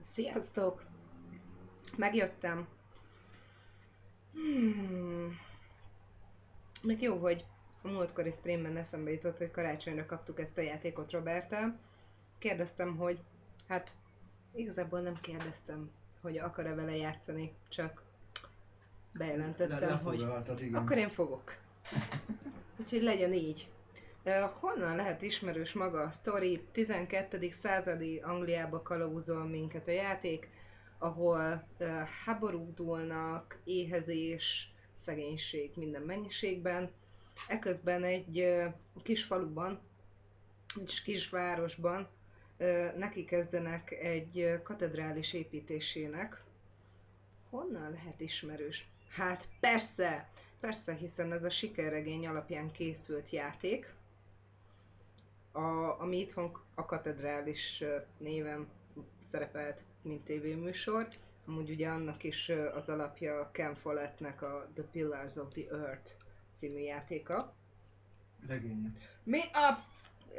Sziasztok! Megjöttem. Még jó, hogy a múltkori streamben eszembe jutott, hogy karácsonyra kaptuk ezt a játékot Roberttel. Kérdeztem, hogy hát igazából nem kérdeztem, hogy akar-e vele játszani, csak bejelentettem, hogy akkor én fogok. Úgyhogy legyen így. Honnan lehet ismerős maga a sztori? 12. századi Angliába kalauzol minket a játék, ahol háborúk dúlnak, éhezés, szegénység minden mennyiségben. Eközben egy kis faluban, egy kis városban neki kezdenek egy katedrális építésének. Honnan lehet ismerős? Hát persze! Persze, hiszen ez a sikerregény alapján készült játék, ami itthon a katedrális néven szerepelt, mint tévéműsor. Amúgy ugye annak is az alapja Ken Follettnek a The Pillars of the Earth című játéka. Regénye. Mi a...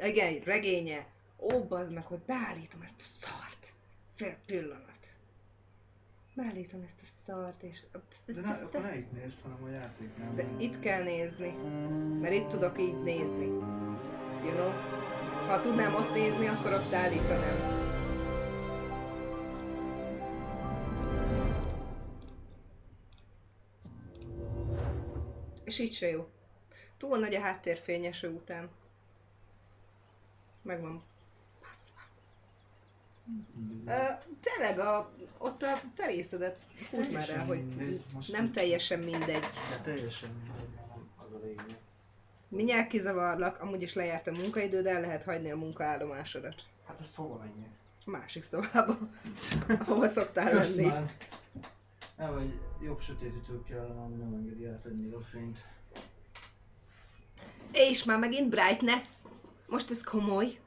Igen, regénye. Ó, bazd meg, hogy beállítom ezt a szart. Fél pillanat. Beállítom ezt a szart és... De akkor ne itt nézz, hanem a játéknál. De itt kell nézni. Mert itt tudok így nézni. You know? Ha tudnám ott nézni, akkor ott állítanám. És így se jó. Túl nagy a háttérfény eső után. Megvan. Basszva. Tényleg ott a terészedet húzd már rá, hogy nem teljesen mindegy. De teljesen mindegy, nem az a lényeg. Mindjárt kizavarlak, amúgy is lejárt a munkaidőd, el lehet hagyni a munkaállomásodat. Hát ezt hova menjek? A másik szobába, ahol szoktál lenni. Vagy jobb sötétítők kellene, ami nem engedi átadni a fényt. És már megint brightness. Most ez komoly.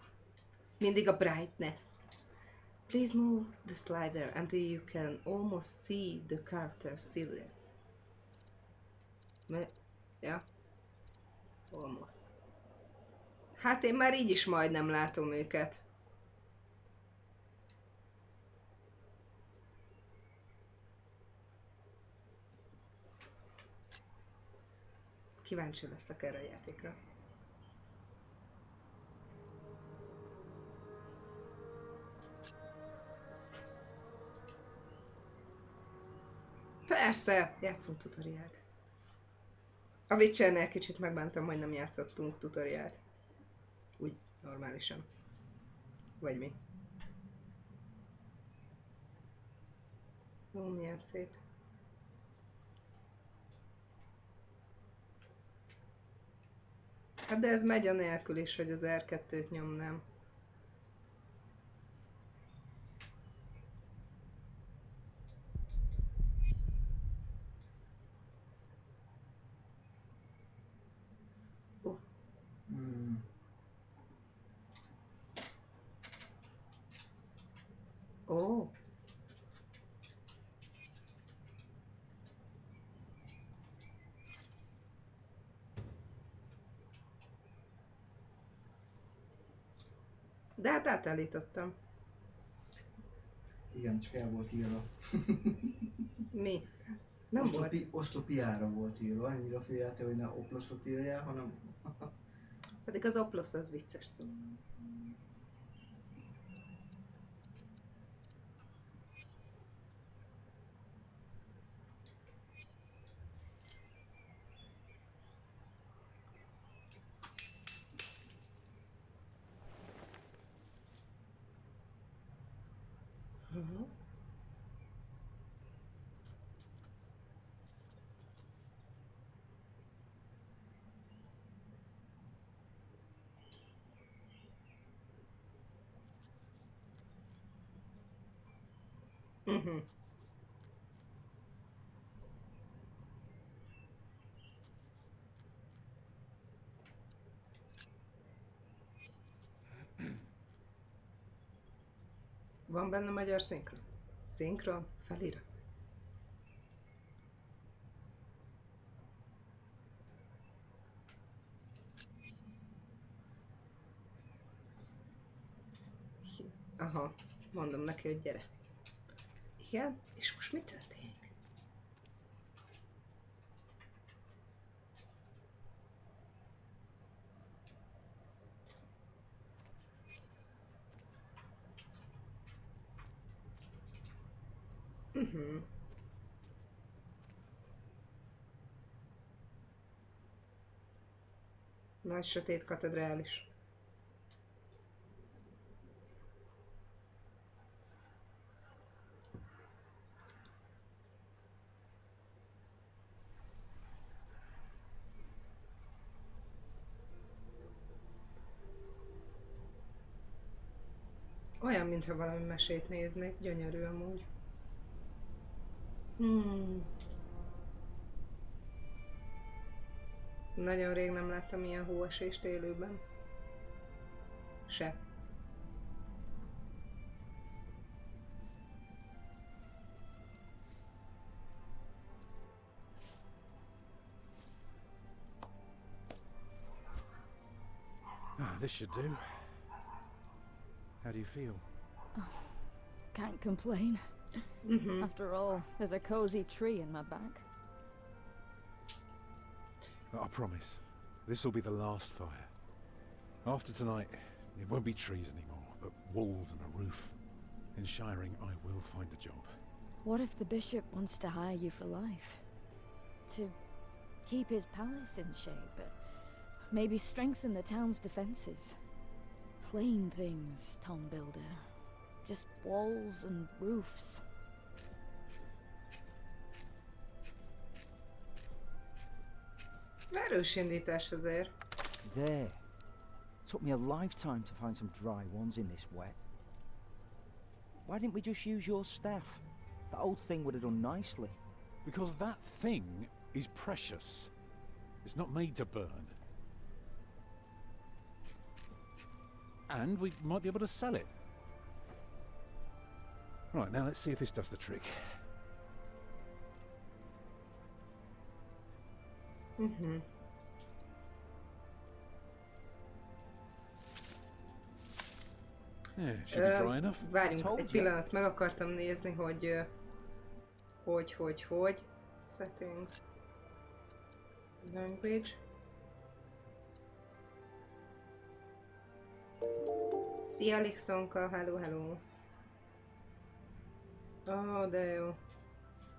Mindig a brightness. Please move the slider until you can almost see the character silhouettes. Ja. Almost. Hát én már így is majdnem látom őket. Kíváncsi leszek erre a játékra. Persze! Játszunk tutoriált. A Witchernél kicsit megbántam, hogy nem játszottunk tutoriált. Úgy normálisan. Vagy mi? Ó, milyen szép. Hát de ez megy anélkül is, hogy az R2-t nyomnám. Ó. De hát átállítottam. Igen, csak el volt írva. Mi? Nem volt. Oszlopiára volt írva, annyira féljelte, hogy ne oploszot írjál, hanem... Pedig az oplosz az vicces szó. Mhm. Van benne magyar szinkron? Szinkron? Felirat? Aha, mondom neki, hogy gyere. Igen, és most mi történik? Nagy sötét katedrális. Olyan, mintha valami mesét néznék, gyönyörű amúgy. Nagyon rég nem láttam ilyen hóesést élőben. Se. This should do. How do you feel? Can't complain. After all, there's a cozy tree in my back. I promise, this will be the last fire. After tonight, it won't be trees anymore, but walls and a roof. In Shiring, I will find a job. What if the bishop wants to hire you for life? To keep his palace in shape, but maybe strengthen the town's defenses? Plain things, Tom Builder. Just walls and roofs. Erős indítás azért. There. Took me a lifetime to find some dry ones in this wet. Why didn't we just use your staff? That old thing would have done nicely. Because that thing is precious. It's not made to burn. And we might be able to sell it. Right, now let's see if this does the trick. Yeah, should be dry enough. Várjunk egy pillanat, meg akartam nézni, hogy settings, language. Szia Lixonka, hello. Oh, de jó.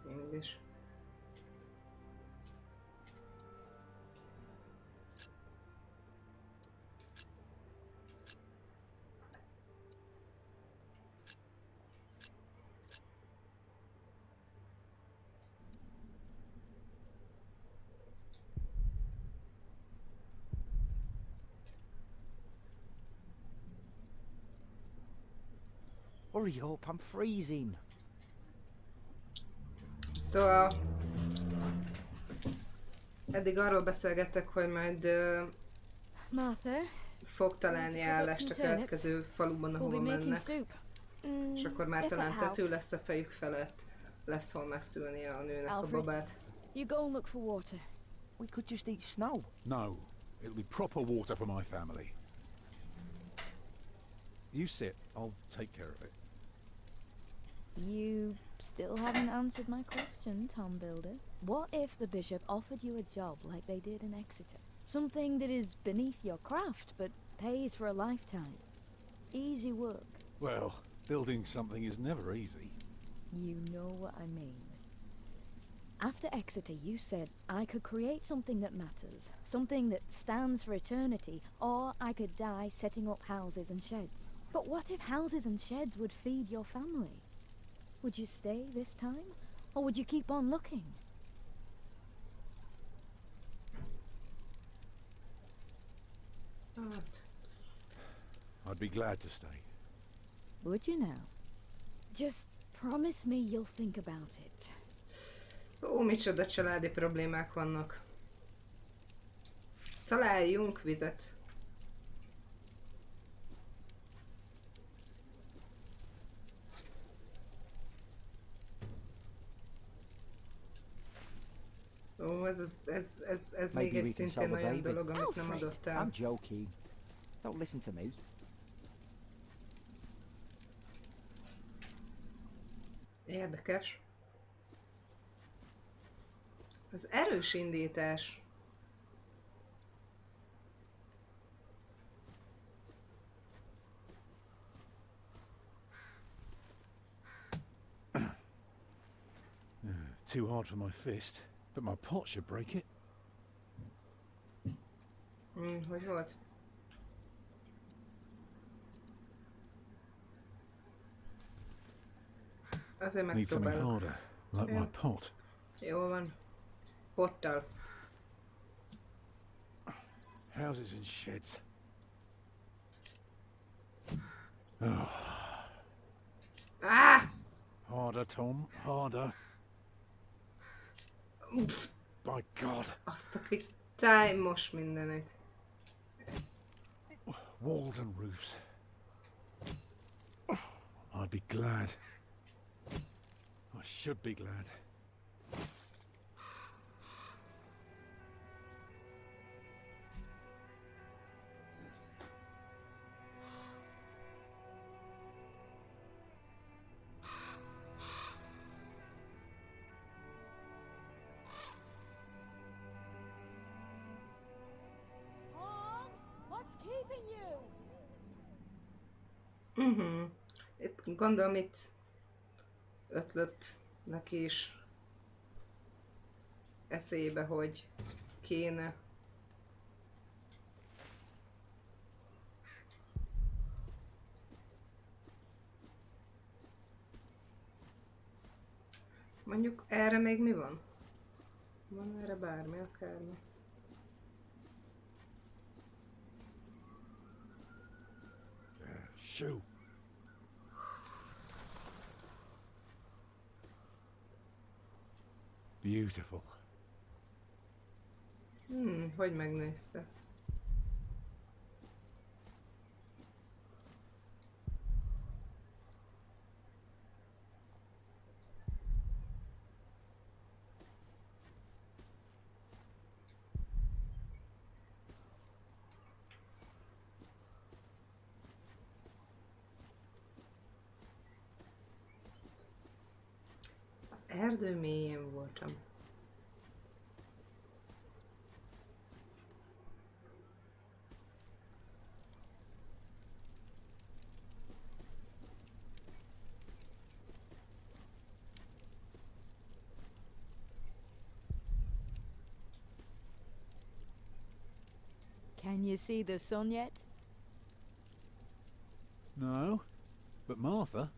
English. Hurry up, I'm freezing. Szóval eddig arról beszélgettek, hogy majd Martha, fog találni állást a következő faluban, ahova mennek. És akkor már talán tető lesz a fejük felett, lesz hol megszülni a nőnek a babát. You go and look for water. We could just eat snow. No, it'll be proper water for my family. You sit, I'll take care of it. You still haven't answered my question, Tom Builder. What if the bishop offered you a job like they did in Exeter? Something that is beneath your craft, but pays for a lifetime. Easy work. Well, building something is never easy. You know what I mean. After Exeter, you said I could create something that matters, something that stands for eternity, or I could die setting up houses and sheds. But what if houses and sheds would feed your family? Would you stay this time, or would you keep on looking? I'd be glad to stay. Would you now? Just promise me you'll think about it. Ó, micsoda családi problémák vannak. Találjunk vizet. Ó, ez még egy szintén olyan dolog, amit nem adott el. I'm joking. Don't listen to me. Érdekes. Az erős indítás. Too hard for my fist, but my pot should break it. Hogy volt? Azért Need something megpróbálok. harder, like Yeah. my pot. Jól van. Pottal. Houses and sheds. Oh, Ah! harder, Tom, harder. By God. Azt a quick time most mindenit. Walls and roofs. I'd be glad. I should be glad. Tom, what's keeping you? Itt gondolom itt ötlött neki is eszébe, hogy kéne. Mondjuk erre még mi van? Van erre bármi, akármi. Shoo. Beautiful. Hogy megnézte? Az erdő mélyén voltam. Can you see the sun yet? No, but Martha.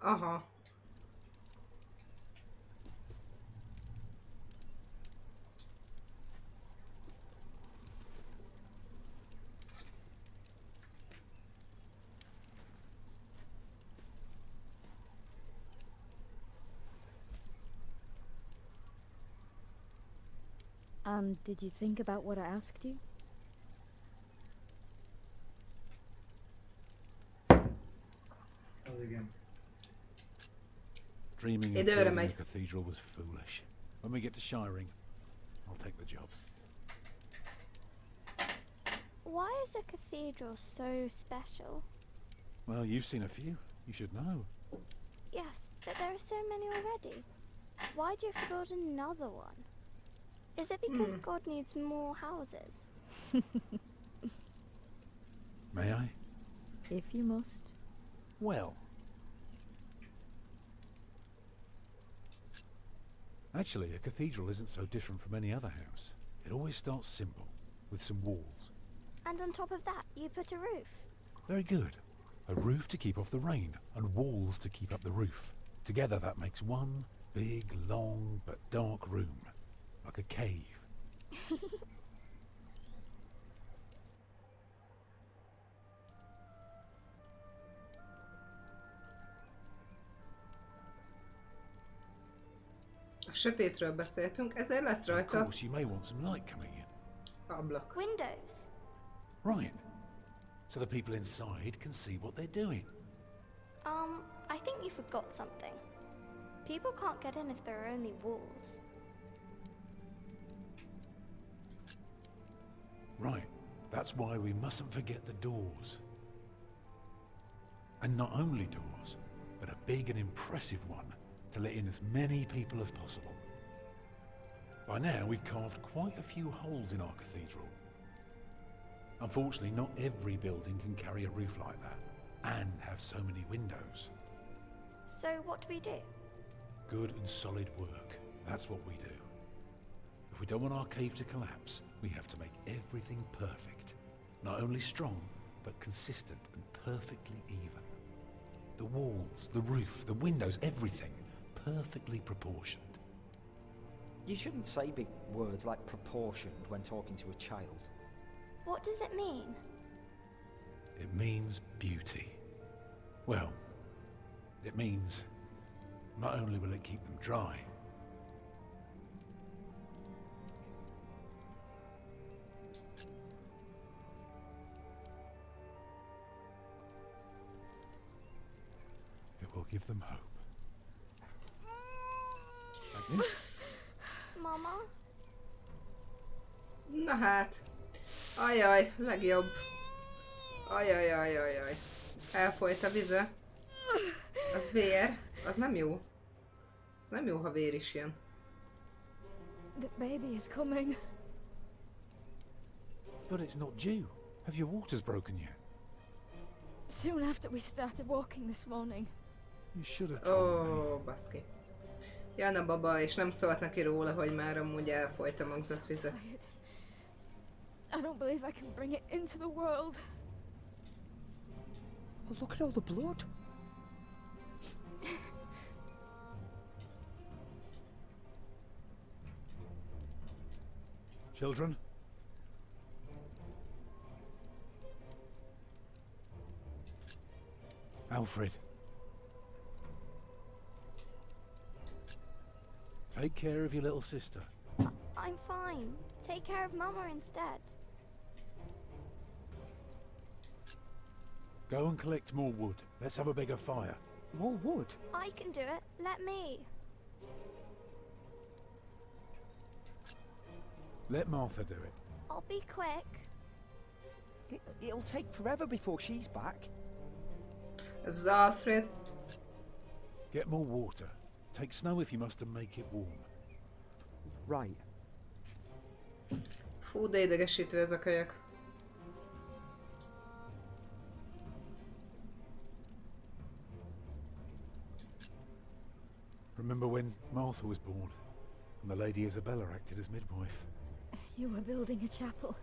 Aha. And did you think about what I asked you? Az igen. Dreaming of Időre building a megy. cathedral was foolish. When we get to Shiring, I'll take the job. Why is a cathedral so special? Well, you've seen a few. You should know. Yes, but there are so many already. Why do you have to build another one? Is it because God needs more houses? May I? If you must. Well. Actually, a cathedral isn't so different from any other house. It always starts simple, with some walls. And on top of that, you put a roof. Very good. A roof to keep off the rain, and walls to keep up the roof. Together that makes one big, long, but dark room. Like a cave. A sötétről beszéltünk, ezért lesz Of rajta. course, you may want some light coming in. Ablak. Windows. Right. So the people inside can see what they're doing. I think you forgot something. People can't get in if there are only walls. Right. That's why we mustn't forget the doors. And not only doors, but a big and impressive one to let in as many people as possible. By now, we've carved quite a few holes in our cathedral. Unfortunately, not every building can carry a roof like that, and have so many windows. So what do we do? Good and solid work. That's what we do. If we don't want our cave to collapse, we have to make everything perfect. Not only strong, but consistent and perfectly even. The walls, the roof, the windows, everything perfectly proportioned. You shouldn't say big words like proportioned when talking to a child. What does it mean? It means beauty. Well, it means not only will it keep them dry, it will give them hope. Like this? Mama? Na hát. Ajaj, legjobb. Ajaj. Elfolyt a vize. Az vér. Az nem jó. Az nem jó, ha vér is jön. The baby is coming. But it's not due. Have your waters broken yet? Soon after we started walking this morning. You should have told me. Ó, baszki. Jön a baba, és nem szólt neki róla, hogy már amúgy elfolyt a magzott vize. I don't believe I can bring it into the world. Oh, look at all the blood. Children? Alfred. Take care of your little sister. I'm fine. Take care of Mama instead. Go and collect more wood. Let's have a bigger fire. More wood? I can do it. Let me. Let Martha do it. I'll be quick. It'll take forever before she's back. Ez az Alfred. Get more water. Take snow if you must and make it warm. Right. Fú, de idegesítő ez a kölyök. Remember when Martha was born and the Lady Isabella acted as midwife? You were building a chapel,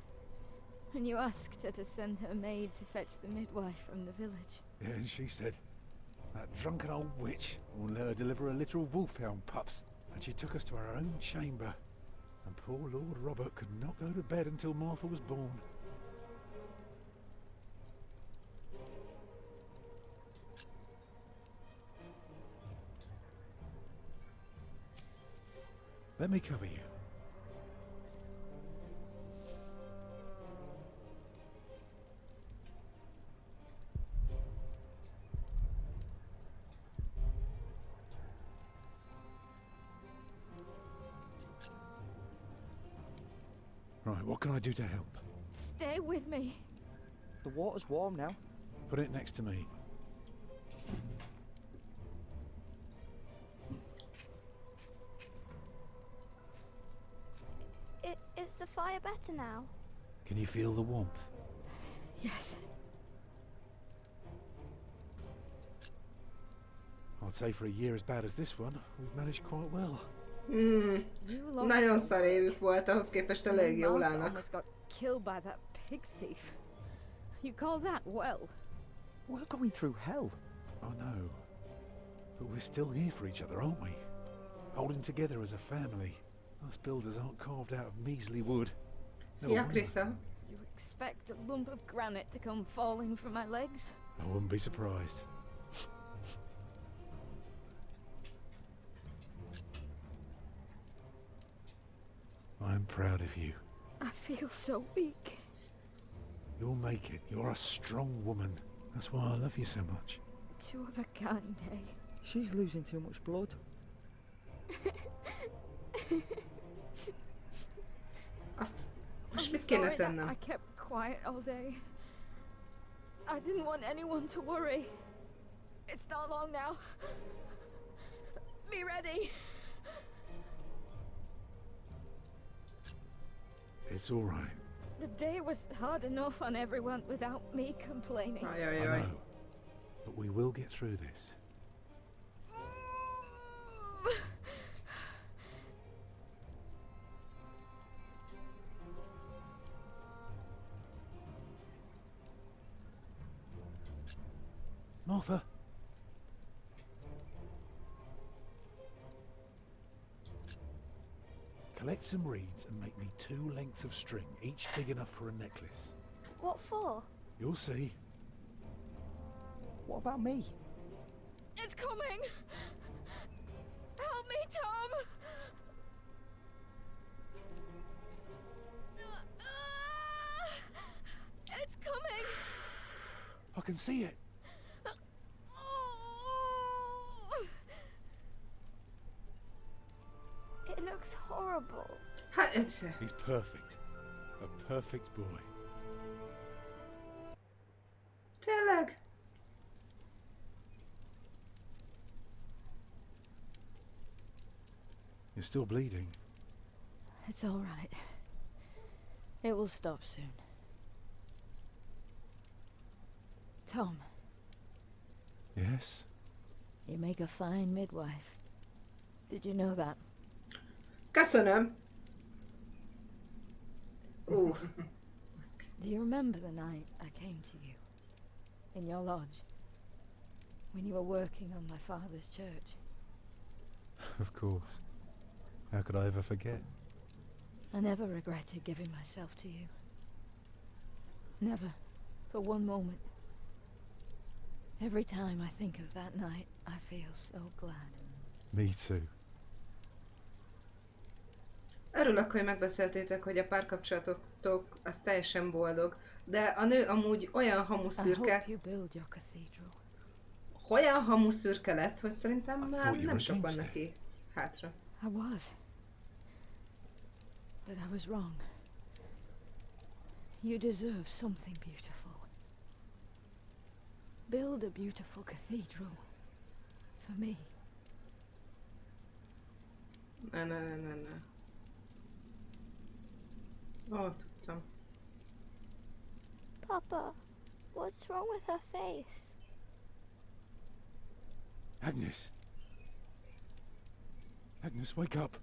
and you asked her to send her maid to fetch the midwife from the village. Yeah, and she said, that drunken old witch won't let her deliver her literal wolfhound pups. And she took us to our own chamber. And poor Lord Robert could not go to bed until Martha was born. Let me cover you. Right, what can I do to help? Stay with me. The water's warm now. Put it next to me. Is the fire better now? Can you feel the warmth? Yes. I'd say for a year as bad as this one, we've managed quite well. You lost Nagyon them. szar évük volt, ahhoz képest elég jól Martha állnak. almost got killed by that pig thief. You call that well? We're going through hell. I know. But we're still here for each other, aren't we? Holding together as a family. Us builders aren't carved out of measly wood. Szia, Krisa. You expect a lump of granite to come falling from my legs? I wouldn't be surprised. I'm proud of you. I feel so weak. You'll make it. You're a strong woman. That's why I love you so much. Two of a kind, eh? She's losing too much blood. Azt most I'm mit kéne sorry that tennem? I kept quiet all day. I didn't want anyone to worry. It's not long now. Be ready. It's all right. The day was hard enough on everyone without me complaining. I Ajajaj. know. But we will get through this. Martha. Collect some reeds and make me 2 lengths of string, each big enough for a necklace. What for? You'll see. What about me? It's coming! Help me, Tom! It's coming! I can see it. It looks horrible. Hát, ez... He's perfect. A perfect boy. Tényleg? You're still bleeding. It's all right. It will stop soon. Tom, Yes? you make a fine midwife. Did you know that? Köszönöm. Do you remember the night I came to you? In your lodge? When you were working on my father's church? Of course. How could I ever forget? I never regretted giving myself to you. Never. For one moment. Every time I think of that night, I feel so glad. Me too. Örülök, hogy megbeszéltétek, hogy a párkapcsolatotok az teljesen boldog, de a nő amúgy olyan I hope hamuszürke, you build your cathedral. olyan hamuszürke lett, hogy szerintem I már thought you nem were sok van against neki hátra. I was. But I was wrong. You deserve something beautiful. Build a beautiful cathedral. For me. Ne. Ó, tudtam. Papa, what's wrong with her face? Agnes! Agnes, wake up!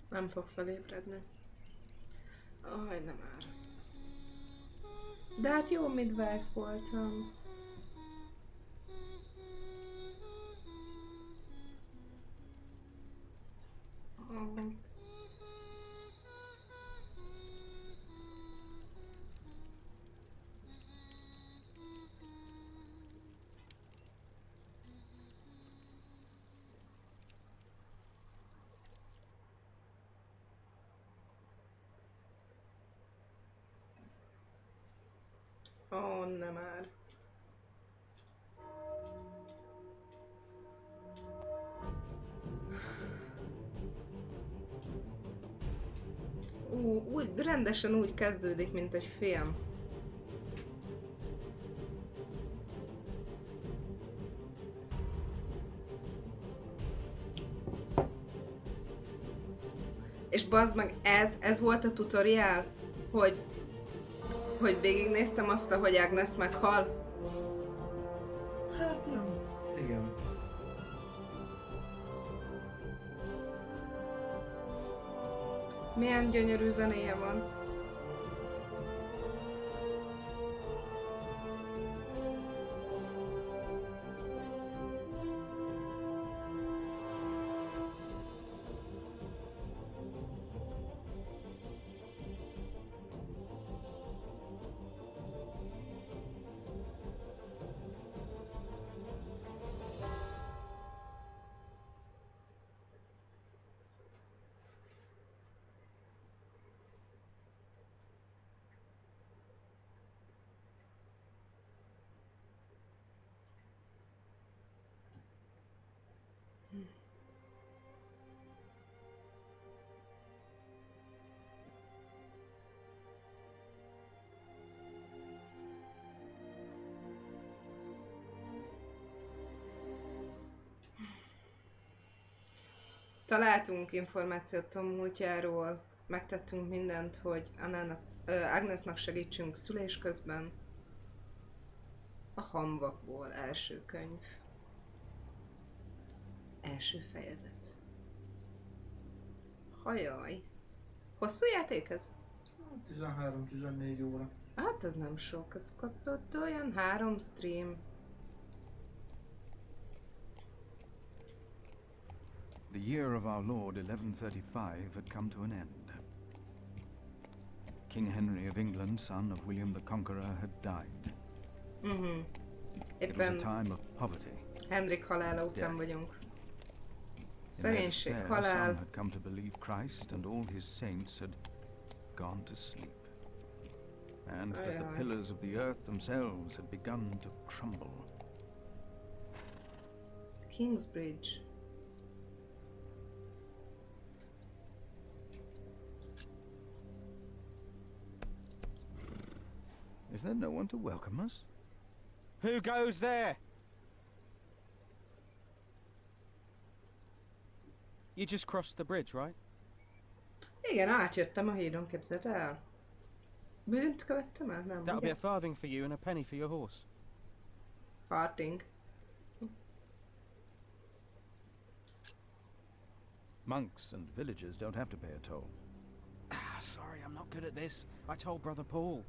Nem fog felébredni. Aj, nem már. De hát jó midwife voltam. Oh. Ó, nem már. Úgy, rendesen úgy kezdődik, mint egy film. És bazd meg, ez volt a tutoriál? Hogy végignéztem azt, ahogy Agnes meghal? Hát, igen. Milyen gyönyörű zenéje van. találtunk információt Tom múltjáról, megtettünk mindent, hogy Agnesnak segítsünk szülés közben. A hamvakból első könyv. Első fejezet. Hajaj. Hosszú játék ez? 13-14 óra. Hát ez nem sok, ez kapott olyan 3 stream. The year of our Lord 1135 had come to an end. King Henry of England, son of William the Conqueror, had died. It was a Éppen time of poverty. Henrik halála után vagyunk. In their Szegénység, despair, some halál. had come to believe Christ and all his saints had gone to sleep. And that the pillars of the earth themselves had begun to crumble. Kingsbridge. Is there no one to welcome us? Who goes there? You just crossed the bridge, right? Igen, átjöttem a hídon, képzeld el. Bűnt követtem el? Nem. That'll be ugye? a farthing for you and a penny for your horse. Farting. Monks and villagers don't have to pay a toll. Ah, sorry, I'm not good at this. I told Brother Paul.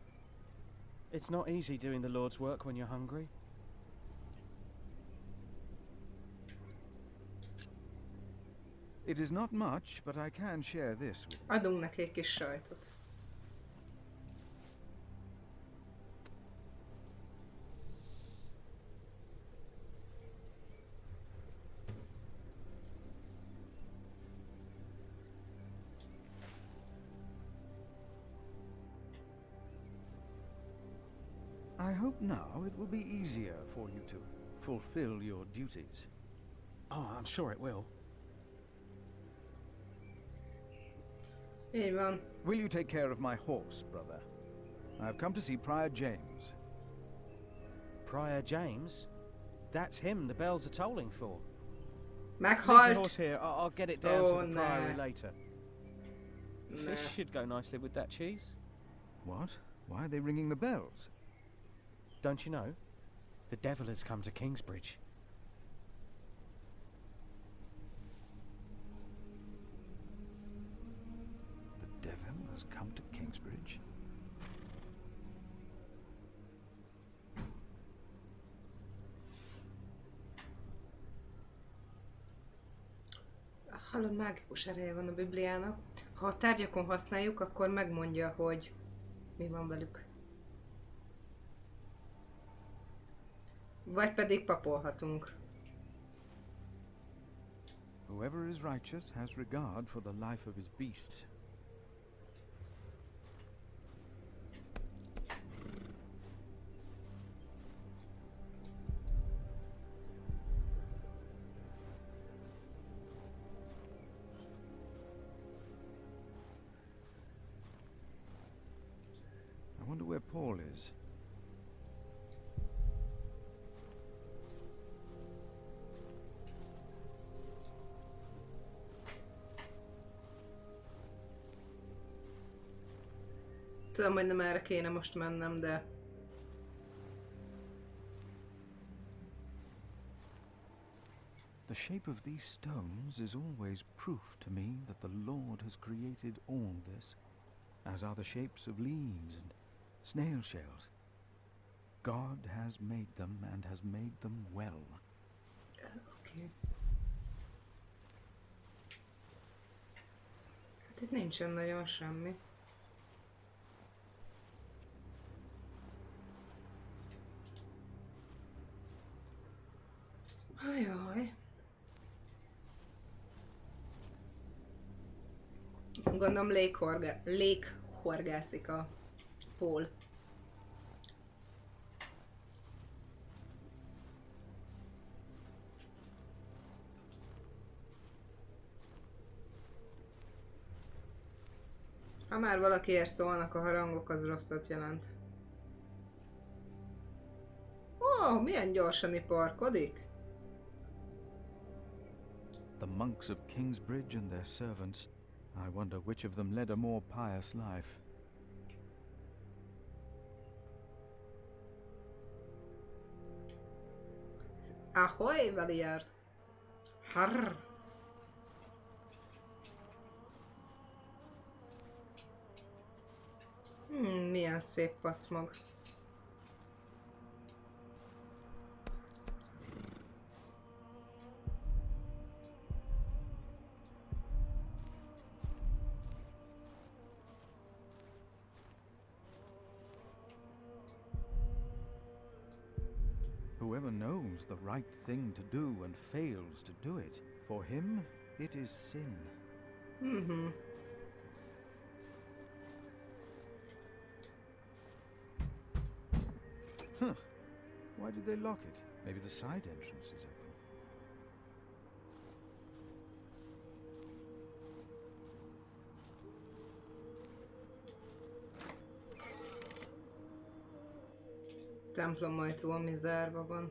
It's not easy doing the Lord's work when you're hungry. It is not much, but I can share this with you. Adunk neki egy kis sajtot. I hope now it will be easier for you to fulfill your duties. Oh, I'm sure it will. Így van. Will you take care of my horse, brother? I have come to see Prior James. Prior James? That's him the bells are tolling for. Leave the Meghalt. horse here. I'll get it down Oh, to the priory nah. later. Nah. Fish should go nicely with that cheese. What? Why are they ringing the bells? Don't you know? The devil has come to Kingsbridge. The devil has come to Kingsbridge? Hallod, mágikus ereje van a Bibliának. Ha a tárgyakon használjuk, akkor megmondja, hogy mi van velük. Vagy pedig papolhatunk. Whoever is righteous has regard for the life of his beast. I wonder where Paul is. Tudom, hogy nem erre kéne most mennem, de... The shape of these stones is always proof to me that the Lord has created all this, as are the shapes of leaves and snail shells. God has made them and has made them well. Oké. Hát itt nincsen nagyon semmi. Ajaj. Gondolom léghorgászik a Paul. Ha már valakiért szólnak a harangok, az rosszat jelent. Ó, milyen gyorsan iparkodik. the monks of Kingsbridge and their servants. I wonder which of them led a more pious life. Ahoy, Valiard! Harr! Milyen szép pacmog. Whoever knows the right thing to do and fails to do it, for him it is sin. Mm-hmm. Huh. Why did they lock it? Maybe the side entrance is open. Templom ajtó, ami zárva van.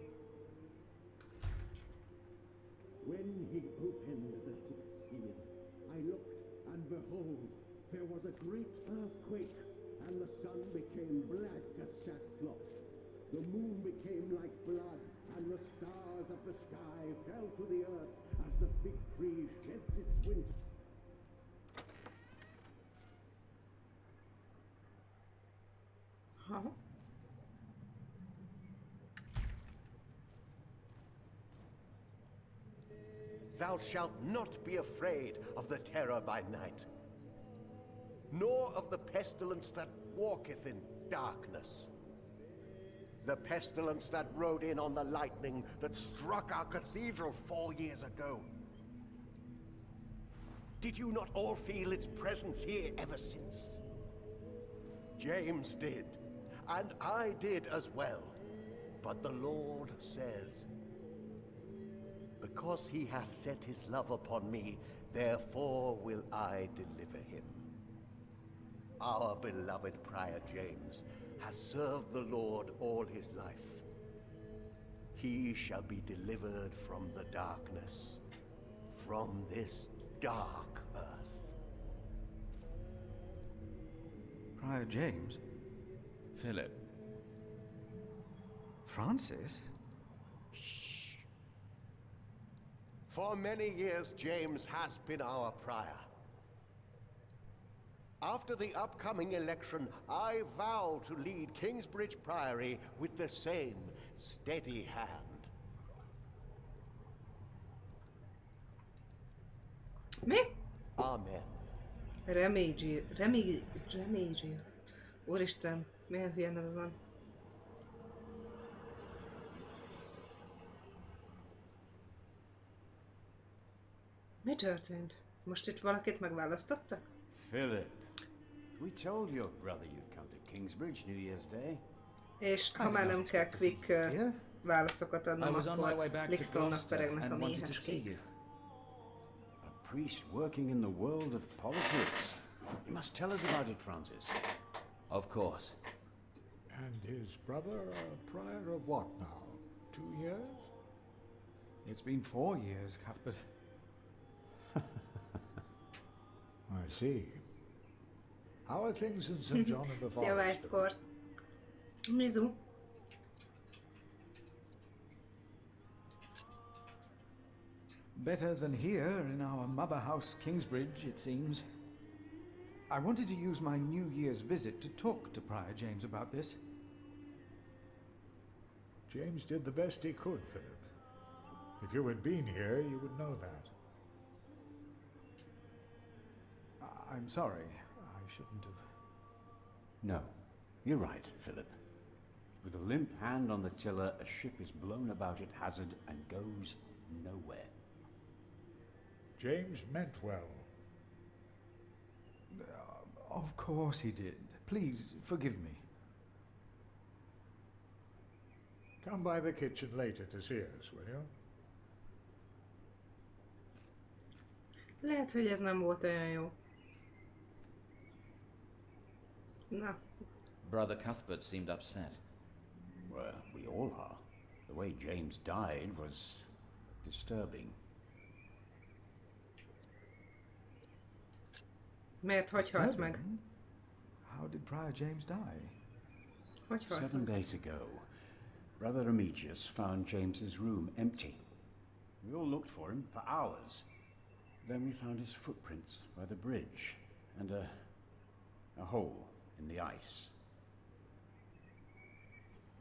When he opened the sixth seal, I looked, and behold, there was a great earthquake, and the sun became black as sackcloth. The moon became like blood, and the stars of the sky fell to the earth as the fig tree sheds its winter. Ha? Thou shalt not be afraid of the terror by night, nor of the pestilence that walketh in darkness. The pestilence that rode in on the lightning that struck our cathedral 4 years ago. Did you not all feel its presence here ever since? James did, and I did as well. But the Lord says, because he hath set his love upon me, therefore will I deliver him. Our beloved Prior James has served the Lord all his life. He shall be delivered from the darkness, from this dark earth. Prior James? Philip. Francis? For many years, James has been our prior. After the upcoming election, I vow to lead Kingsbridge Priory with the same steady hand. Mi? Amen. Remigius. Úristen, milyen hülye neve van. Mi történt? Most itt valakit megválasztottak? Philip, we told your brother you'd come to Kingsbridge New Year's Day. És ha már nem kell quick válaszokat adnom, akkor Lixonnak peregnek a méhes kék. A priest working in the world of politics. You must tell us about it, Francis. Of course. And his brother a prior of what now? 2 years? It's been 4 years, Cuthbert. I see. How are things in St. John of the Szia, Forest? Váckorsz. Mizu. Better than here in our mother house, Kingsbridge, it seems. I wanted to use my New Year's visit to talk to Prior James about this. James did the best he could, Philip. If you had been here, you would know that. I'm sorry. I shouldn't have. No, you're right, Philip. With a limp hand on the tiller, a ship is blown about at hazard and goes nowhere. James meant well. Of course he did. Please, forgive me. Come by the kitchen later to see us, will you? Lehet, hogy ez nem volt olyan jó. Na. Brother Cuthbert seemed upset. Well, we all are. The way James died was disturbing. Miért? Hogy halt meg? How did Prior James die? Hogy halt 7 meg? days ago, Brother Remigius found James's room empty. We all looked for him for hours. Then we found his footprints by the bridge and a hole in the ice.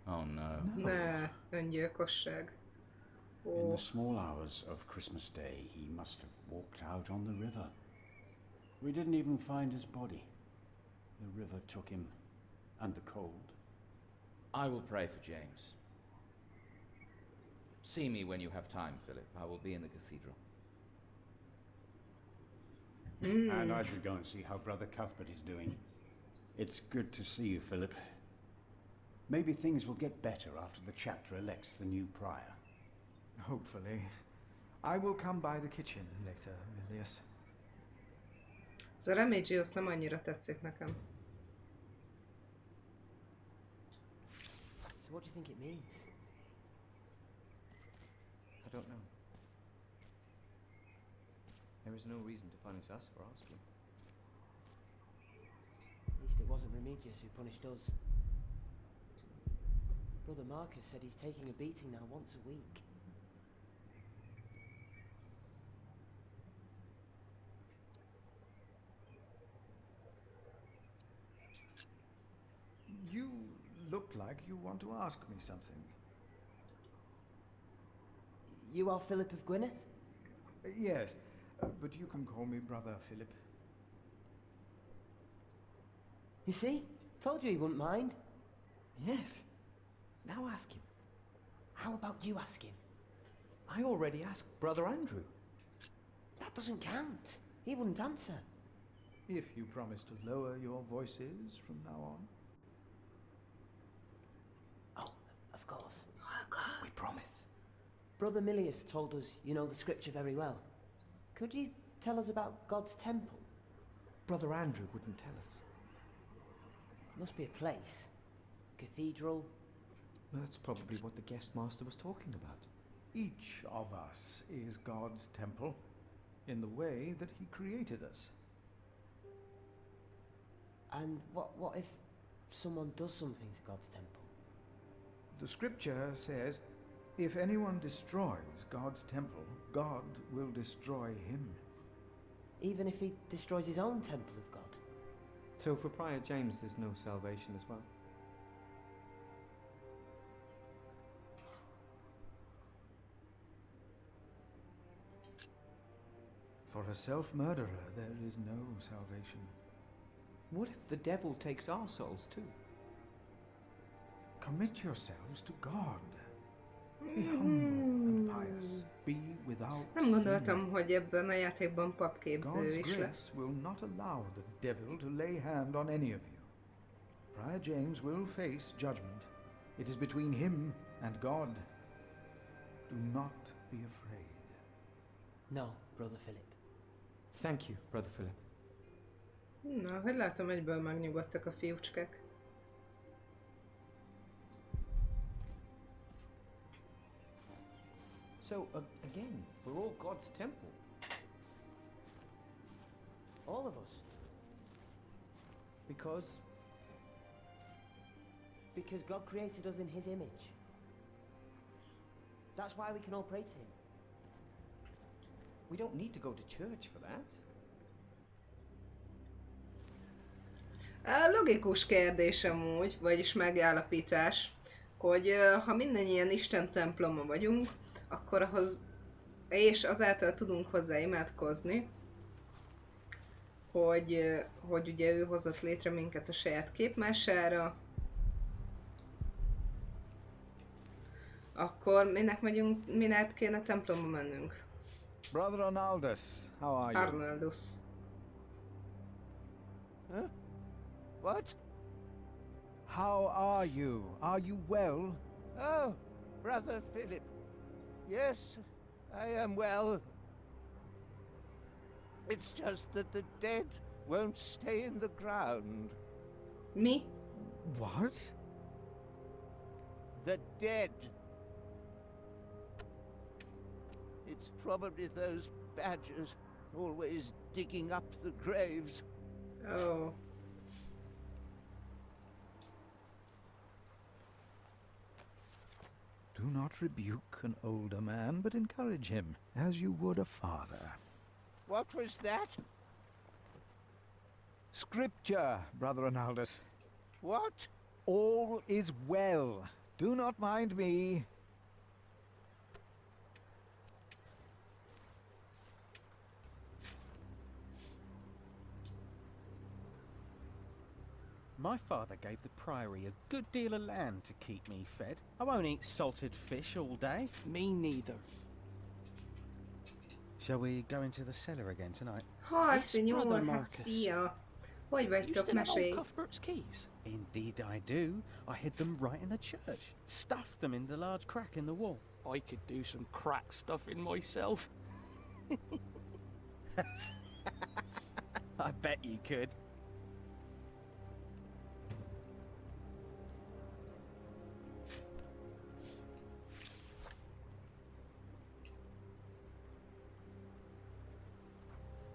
Oh no. Ne, öngyilkosság. In Ó, the small hours of Christmas Day, he must have walked out on the river. We didn't even find his body. The river took him, and the cold. I will pray for James. See me when you have time, Philip. I will be in the cathedral. And I should go and see how Brother Cuthbert is doing. It's good to see you, Philip. Maybe things will get better after the chapter elects the new prior. Hopefully. I will come by the kitchen later, Milius. ez a Remigius nem annyira tetszik nekem. So what do you think it means? I don't know. There is no reason to punish us for asking. At least it wasn't Remigius who punished us. Brother Marcus said he's taking a beating now once a week. You look like you want to ask me something. You are Philip of Gwynedd? Yes, but you can call me Brother Philip. You see? Told you he wouldn't mind. Yes. Now ask him. How about you ask him? I already asked Brother Andrew. That doesn't count. He wouldn't answer. If you promise to lower your voices from now on. Oh, of course. We promise. Brother Milius told us you know the scripture very well. Could you tell us about God's temple? Brother Andrew wouldn't tell us. Must be a place. Cathedral. That's probably what the guest master was talking about. Each of us is God's temple in the way that he created us. And what if someone does something to God's temple? The scripture says, if anyone destroys God's temple, God will destroy him. Even if he destroys his own temple of God? So for Prior James there's no salvation as well? For a self-murderer, there is no salvation. What if the devil takes our souls too? Commit yourselves to God. Be humble and pious. Be without Nem sin. gondoltam, hogy ebben a játékban papképző God's is grace lesz. will not allow the devil to lay hand on any of you. Prior James will face judgment. It is between him and God. Do not be afraid. No, Brother Philip. Thank you, Brother Philip. Na, hogy látom, egyből megnyugodtak a fiúcskák. So, again, we're all God's temple. All of us. Because God created us in his image. That's why we can all pray to him. we don't need to go to church for that. Logikus kérdés amúgy, vagyis megállapítás, hogy ha mindannyian Isten temploma vagyunk, akkor ahhoz, és azáltal tudunk hozzá imádkozni, hogy ugye ő hozott létre minket a saját képmására, akkor minek kéne templomba mennünk? Brother Arnaldus, how are you? Arnaldus. Huh? What? How are you? Are you well? Oh, Brother Philip. Yes, I am well. It's just that the dead won't stay in the ground. Mi? What? The dead. It's probably those badgers always digging up the graves. Ó. Do not rebuke an older man, but encourage him, as you would a father. What was that? Scripture, Brother Ronaldus. What? All is well. Do not mind me. My father gave the priory a good deal of land to keep me fed. I won't eat salted fish all day. Me neither. Shall we go into the cellar again tonight? Harci Brother nyúl, hát Marcus. szia! Hogy You vagytok, still have old mesélj? Cuthbert's keys? Indeed I do. I hid them right in the church. Stuffed them in the large crack in the wall. I could do some crack stuffing myself. I bet you could.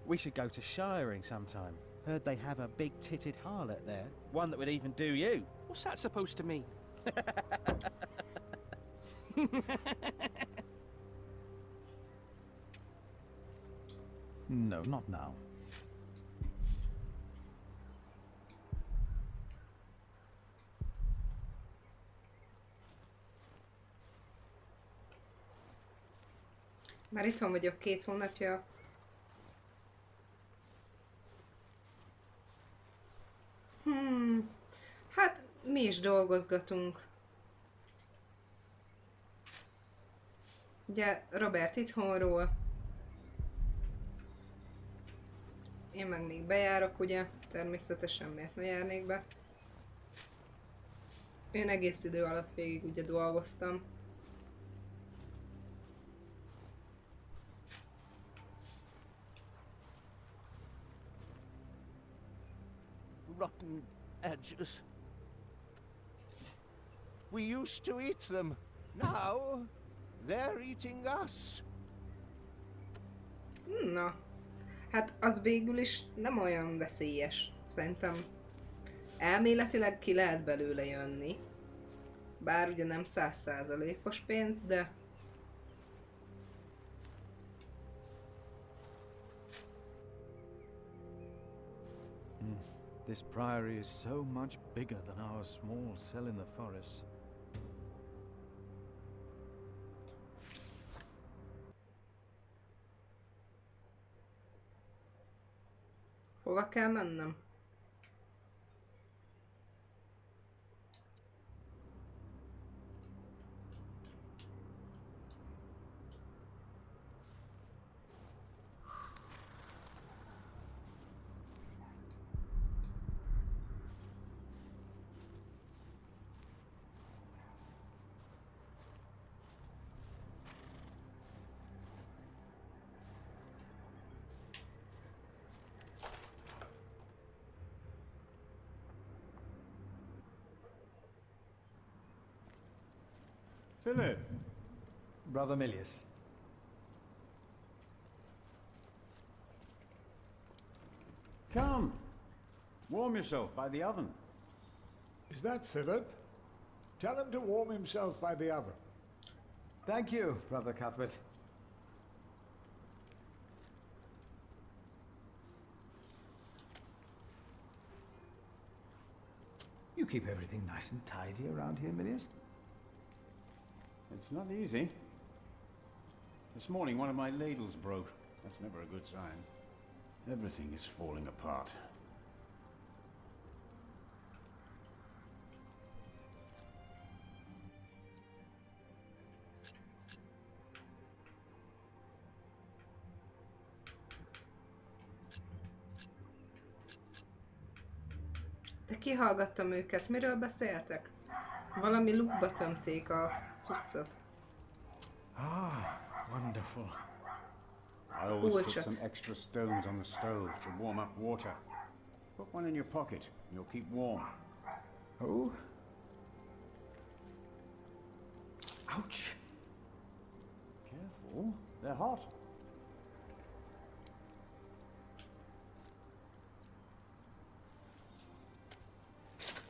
We should go to shiring sometime. Heard they have a big-titted harlot there. One that would even do you. What's that supposed to mean? No, not now. Már itthon vagyok 2 hónapja. Hát mi is dolgozgatunk. Ugye Robert itthonról. Én meg még bejárok, ugye? Természetesen miért ne járnék be. Én egész idő alatt végig ugye dolgoztam. Rotten edges. We used to eat them. Now, they're eating us. Na, hát az végül is nem olyan veszélyes. Szerintem elméletileg ki lehet belőle jönni. Bár ugye nem 100%-os pénz, de This priory is so much bigger than our small cell in the forest. hova kell mennem? Philip! Brother Milius. Come! Warm yourself by the oven. Is that Philip? Tell him to warm himself by the oven. Thank you, Brother Cuthbert. You keep everything nice and tidy around here, Milius? It's not easy. This morning one of my ladles broke. That's never a good sign. Everything is falling apart. De kihallgattam őket, miről beszéltek? Valami lukba tömték a cuccot. Ah, wonderful. I always put Orchard. some extra stones on the stove to warm up water. Put one in your pocket and you'll keep warm. Oh? Ouch! Careful, they're hot.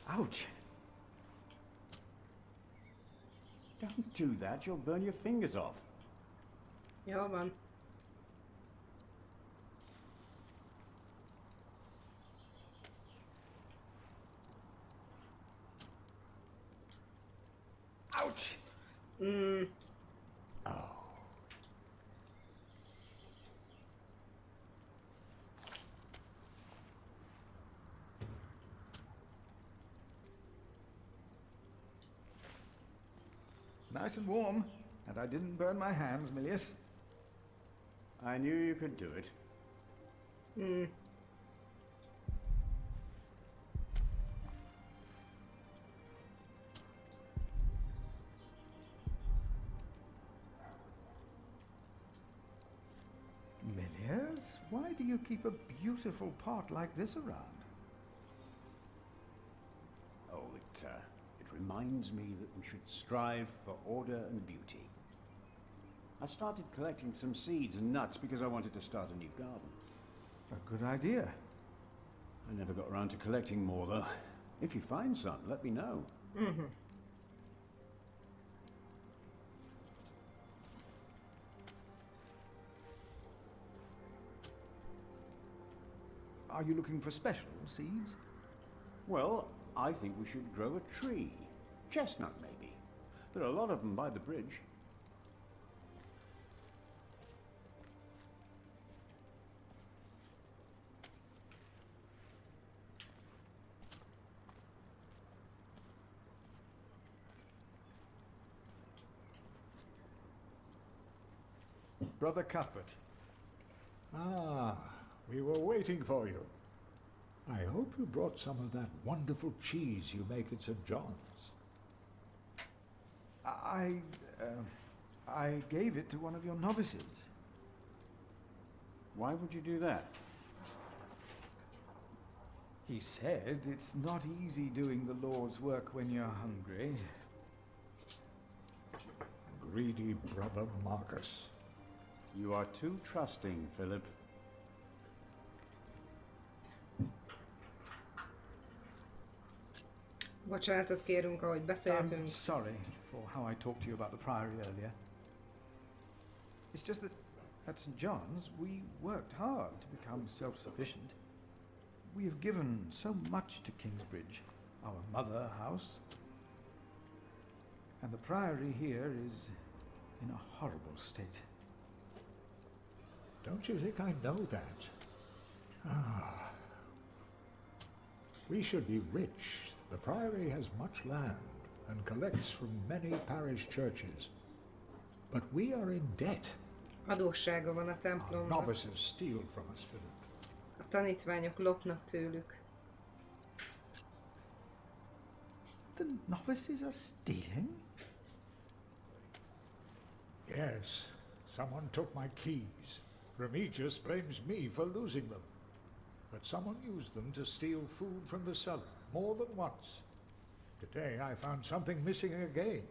Ouch! Don't do that, you'll burn your fingers off. Jó van. Ouch! Oh. Nice and warm, and I didn't burn my hands, Milius. I knew you could do it. Milius, why do you keep a beautiful pot like this around? Oh, it reminds me that we should strive for order and beauty. I started collecting some seeds and nuts because I wanted to start a new garden. A good idea. I never got around to collecting more, though. If you find some, let me know. Are you looking for special seeds? Well, I think we should grow a tree. Chestnut, maybe. There are a lot of them by the bridge. Brother Cuthbert. Ah, we were waiting for you. I hope you brought some of that wonderful cheese you make at St. John's. I gave it to one of your novices. Why would you do that? He said it's not easy doing the Lord's work when you're hungry. Greedy brother Marcus. You are too trusting, Philip. Bocsánatot kérünk, ahogy beszéltünk. I'm sorry for how I talked to you about the Priory earlier. It's just that at St. John's we worked hard to become self-sufficient. We have given so much to Kingsbridge, our mother house. And the Priory here is in a horrible state. Don't you think I know that? Ah. We should be rich. The Priory has much land and collects from many parish churches. But we are in debt. Adóssága van a Our templomnak. novices steal from us, Philip. A tanítványok lopnak tőlük. The novices are stealing? Yes, someone took my keys. Remigius blames me for losing them. But someone used them to steal food from the cellar, more than once. Today I found something missing again.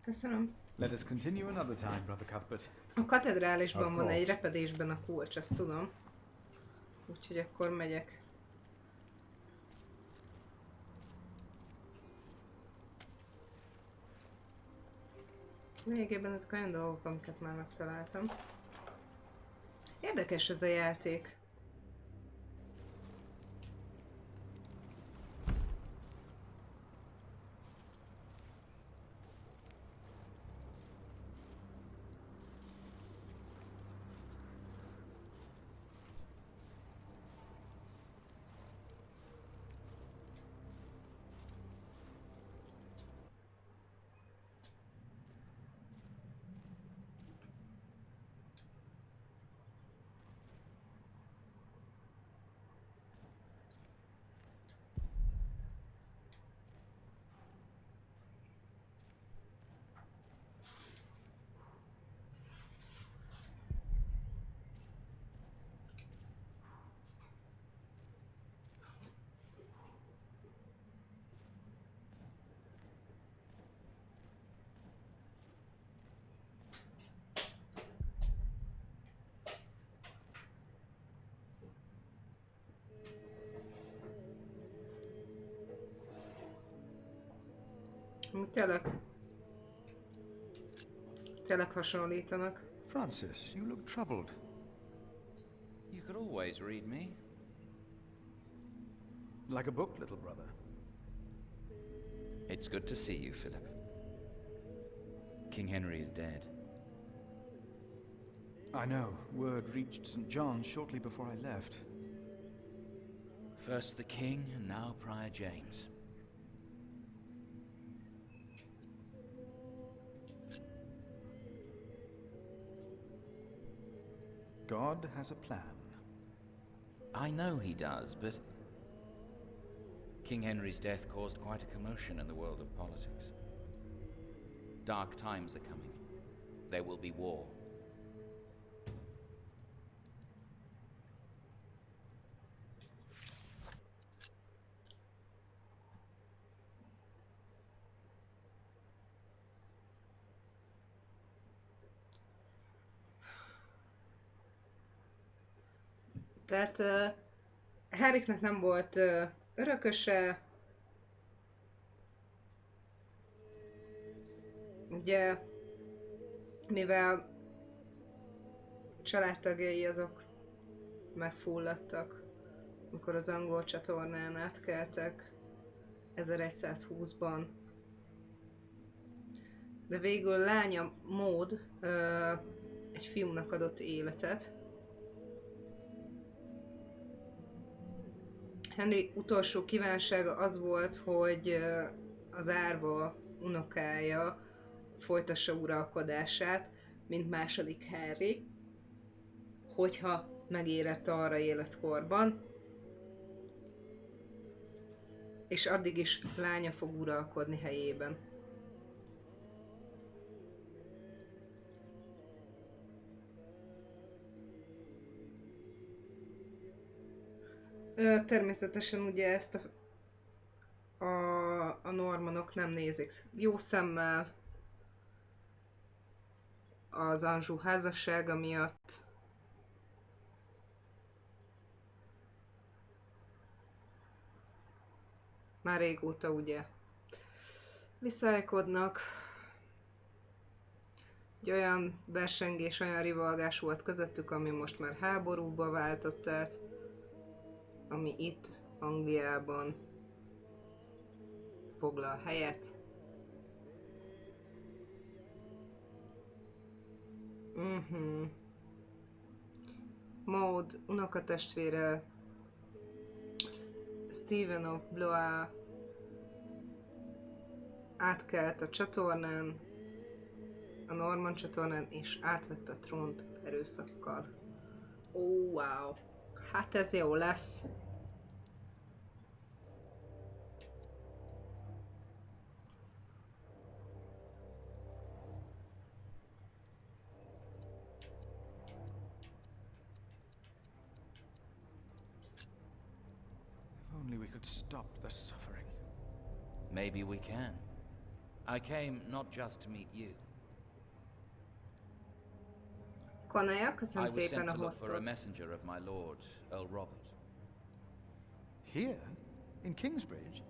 Köszönöm. Let us continue another time, Brother Cuthbert. A katedrálisban Of van egy course. repedésben a kulcs, azt tudom. Úgyhogy akkor megyek. Lényegében ezek olyan dolgok, amiket már megtaláltam. Érdekes ez a játék. Tényleg hasonlítanak. Francis, you look troubled. You could always read me. Like a book, little brother. It's good to see you, Philip. King Henry is dead. I know. Word reached St. John's shortly before I left. First the king, and now Prior James. God has a plan. I know he does, but King Henry's death caused quite a commotion in the world of politics. Dark times are coming. There will be war. Tehát Henriknek nem volt örököse. Ugye, mivel családtagjai azok megfulladtak, amikor az angol csatornán átkeltek 1120-ban. De végül lánya Maud egy fiúnak adott életet. Henry utolsó kívánsága az volt, hogy az árva unokája folytassa uralkodását, mint második Henry, hogyha megérett arra életkorban, és addig is lánya fog uralkodni helyében. Természetesen ugye ezt a normanok nem nézik jó szemmel az Anjou házassága miatt. Már régóta ugye viszálykodnak. Egy olyan versengés, olyan rivalgás volt közöttük, ami most már háborúba váltott át, ami itt Angliában foglal helyet. Maud unokatestvére Stephen of Blois átkelt a csatornán, a Norman csatornán, és átvette a trónt erőszakkal. Wow! Hát ez jó lesz. If only we could stop the suffering. Maybe we can. I came not just to meet you. Konaja, köszönöm I was szépen sent a to look for a hostot. messenger of my lord, Earl Robert. Here? In Kingsbridge?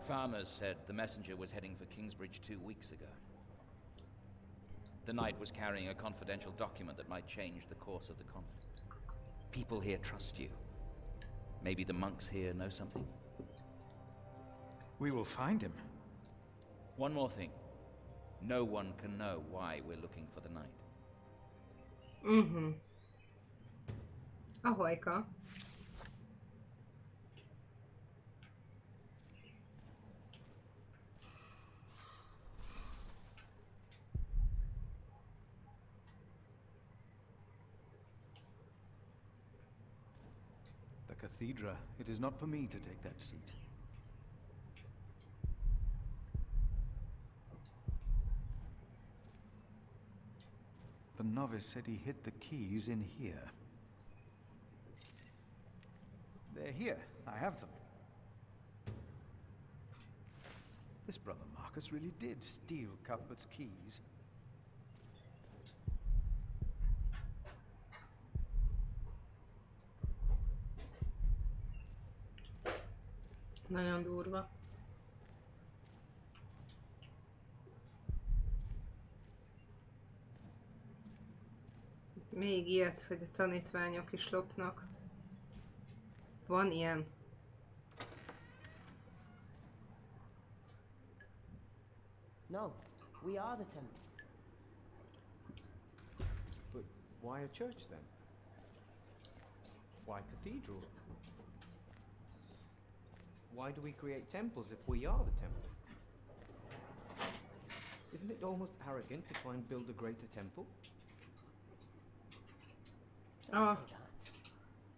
Farmers said the messenger was heading for Kingsbridge 2 weeks ago. The knight was carrying a confidential document that might change the course of the conflict. People here trust you. Maybe the monks here know something? We will find him. One more thing. No one can know why we're looking for the knight. Ahojka. The cathedra. It is not for me to take that seat. The novice said he hid the keys in here. They're here. I have them. This brother Marcus really did steal Cuthbert's keys. Nagyon durva. még ilyet, hogy a tanítványok is lopnak. Van ilyen. No, we are the temple. But why a church then? Why cathedral? Why do we create temples if we are the temple? Isn't it almost arrogant to try and build a greater temple? Ah,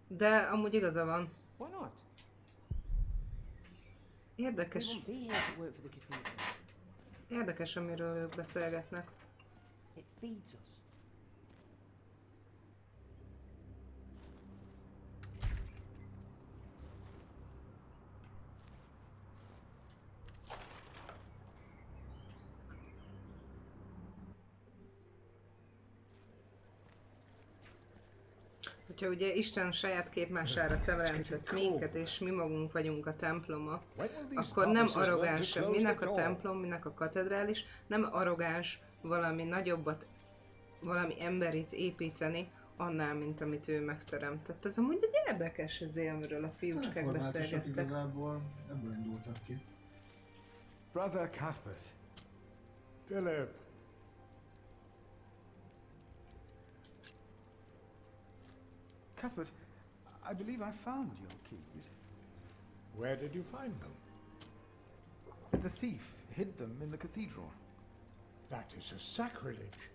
de amúgy igaza van. Why not? Érdekes. We won't be here to work for the cathedral. Érdekes, amiről ők beszélgetnek. It feeds us. Hogyha ugye Isten saját képmására teremtett minket, és mi magunk vagyunk a temploma, akkor nem arrogáns, minek a templom, minek a katedrális, nem arrogáns valami nagyobbat, valami emberit építeni, annál, mint amit ő megteremtett. Ez amúgy egy érdekes azért, amiről a fiúcskák beszélgettek. Igazából ebből indultak ki. Brother Cuthbert. Philip. Cuthbert, I believe I found your keys. Where did you find them? The thief hid them in the cathedral. That is a sacrilege.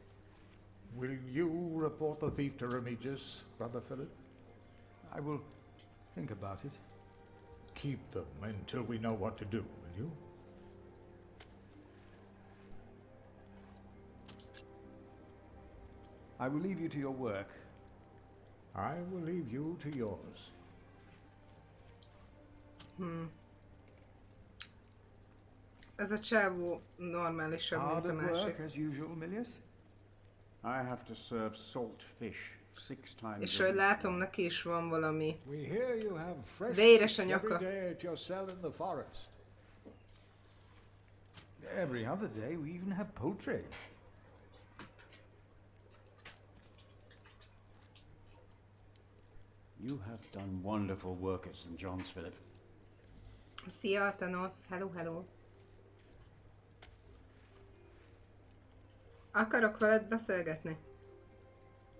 Will you report the thief to Remigius, Brother Philip? I will think about it. Keep them until we know what to do, will you? I will leave you to your work. I will leave you to yours. Ez a csávó normálisabb, mint a Hard at work másik. as usual, Milius? I have to serve salt fish 6 times És a hogy week. látom, neki is van valami. We hear you have fresh Véres a fish every nyaka. day at your cell in the forest. Every other day we even have poultry. You have done wonderful work at St. John's, Philip. Szia, Thanos! Hello, hello! Akarok veled beszélgetni.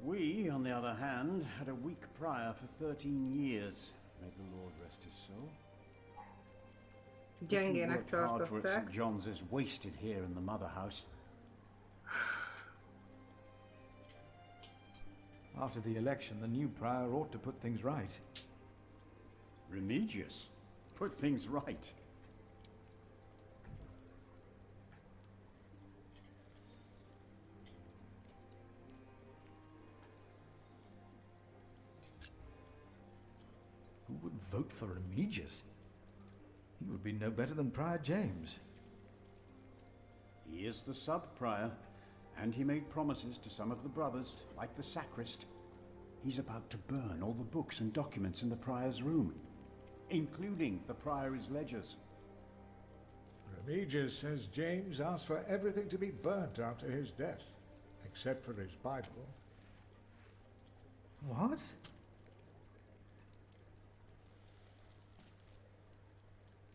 We, on the other hand, had a weak prior for 13 years. May the Lord rest his soul. Gyengének Hard for it, tartották. St. John's is wasted here in the mother house. After the election, the new prior ought to put things right. Remigius, put things right. Who would vote for Remigius? He would be no better than Prior James. He is the sub-prior, and he made promises to some of the brothers, like the sacrist. He's about to burn all the books and documents in the prior's room, including the priory's ledgers. Remigius says James asked for everything to be burnt after his death, except for his Bible. What?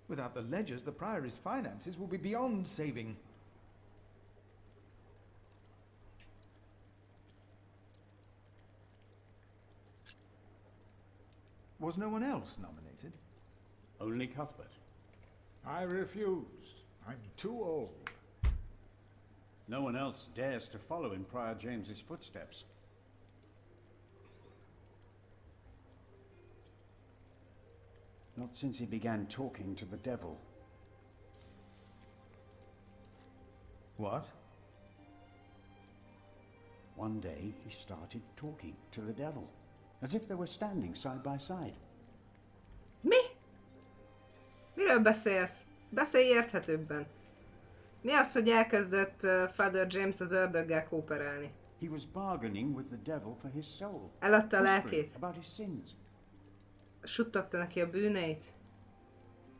Without the ledgers, the priory's finances will be beyond saving. Was no one else nominated? Only Cuthbert. I refused. I'm too old. No one else dares to follow in Prior James's footsteps. Not since he began talking to the devil. What? One day he started talking to the devil, as if they were standing side by side. Mi? Miről beszélsz? Beszélj érthetőbben. Mi az, hogy elkezdett Father James az ördöggel kooperálni? He was bargaining with the devil for his soul. Eladta a whispering lelkét. about his sins. Suttogta neki a bűneit.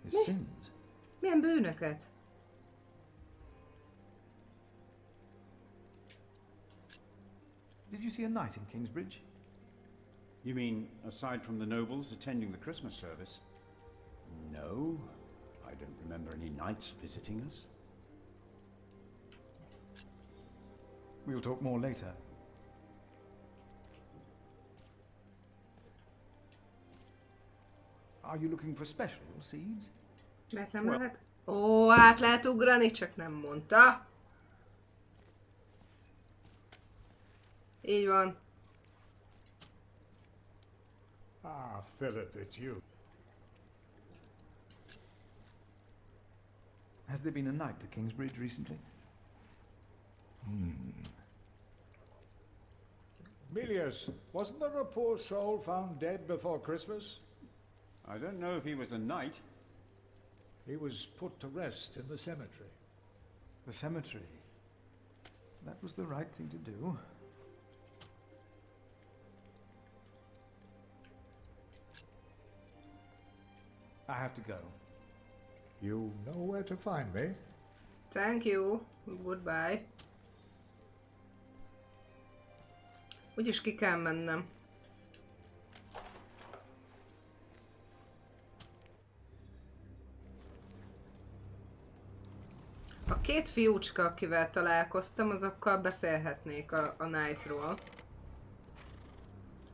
His Mi? sins? Milyen bűnöket? Did you see a knight in Kingsbridge? You mean, aside from the nobles attending the Christmas service? No, I don't remember any knights visiting us. We'll talk more later. Are you looking for special seeds? Mert nem lehet? Ó, át lehet ugrani, csak nem mondta. Így van. Ah, Philip, it's you. Has there been a knight to Kingsbridge recently? Milius, wasn't there a poor soul found dead before Christmas? I don't know if he was a knight. He was put to rest in the cemetery. The cemetery. That was the right thing to do. I have to go. You know where to find me. Thank you. Goodbye. Úgyis ki kell mennem. A két fiúcska, akivel találkoztam, azokkal beszélhetnék a Knightról.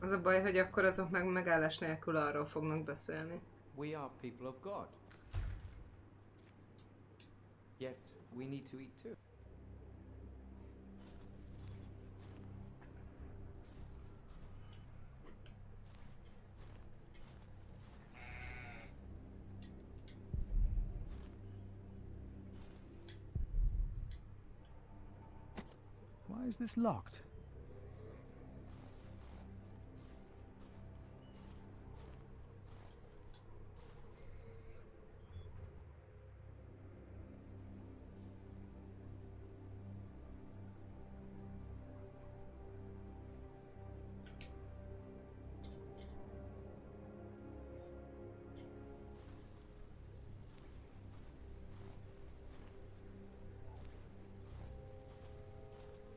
Az a baj, hogy akkor azok meg megállás nélkül arról fognak beszélni. We are people of God. Yet we need to eat too. Why is this locked?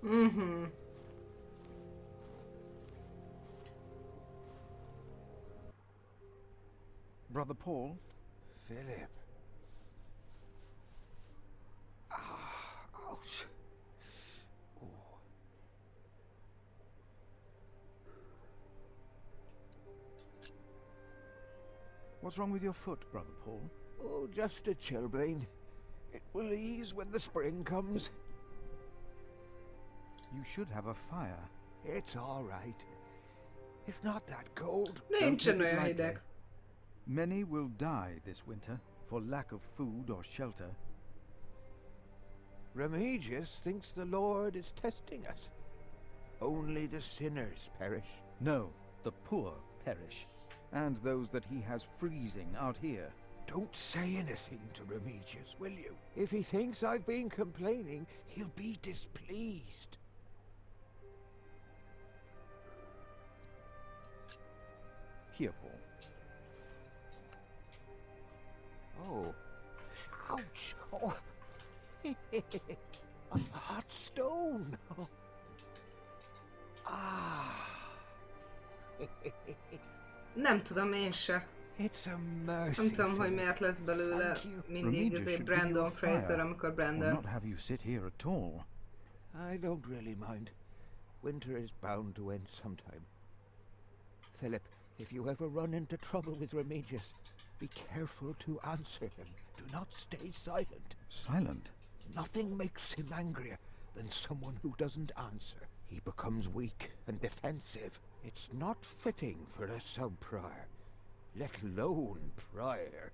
Mhm. Brother Paul? Philip. Ah, ouch. Oh. What's wrong with your foot, Brother Paul? Oh, just a chilblain. It will ease when the spring comes. You should have a fire. It's all right. It's not that cold. Nincsen olyan hideg. Many will die this winter for lack of food or shelter. Remigius thinks the Lord is testing us. Only the sinners perish. No, the poor perish, and those that he has freezing out here. Don't say anything to Remigius, will you? If he thinks I've been complaining, he'll be displeased. Here, Paul. Oh. Ouch! Oh. A hot stone! Ah! Nem tudom én se. It's a mercy. Nem tudom, hogy miért lesz belőle mindig ezért Brandon Fraser, amikor Brandon. Not have you sit here at all. I don't really mind. Winter is bound to end sometime. Philip, if you ever run into trouble with Remigius, be careful to answer him. Do not stay silent. Silent? Nothing makes him angrier than someone who doesn't answer. He becomes weak and defensive. It's not fitting for a sub-prior, let alone prior.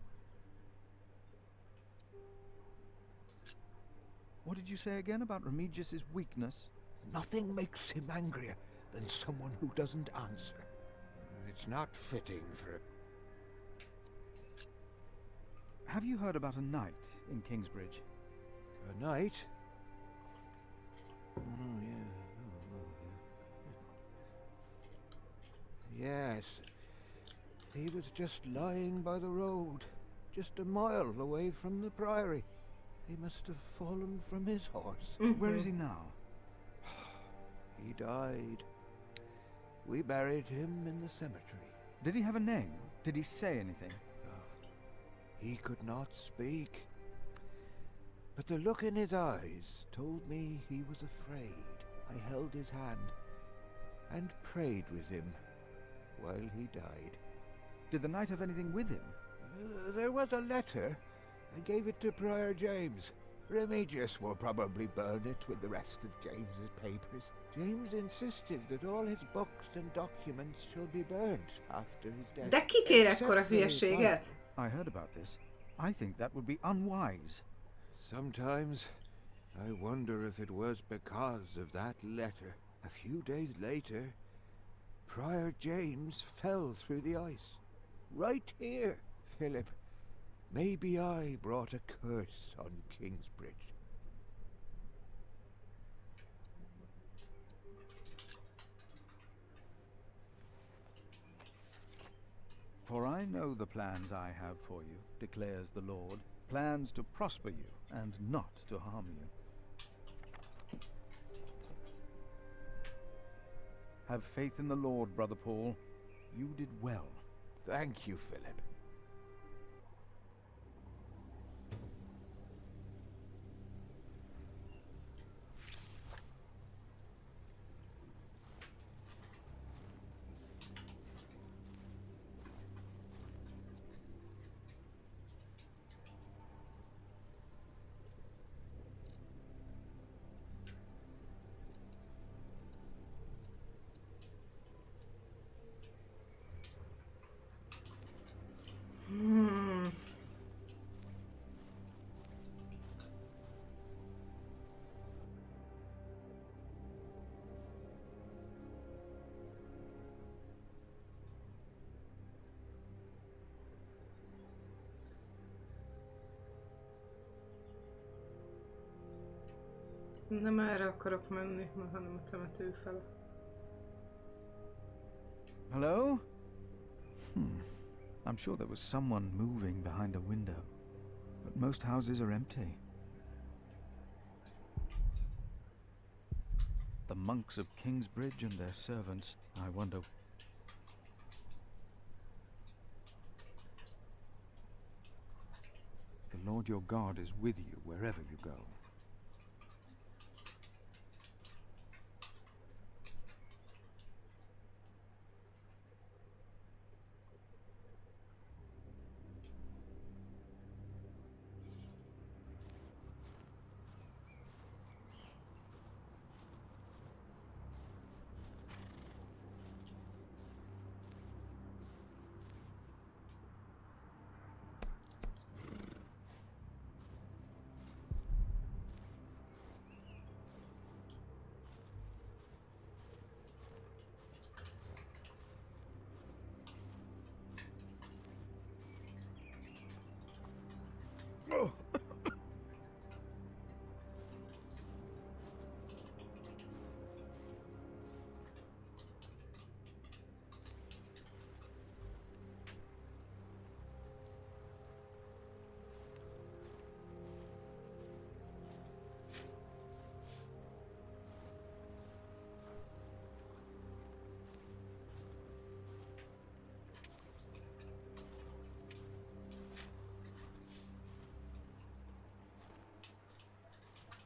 What did you say again about Remigius's weakness? Nothing makes him angrier than someone who doesn't answer. It's not fitting for... Have you heard about a knight in Kingsbridge? A knight? Oh, yeah. Yes. He was just lying by the road, just a mile away from the priory. He must have fallen from his horse. Where is he now? He died We buried him in the cemetery. Did he have a name? Did he say anything? He could not speak. But the look in his eyes told me he was afraid. I held his hand and prayed with him while he died. Did the knight have anything with him? There was a letter. I gave it to Prior James. Remigius will probably burn it with the rest of James's papers. James insisted that all his books and documents shall be burnt after his death. De ki kér ekkora hülyeséget? I heard about this. I think that would be unwise. Sometimes I wonder if it was because of that letter. A few days later, Prior James fell through the ice. Right here, Philip. Maybe I brought a curse on Kingsbridge. For I know the plans I have for you, declares the Lord. Plans to prosper you, and not to harm you. Have faith in the Lord, Brother Paul. You did well. Thank you, Philip. Nem erre akarok menni, hanem a temető fele. Hello? I'm sure there was someone moving behind a window, but most houses are empty. The monks of Kingsbridge and their servants, I wonder. The Lord your God is with you wherever you go.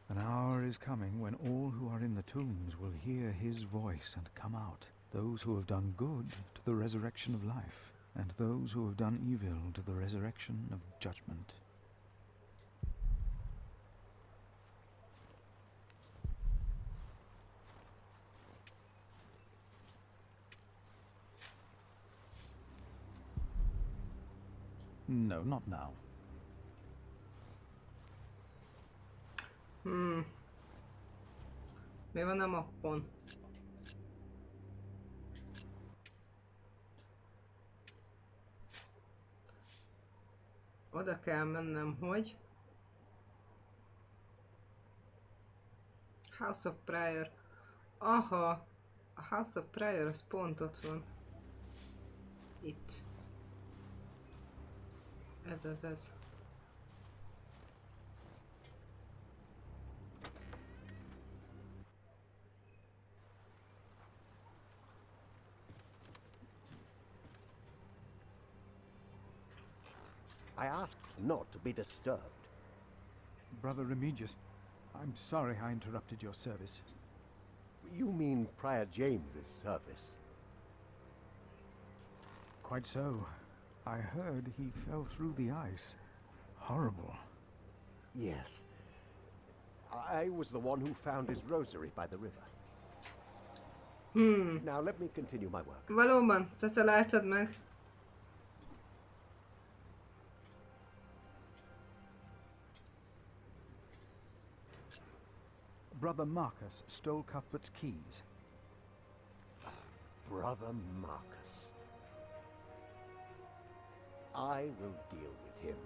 An hour is coming when all who are in the tombs will hear his voice and come out. Those who have done good to the resurrection of life, and those who have done evil to the resurrection of judgment. No, not now. Mi van a mappon? Oda kell mennem, hogy... House of Prior. Aha! A House of Prior az pont ott van. Itt. Ez. I asked not to be disturbed. Brother Remigius, I'm sorry I interrupted your service. You mean Prior James's service? Quite so. I heard he fell through the ice. Horrible. Yes. I was the one who found his rosary by the river. Now let me continue my work. Valóban, te találtad meg. Brother Marcus stole Cuthbert's keys. Brother Marcus. I will deal with him.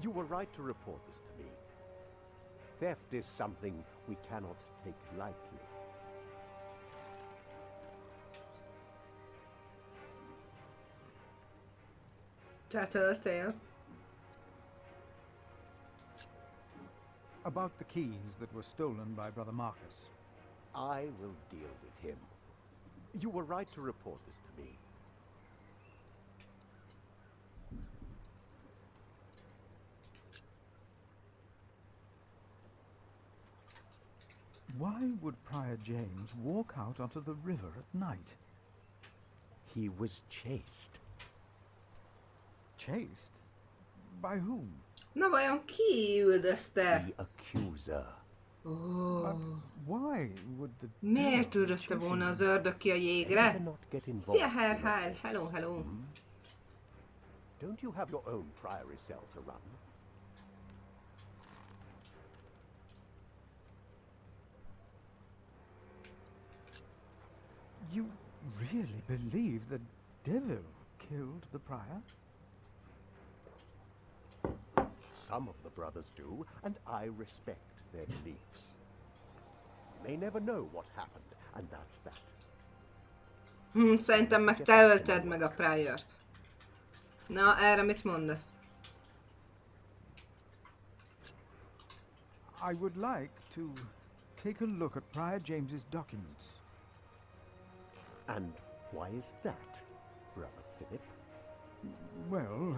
You were right to report this to me. Theft is something we cannot take lightly. Te töltél. About the keys that were stolen by Brother Marcus. I will deal with him. You were right to report this to me. Why would Prior James walk out onto the river at night? He was chased. Chased? By whom? Na vajon ki üldözte? The accuser. But why would the... Miért üldözte volna az ördög ki a jégre? Szia, Herr! Hello, hello! Don't you have your own priory cell to run? You really believe the devil killed the prior? Some of the brothers do, and I respect their beliefs. You may never know what happened, and that's that. Szerintem meg te ölted meg a Priort. Na, erre mit mondasz? I would like to take a look at Prior James's documents. And why is that, Brother Philip? Well,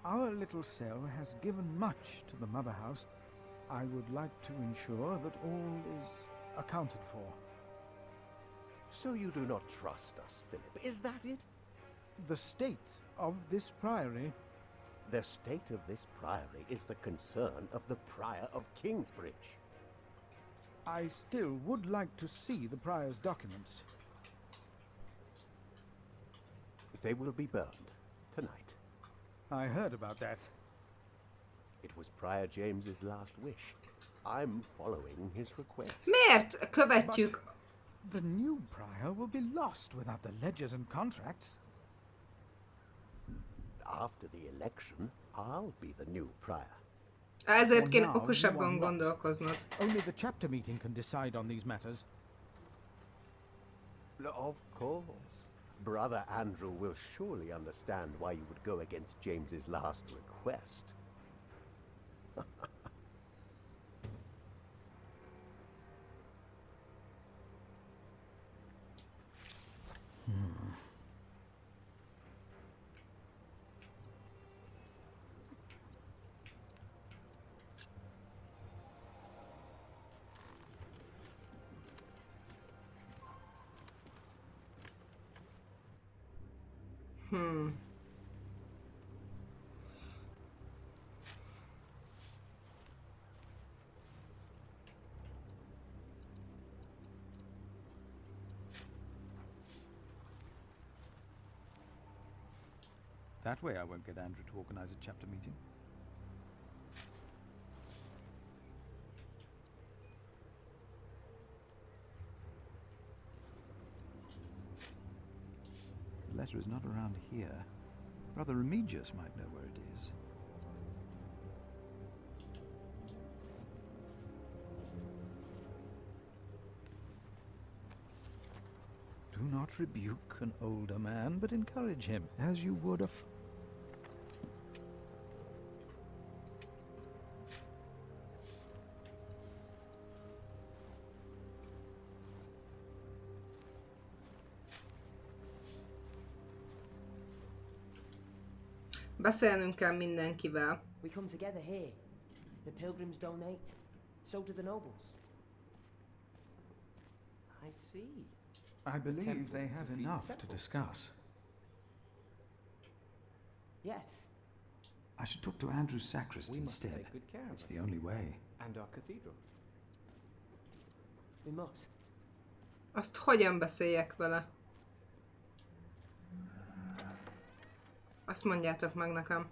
our little cell has given much to the Mother House. I would like to ensure that all is accounted for. So you do not trust us, Philip, is that it? The state of this priory... The state of this priory is the concern of the Prior of Kingsbridge. I still would like to see the prior's documents. They will be burned tonight. I heard about that. It was Prior James's last wish. I'm following his request. Miért követjük? But the new prior will be lost without the ledgers and contracts. After the election, I'll be the new prior. Ezért kéne okosabban gondolkoznod. Only the chapter meeting can decide on these matters. Of course. Brother Andrew will surely understand why you would go against James's last request. That way I won't get Andrew to organize a chapter meeting. The letter is not around here. Brother Remigius might know where it is. Do not rebuke an older man, but encourage him, as you would a Beszélnünk kell mindenkivel. We come together here. The pilgrims donate. So do the nobles. I see. I believe Temple they to have feed the enough to temple. discuss. Yes. I should talk to Andrew's sacrist We must instead. take good care of It's it. the only way. And our cathedral. We must. Azt hogyan beszéljek vele? Azt mondjátok meg nekem.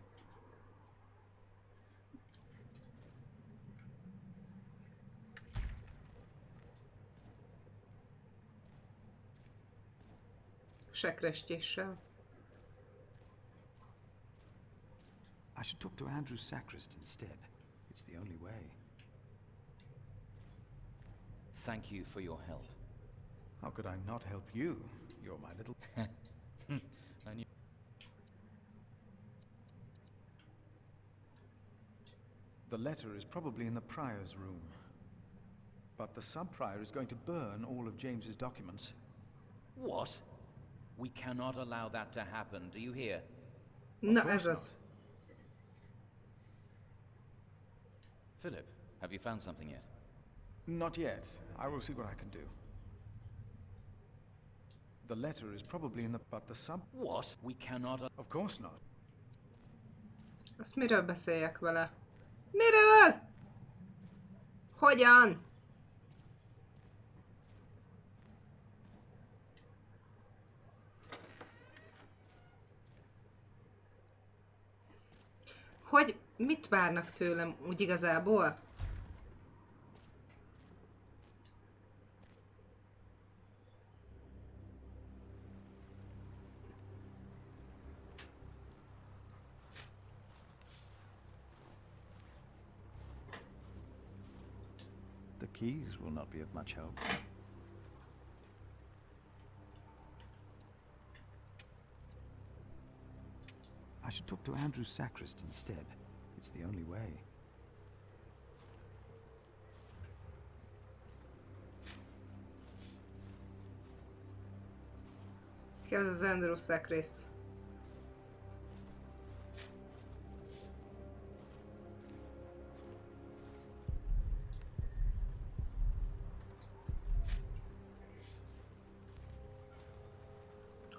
Sekrestéssel. I should talk to Andrew's sacrist instead. It's the only way. Thank you for your help. How could I not help you? You're my little... I knew. The letter is probably in the prior's room. But the sub-prior is going to burn all of James's documents. What? We cannot allow that to happen, do you hear? Na ez az. Philip, have you found something yet? Not yet. I will see what I can do. The letter is probably in the... but the sub... What? We cannot... Of course not. Azt miről beszéljek vele? Miről? Hogyan? Hogy mit várnak tőlem úgy igazából? The keys will not be of much help. I should talk to Andrew's sacrist instead. It's the only way. Ki az az Andrew sacrist?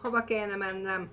Hova kéne mennem?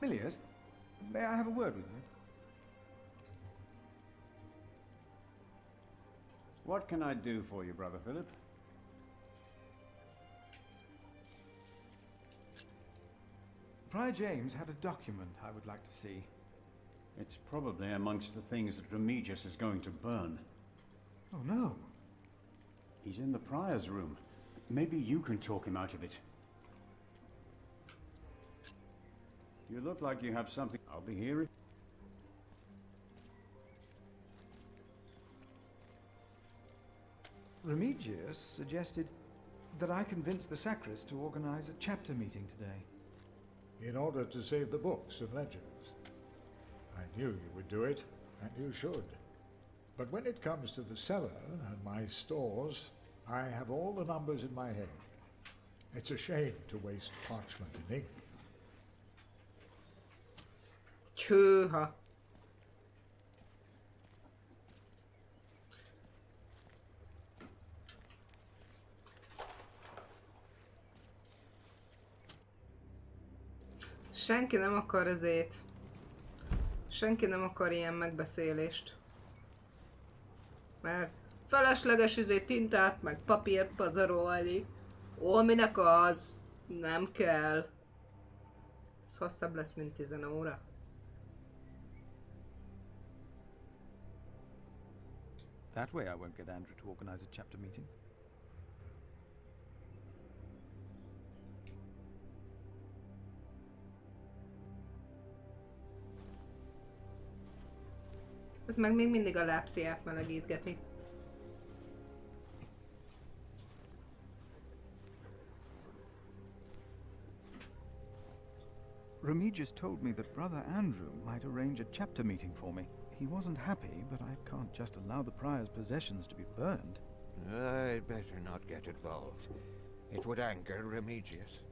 Milius, may I have a word with you? What can I do for you, Brother Philip? Prior James had a document I would like to see. It's probably amongst the things that Remigius is going to burn. Oh no. He's in the prior's room. Maybe you can talk him out of it. You look like you have something. I'll be here. Remigius suggested that I convince the sacrist to organize a chapter meeting today. In order to save the books and ledgers. I knew you would do it, and you should. But when it comes to the cellar and my stores, I have all the numbers in my head. It's a shame to waste parchment and ink. Hűha. Senki nem akar ezért. Senki nem akar ilyen megbeszélést. Mert felesleges tintát, meg papírt pazarolni. Ó, minek az? Nem kell. Ez hosszabb lesz, mint 10 óra. That way I won't get Andrew to organize a chapter meeting. Ez meg még mindig a lábsziját melegítgeti. Remigius told me that Brother Andrew might arrange a chapter meeting for me. He wasn't happy, but I can't just allow the prior's possessions to be burned. I'd better not get involved. It would anger Remigius.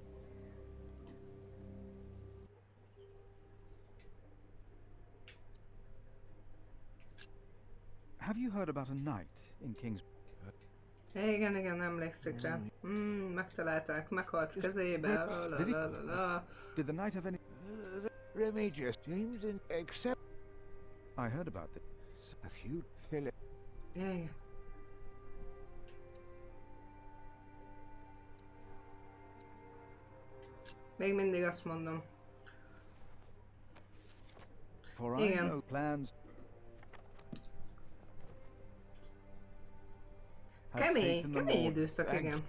Have you heard about a knight in King's... Igen, emlékszik rá. Megtalálták, meghalt kezébe. Did the knight have any... Remigius, James, except... I heard about this. A few Philip... Igen. Még mindig azt mondom. For I know plans... Kemény időszak, igen.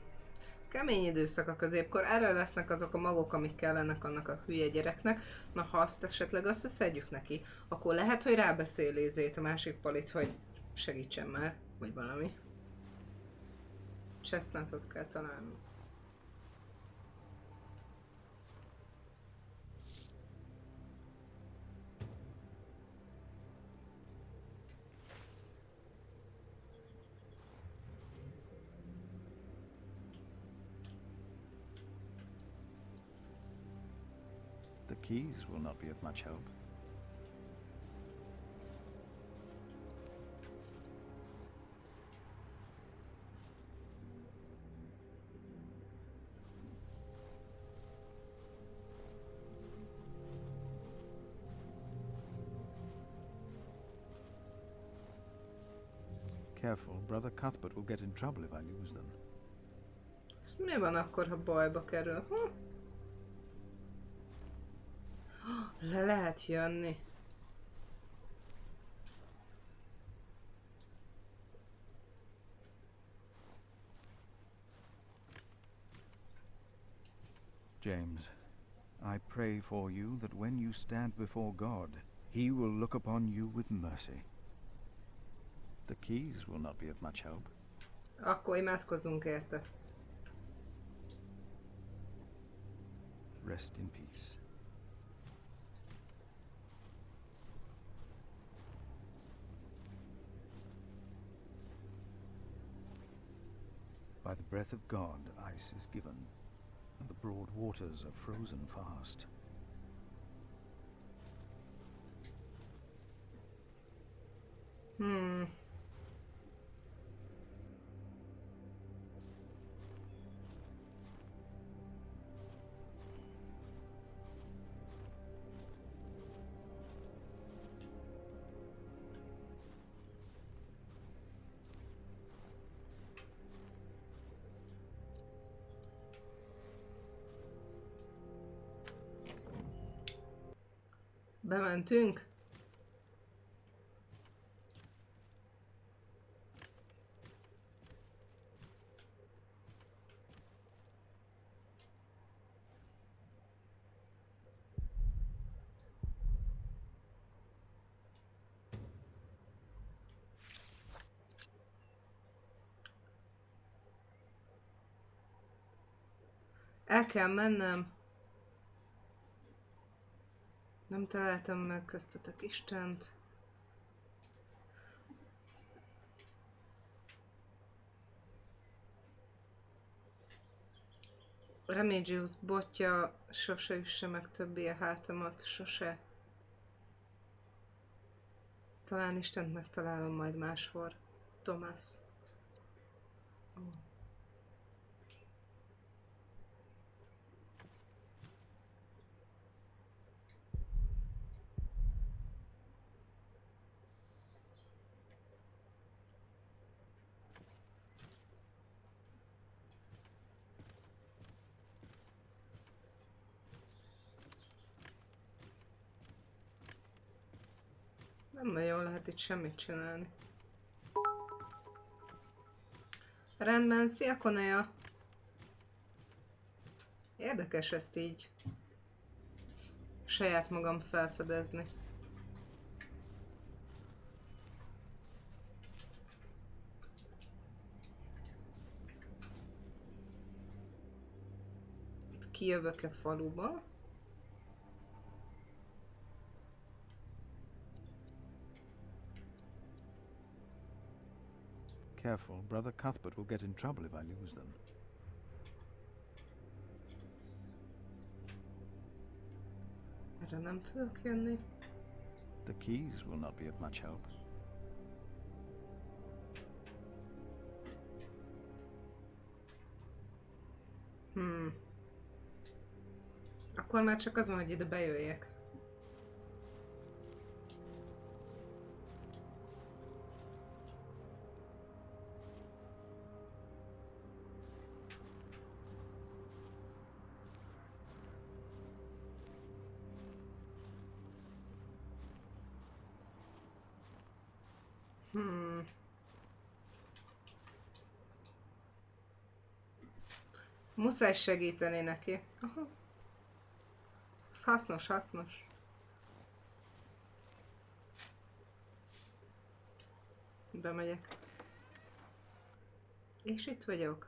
Kemény időszak a középkor. Erre lesznek azok a magok, amik kellenek annak a hülye gyereknek. Na, ha azt esetleg összeszedjük neki, akkor lehet, hogy rábeszél Izét, a másik palit, hogy segítsen már, vagy valami. Chestnutot kell találnunk. The keys will not be of much help. Careful, Brother Cuthbert will get in trouble if I lose them. Ez mi van akkor, ha bajba kerül? Le lehet jönni. James, I pray for you that when you stand before God, He will look upon you with mercy. The keys will not be of much help. Akkor imádkozzunk érte. Rest in peace. By the breath of God, ice is given, and the broad waters are frozen fast. Bementünk. El kell mennem. Nem találtam meg köztetek Istent. Remigius botja, sose üsse meg többé a hátamat, sose. Talán Istent megtalálom majd máshol. Thomas. Nem nagyon lehet itt semmit csinálni. Rendben, szia Konea! Érdekes ezt így saját magam felfedezni. Itt kijövök-e faluba? Careful, Brother Cuthbert will get in trouble if I lose them. Erre nem tudok jönni. The keys will not be of much help. Akkor már csak az van, hogy ide bejöjjek. Muszáj segíteni neki. Aha. Ez hasznos, hasznos. Bemegyek. És itt vagyok.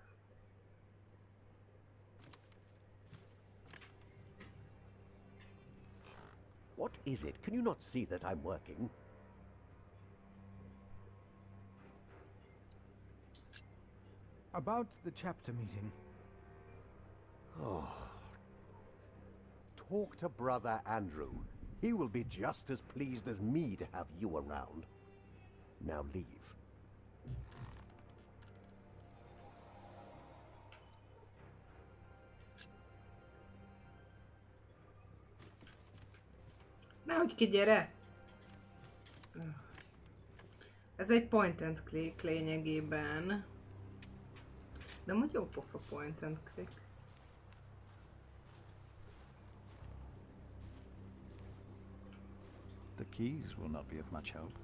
What is it? Can you not see that I'm working? About the chapter meeting. Oh. Talk to Brother Andrew. He will be just as pleased as me to have you around. Now leave. Nehogy ki, gyere! Ez egy point and click lényegében. De amúgy jó pofa point and click. The keys will not be of much help.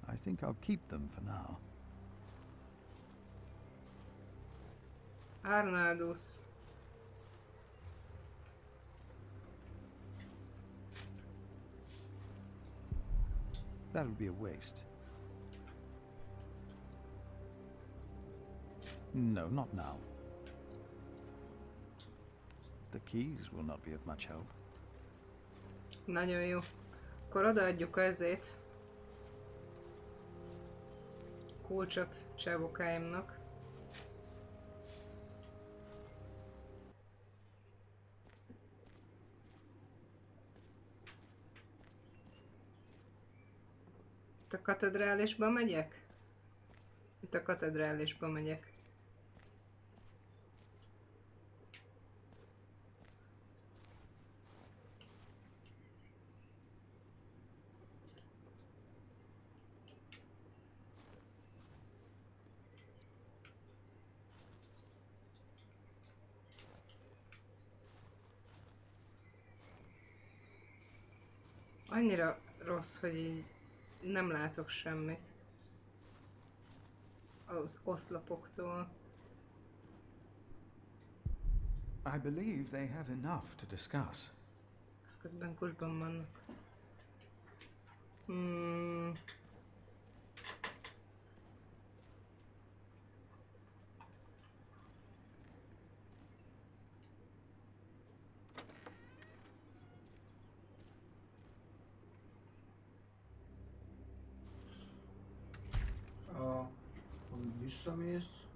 I think I'll keep them for now. Arnaldus. That would be a waste. No, not now. The keys will not be of much help. Nagyon jó. Akkor odaadjuk ezét. Kulcsot csávokáimnak. Itt a katedrálisba megyek? Itt a katedrálisba megyek. Annyira rossz, hogy így nem látok semmit az oszlopoktól. I believe they have enough to discuss. Ez közben kusban vannak. Amíg visszamész,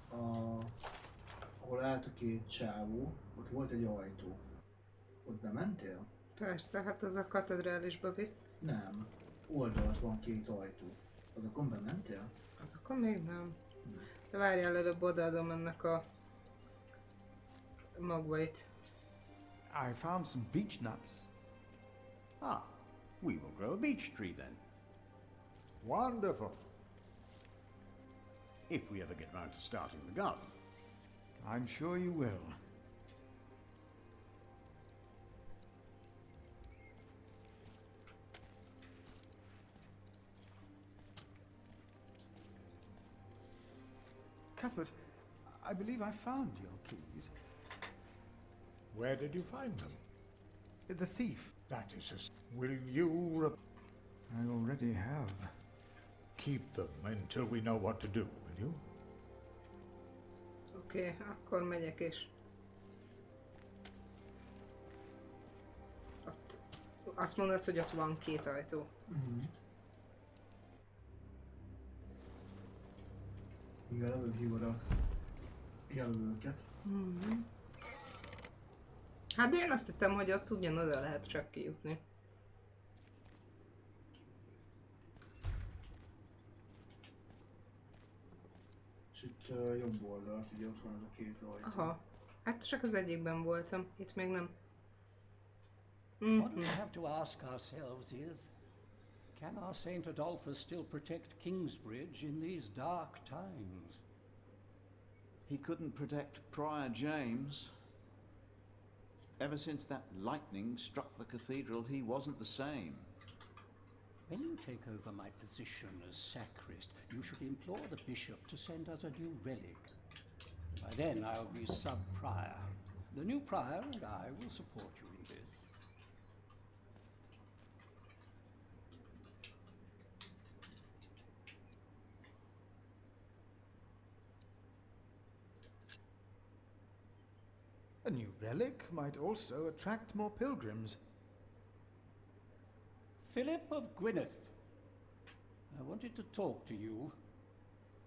ahol állt a két csávó, ott volt egy ajtó. Ott bementél? Persze, hát az a katedrálisba visz. Nem. Oldalt van két ajtó. Azokon bementél? Azokon még nem. De várjál, előbb odaadom ennek a magvait. I found some beech nuts. Ah, we will grow a beech tree then. Wonderful. If we ever get round to starting the garden. I'm sure you will. Cuthbert, I believe I found your keys. Where did you find them? The thief. That is will you... I already have. Keep them until we know what to do, will you? Oké, akkor megyek és... Ott... Azt mondod, hogy ott van 2 ajtó. Igen, előbb hívod a jelölőket. Hát én azt hittem, hogy ott ugyanoda lehet csak kijutni. És itt jobb oldalt, ugye ott van az a 2 ajtó. Aha. Hát csak az egyikben voltam. Itt még nem. What we have to ask ourselves is, can our Saint Adolphus still protect Kingsbridge in these dark times? He couldn't protect Prior James. Ever since that lightning struck the cathedral, he wasn't the same. When you take over my position as sacrist, you should implore the bishop to send us a new relic. By then I'll be sub-prior. The new prior and I will support you in this. A new relic might also attract more pilgrims. Philip of Gwynedd, I wanted to talk to you.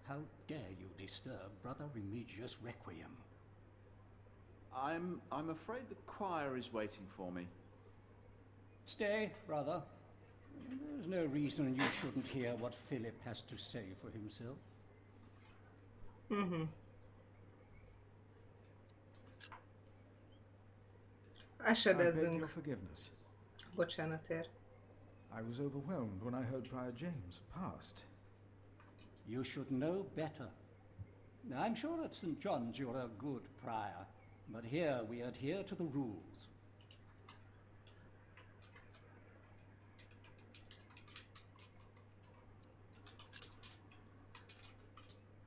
How dare you disturb Brother Remigius' requiem? I'm afraid the choir is waiting for me. Stay, brother. There's no reason you shouldn't hear what Philip has to say for himself. I beg Esedezzünk. your forgiveness. Bocsánatért. I was overwhelmed when I heard Prior James passed. You should know better. I'm sure at St. John's you're a good prior, but here we adhere to the rules.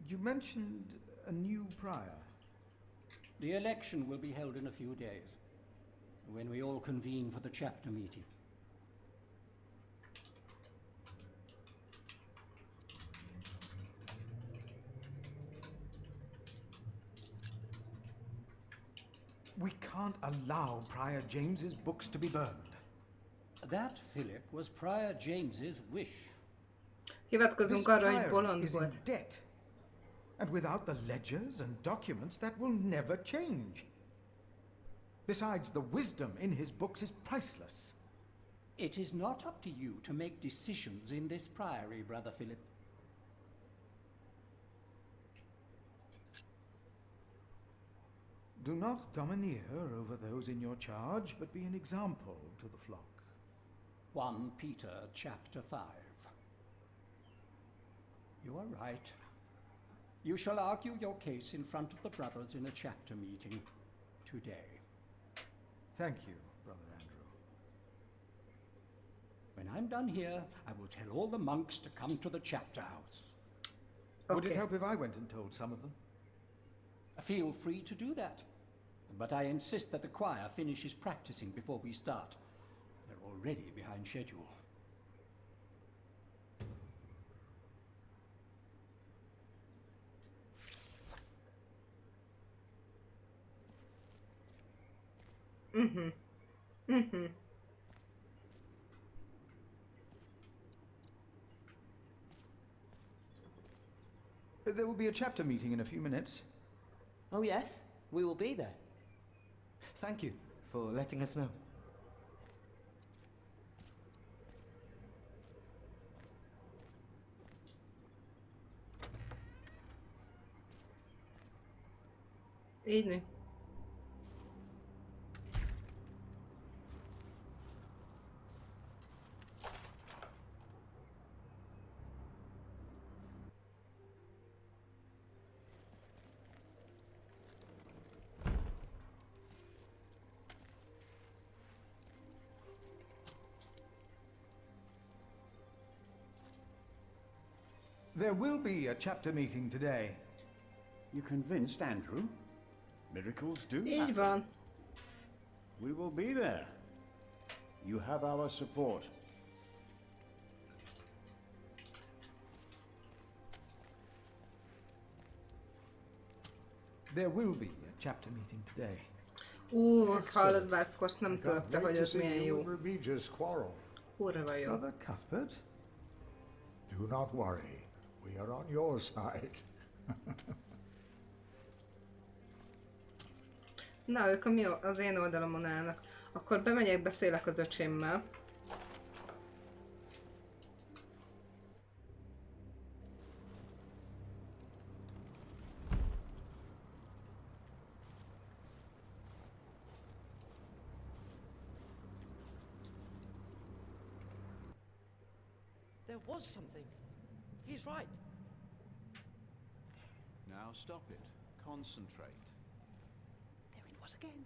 You mentioned a new prior. The election will be held in a few days, when we all convene for the chapter meeting. We can't allow Prior James's books to be burned. That, Philip, was Prior James's wish. Hivatkozunk arra, hogy bolond is in volt. debt. And without the ledgers and documents, that will never change. Besides, the wisdom in his books is priceless. It is not up to you to make decisions in this priory, Brother Philip. Do not domineer over those in your charge, but be an example to the flock. 1 Peter chapter 5. You are right. You shall argue your case in front of the brothers in a chapter meeting today. Thank you, Brother Andrew. When I'm done here, I will tell all the monks to come to the chapter house. Would it help if I went and told some of them? Feel free to do that. But I insist that the choir finishes practicing before we start. They're already behind schedule. There will be a chapter meeting in a few minutes. Oh yes, we will be there. Thank you for letting us know. Így. There will be a chapter meeting today. You convinced Andrew? Miracles do Így happen. van. We will be there. You have our support. There will be a chapter meeting today. Hallod, Vászkorsz, nem tudta, hogy ez milyen jó. Remigius quarrel. Kurva jó. Brother Cuthbert? Do not worry. We are on your side. Na, ők az én oldalomon állnak. Akkor bemegyek, beszélek az öcsémmel. There was something. He's right. Now stop it. Concentrate. There it was again.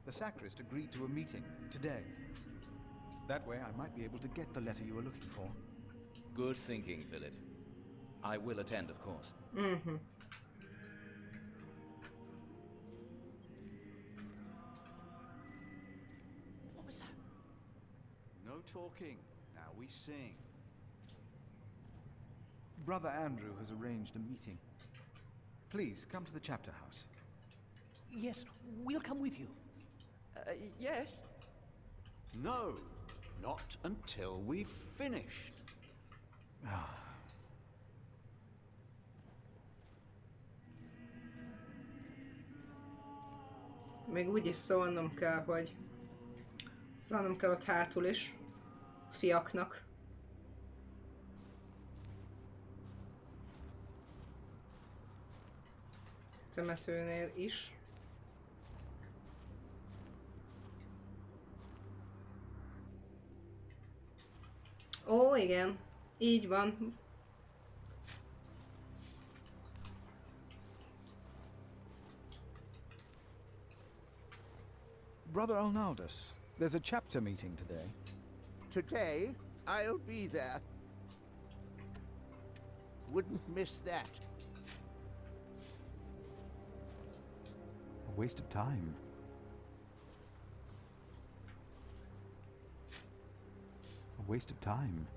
The sacrist agreed to a meeting today. That way I might be able to get the letter you were looking for. Good thinking, Philip. I will attend, of course. Mm-hmm. What was that? No talking. Now we sing. Brother Andrew has arranged a meeting. Please, come to the chapter house. Yes, we'll come with you. Yes? No, not until we've finished. Még úgy is szólnom kell, hogy szólnom kell ott hátul is. Fiaknak. Temetőnél is. Ó, igen. Így van. Brother Arnaldus, there's a chapter meeting today. Today, I'll be there. Wouldn't miss that. A waste of time. A waste of time.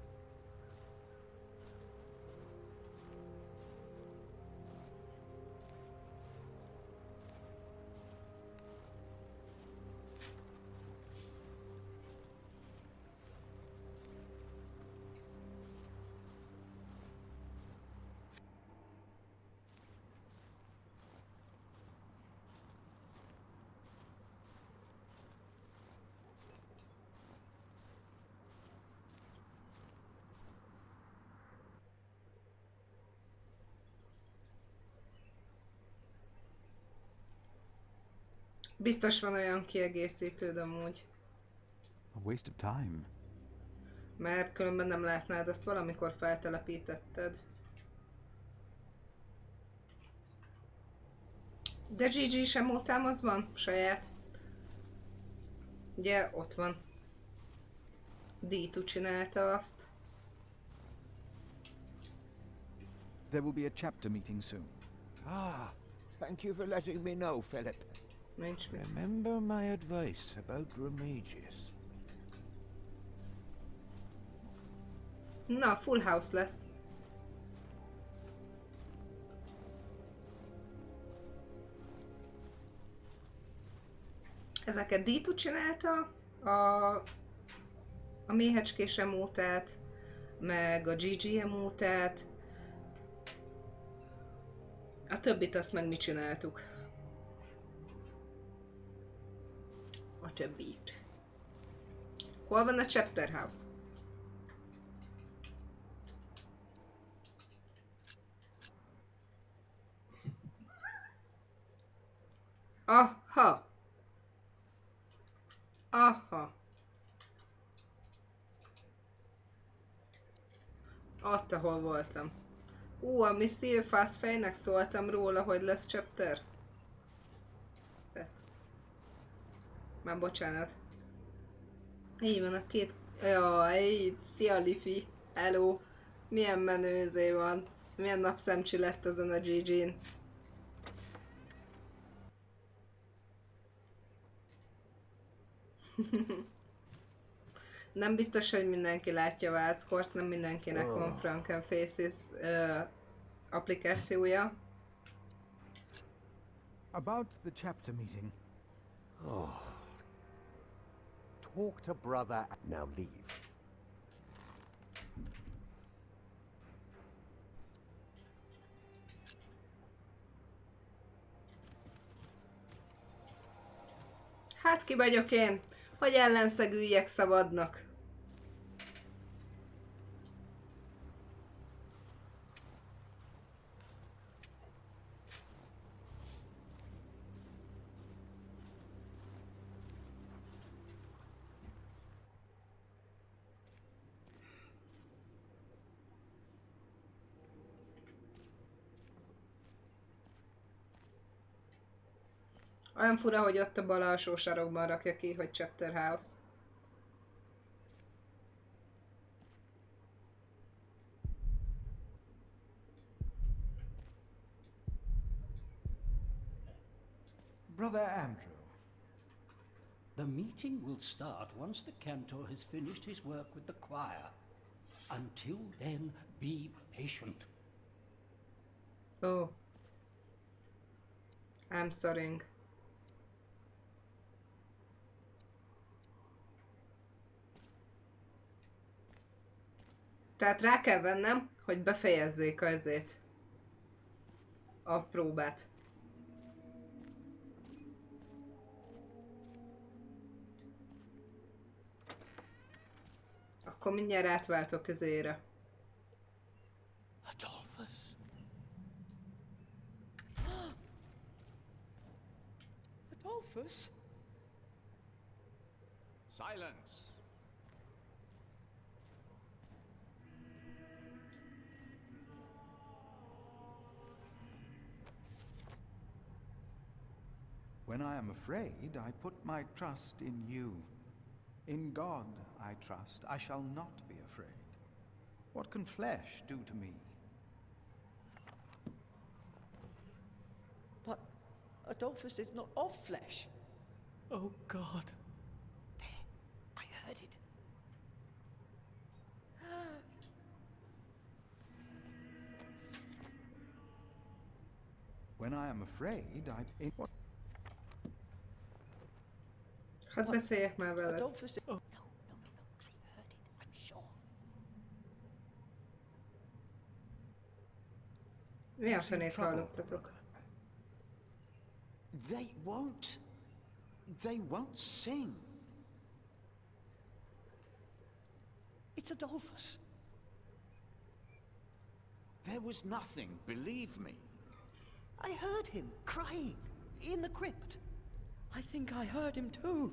Biztos van olyan kiegészítőd amúgy. A waste of time. Mert különben nem látnád, azt valamikor feltelepítetted. De GG sem ótám az van? Saját. Ugye, ott van. D2 csinálta azt. There will be a chapter meeting soon. Thank you for letting me know, Philip. Nincs mi. Remember my advice about Remigius. Na, full house lesz. Ezeket D2 csinálta, a méhecskés emótát, meg a GG emótát. A többit azt meg mi csináltuk. A többit. Hol van a chapter house? Aha! Aha! Ott, ahol voltam. A Missy Fastfejnek szóltam róla, hogy lesz chapter. Már bocsánat. Így van, a két Jaj, szia Lifi. Hello. Milyen menőzé van. Milyen napszemcsi lett azon a GG-n. Nem biztos, hogy mindenki látja Wild Horse, nem mindenkinek van Franken Faces applikációja. About the chapter meeting. Talk to brother. Now leave. Hát ki vagyok én, hogy ellenszegüljek szabadnak. Olyan fura, hogy ott a bal alsó sarokban rakja ki, hogy Chapter House. Brother Andrew. The meeting will start once the cantor has finished his work with the choir. Until then, be patient. Oh. I'm sorry. Tehát rá kell vennem, hogy befejezzék azért a próbát. Akkor mindjárt átváltok közére. Adolphus. Adolphus? Silence! When I am afraid, I put my trust in you. In God I trust. I shall not be afraid. What can flesh do to me? But Adolphus is not of flesh. Oh God. There, I heard it. When I am afraid, I... What? Hadd beszéljek már veled. Adolphus... Oh. No, I heard it, I'm sure. Mi a fenét hallottatok? They won't sing. It's Adolphus. There was nothing, believe me. I heard him crying in the crypt. I think I heard him too.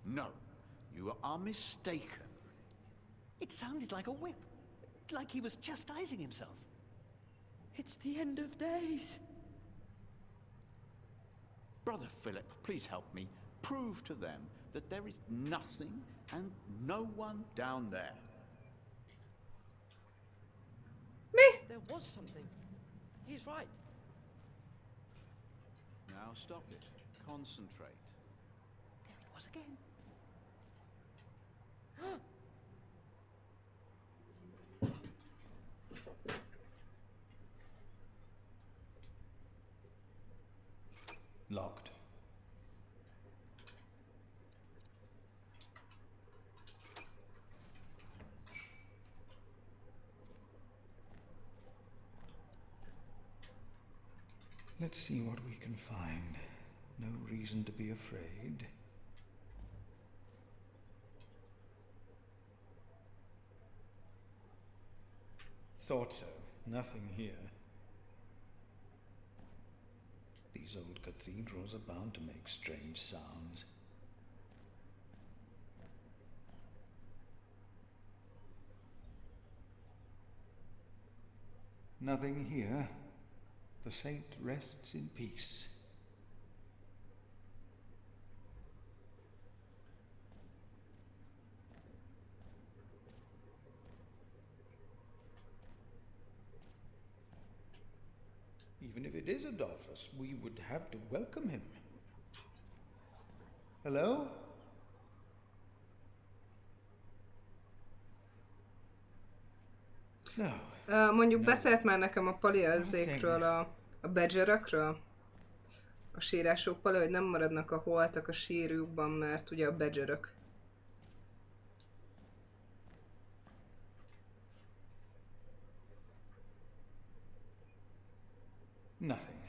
No, you are mistaken. It sounded like a whip, like he was chastising himself. It's the end of days. Brother Philip, please help me. Prove to them that there is nothing and no one down there. Me? There was something. He's right. Now stop it. Concentrate. There it was again. Locked. Let's see what we can find. No reason to be afraid. Thought so. Nothing here. These old cathedrals are bound to make strange sounds. Nothing here. The saint rests in peace. Even if it is Adolphus, we would have to welcome him. Hello? No. Mondjuk beszélt már nekem a Pali azzékről, a badgerökről, a sírások Pali, hogy nem maradnak a holtak a sírjukban, mert ugye a badgerök. Nothing.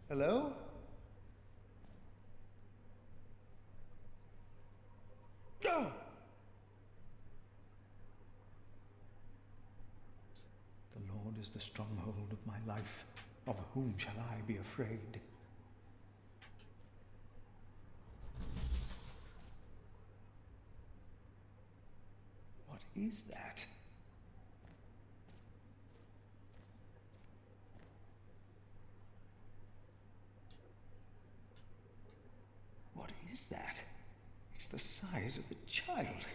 Hello? Oh! The Lord is the stronghold of my life. Of whom shall I be afraid? What is that? What is that? It's the size of a child.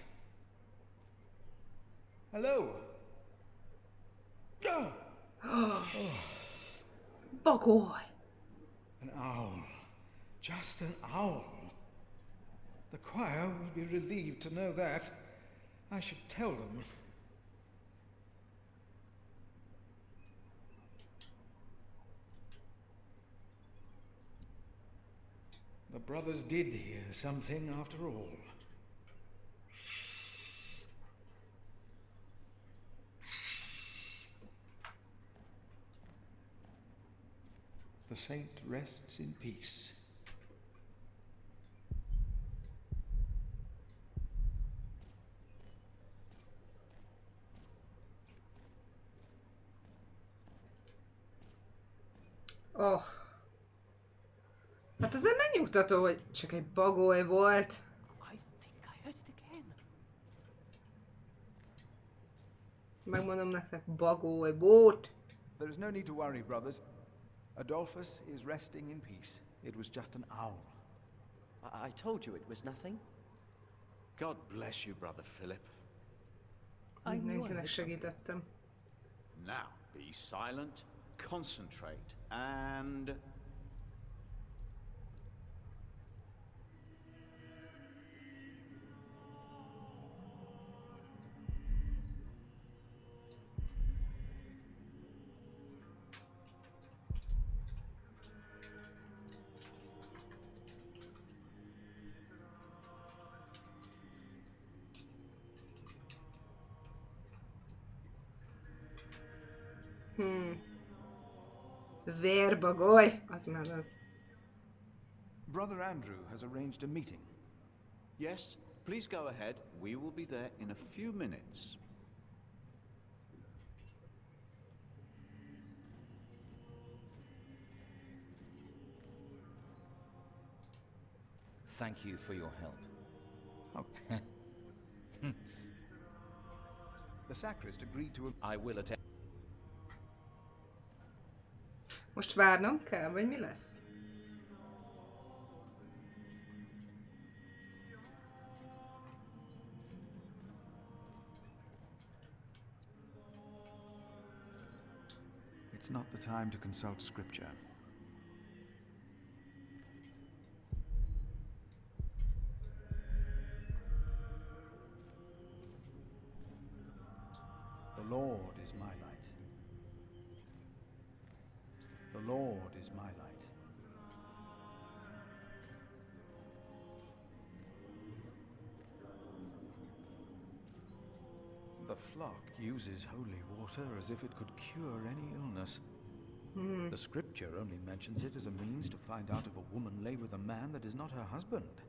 Hello? Oh. Bagoly. An owl. Just an owl. The choir will be relieved to know that. I should tell them. The brothers did hear something after all. The saint rests in peace. Oh. Hát azért megnyugtató, hogy csak egy bagoly volt. Megmondom nektek, bagoly volt. There is no need to worry, brothers. Adolphus is resting in peace. It was just an owl. I told you it was nothing. God bless you, Brother Philip. Mindenkinek segítettem. Now, be silent, concentrate, and... Vérbagoly, az már az. Brother Andrew has arranged a meeting. Yes, please go ahead. We will be there in a few minutes. Thank you for your help. Oh. The sacrist agreed to... I will attend. Most várnom kell, vagy mi lesz? It's not the time to consult scripture. The Lord is my light. The Lord is my light. The flock uses holy water as if it could cure any illness. The scripture only mentions it as a means to find out if a woman lay with a man that is not her husband.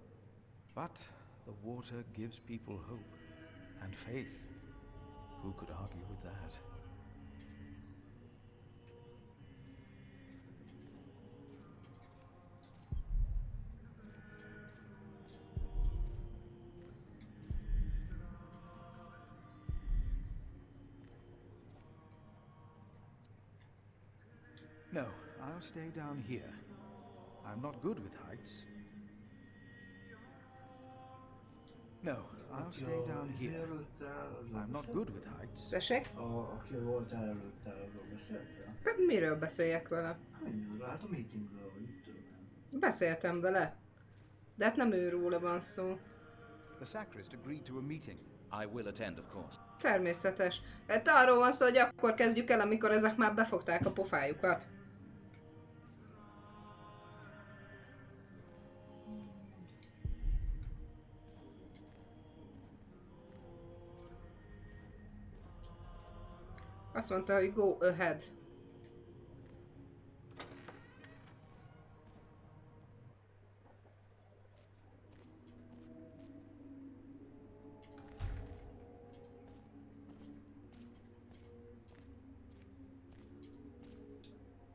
But the water gives people hope and faith. Who could argue with that? No, I'll stay down here. I'm not good with heights. No, I'll stay down here. I'm not good with heights. Tessék? Aki voltál előtte, arról beszéltél? Miről beszéljek vele? Hát a meetingről, vagy mit tudom én. Beszéltem vele. De hát nem őróla van szó. The sacrist agreed to a meeting. I will attend, of course. Természetes. Hát arról van szó, hogy akkor kezdjük el, amikor ezek már befogták a pofájukat. Azt mondta, hogy go ahead.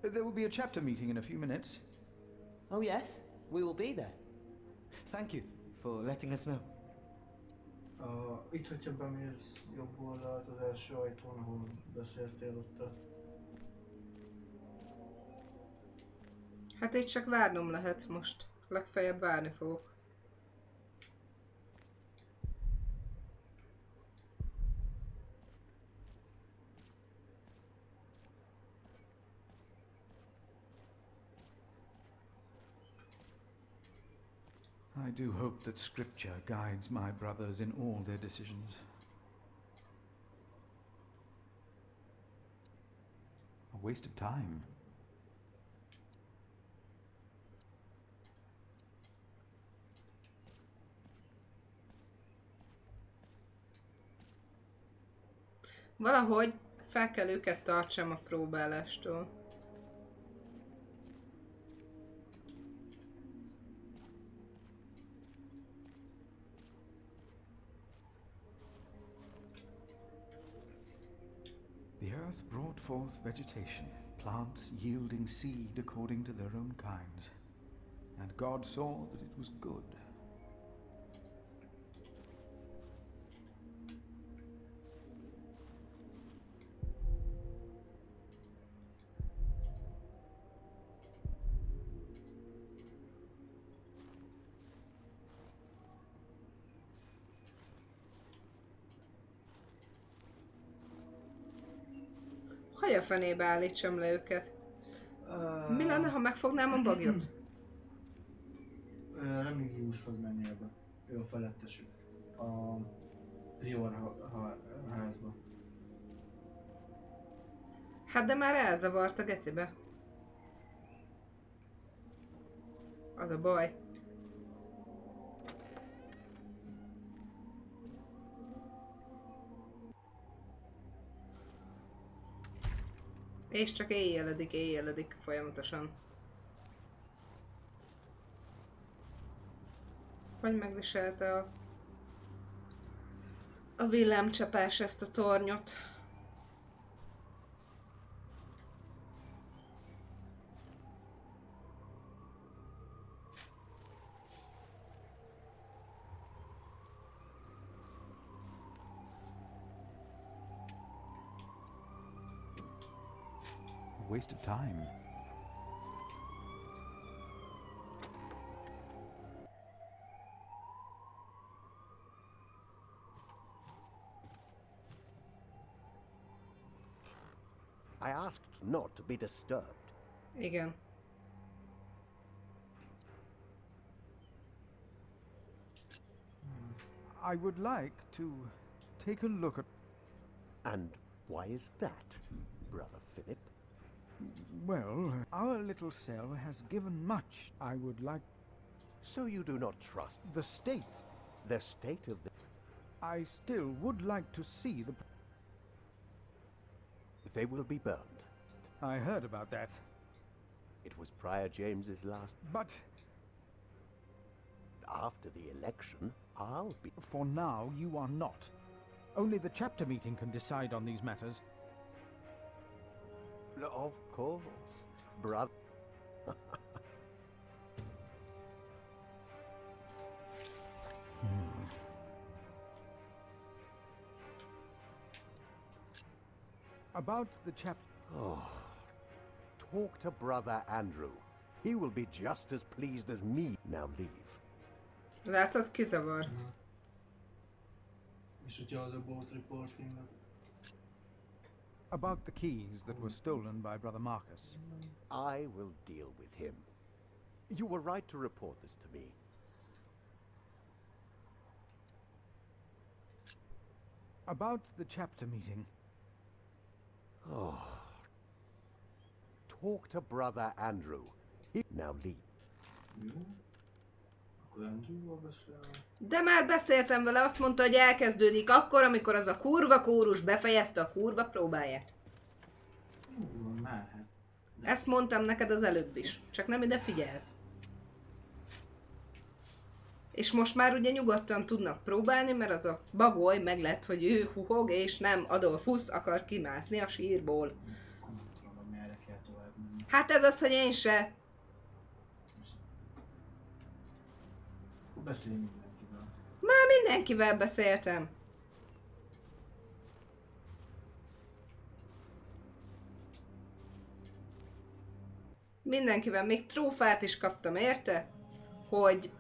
There will be a chapter meeting in a few minutes. Oh yes, we will be there. Thank you for letting us know. Itt, hogyha bemész jobb oldalt az első ajtón, ahol beszéltél ott. Hát itt csak várnom lehet most. Legfeljebb várni fogok. I do hope that Scripture guides my brothers in all their decisions. A waste of time. Valahogy fel kell őket tartsam a próbálástól. The earth brought forth vegetation, plants yielding seed according to their own kinds. And God saw that it was good. Hogy a fenébe állítsam le őket? Mi lenne, ha megfognám a bagyot? Remigius fog menni ebbe. Ő a felettesük. A prior házba. Hát de már elzavart a gecibe. Az a baj. És csak éjjeledik folyamatosan. Hogy megviselte a villámcsapás ezt a tornyot? A waste of time. I asked not to be disturbed. Igen. I would like to take a look at... And why is that, Brother Philip? Well, our little cell has given much. I would like... So you do not trust... The state. The state of the... I still would like to see the... They will be burned. I heard about that. It was Prior James's last... But... After the election, I'll be... For now, you are not. Only the chapter meeting can decide on these matters. Of course, brother. About the chapter... Oh, talk to Brother Andrew. He will be just as pleased as me. Now leave. Látod, kizavar. És hogyha az a boat reportingot? About the keys that were stolen by Brother Marcus. I will deal with him. You were right to report this to me. About the chapter meeting. Oh. Talk to Brother Andrew. Now leave. Jó. Akkor Andrewval beszélni. De már beszéltem vele, azt mondta, hogy elkezdődik akkor, amikor az a kurva kórus befejezte a kurva próbáját. Jó, már hát. Ezt mondtam neked az előbb is, csak nem ide figyelsz. És most már ugye nyugodtan tudnak próbálni, mert az a bagoly meglett, hogy ő huhog, és nem Adolphus akar kimászni a sírból. Merre kell tovább menni. Hát ez az, hogy én se. Akkor beszélj mindenkivel. Már mindenkivel beszéltem. Mindenkivel, még trófát is kaptam, érte? Hogy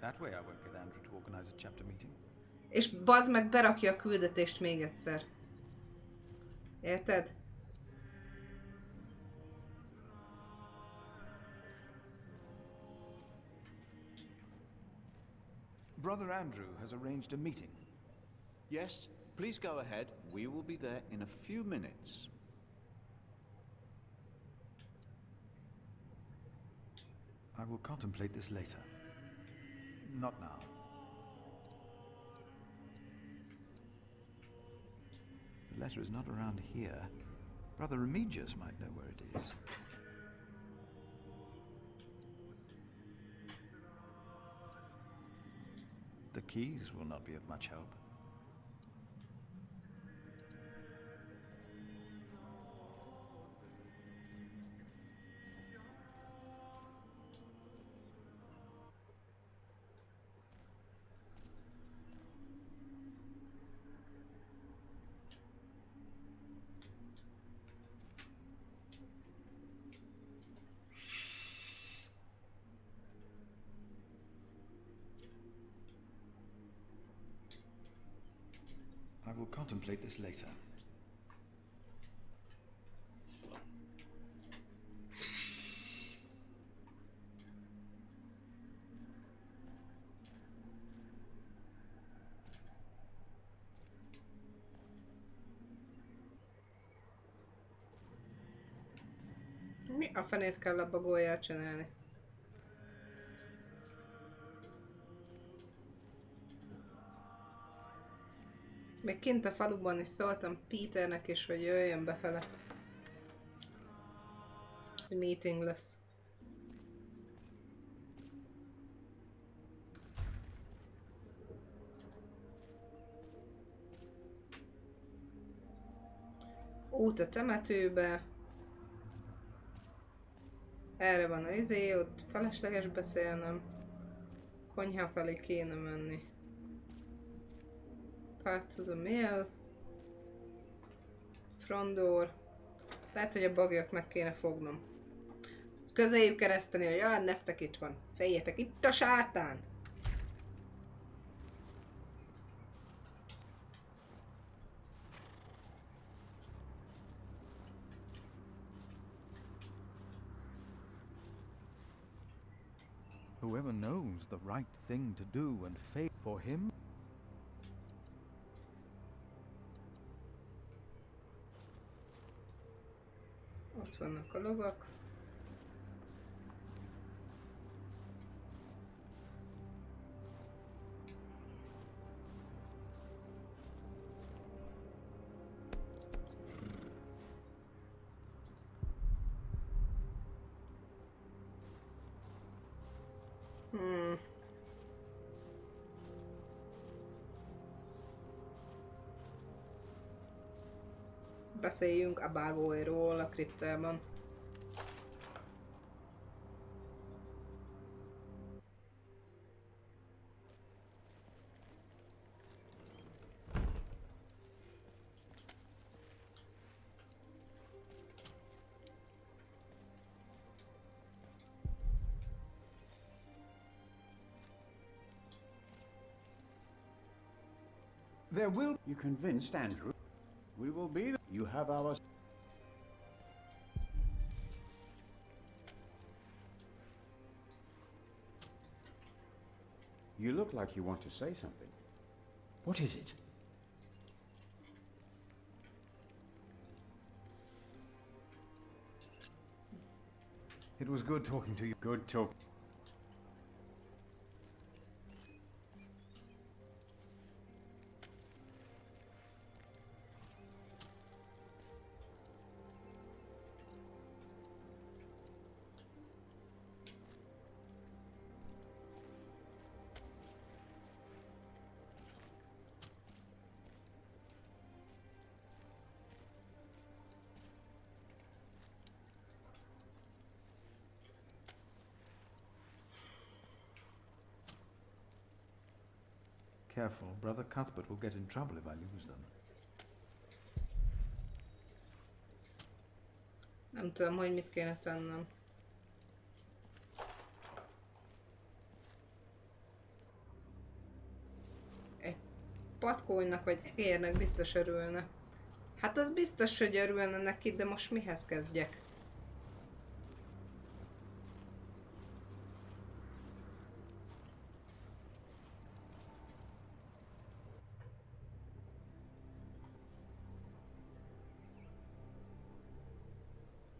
That way I won't get Andrew to organize a chapter meeting. És bazd meg berakja a küldetést még egyszer. Érted? Brother Andrew has arranged a meeting. Yes, please go ahead. We will be there in a few minutes. I will contemplate this later. Not now. The letter is not around here. Brother Remigius might know where it is. The keys will not be of much help. I will contemplate this later. Mi a fenét kell a bagolyjal csinálni? Még kint a faluban is szóltam Peternek is, hogy jöjjön befele. Meeting lesz. Út a temetőbe. Erre van az ott felesleges beszélnem. Konyha felé kéne menni. Part to the mill. Front door. Lehet, hogy a bagyot meg kéne fognom. Ezt közéjük kereszteni, hogy jaj, Nestek itt van. Fejétek, itt a sátán! Whoever knows the right thing to do and faith for him. Ott vannak a lovak. Beszéljünk a bágolyról a kriptában. There will... You convinced Andrew? We will be... You have our... You look like you want to say something. What is it? It was good talking to you. Good talk. Careful, Brother Cuthbert will get in trouble if I lose them. Nem tudom, hogy mit kéne tennem. Egy patkónynak vagy egérnek biztos örülne. Hát az biztos, hogy örülne neki, de most mihez kezdjek?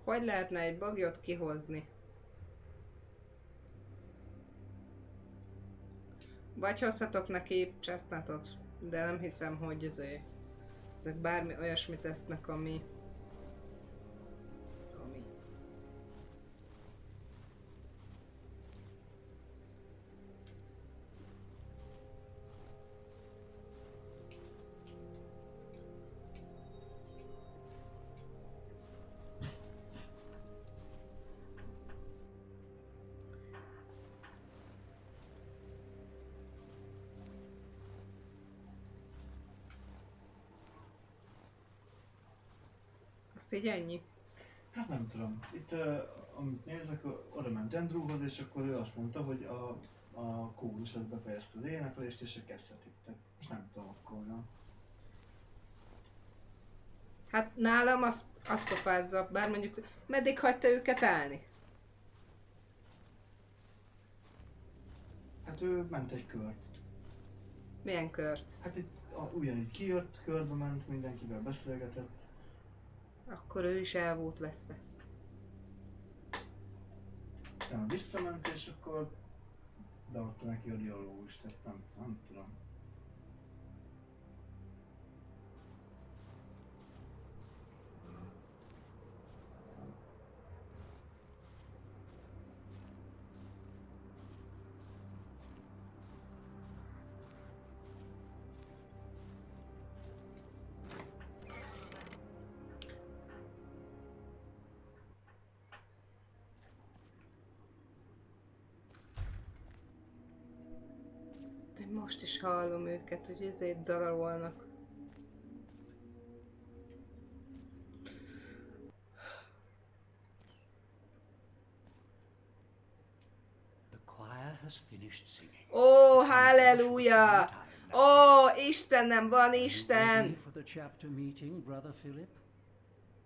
Hogy lehetne egy bagyot kihozni? Vagy hozhatok neki chestnutot, de nem hiszem, hogy ezek bármi olyasmit tesznek, ami... Azt így ennyi? Hát nem tudom. Itt, amit nézek, oda ment Andrewhoz, és akkor ő azt mondta, hogy a kórus az befejezte az éneklést, és kezdhetik. Tehát most nem tudom akkor, na. Hát nálam azt pofázza, bár mondjuk meddig hagyta őket állni? Hát ő ment egy kört. Milyen kört? Hát itt ugyanígy kijött, körbe ment, mindenkivel beszélgetett. Akkor ő is el volt veszve. Nem, visszament, és akkor beadta neki a dialógust, tehát nem tudom. Most is hallom őket, hogy ezért dalalolnak. Ó, halleluja! Ó, Istenem, van Isten! For the chapter meeting, Brother Philip?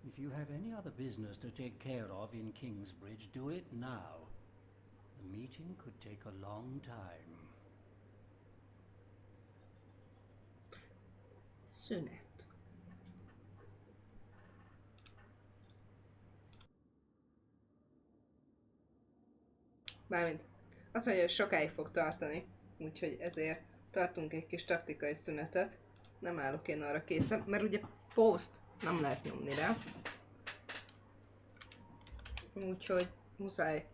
If you have any other business to take care of in Kingsbridge, do it now. The meeting could take a long time. Szünet. Mármint azt mondja, hogy sokáig fog tartani, úgyhogy ezért tartunk egy kis taktikai szünetet. Nem állok én arra készen, mert ugye post nem lehet nyomni rá. Úgyhogy muszáj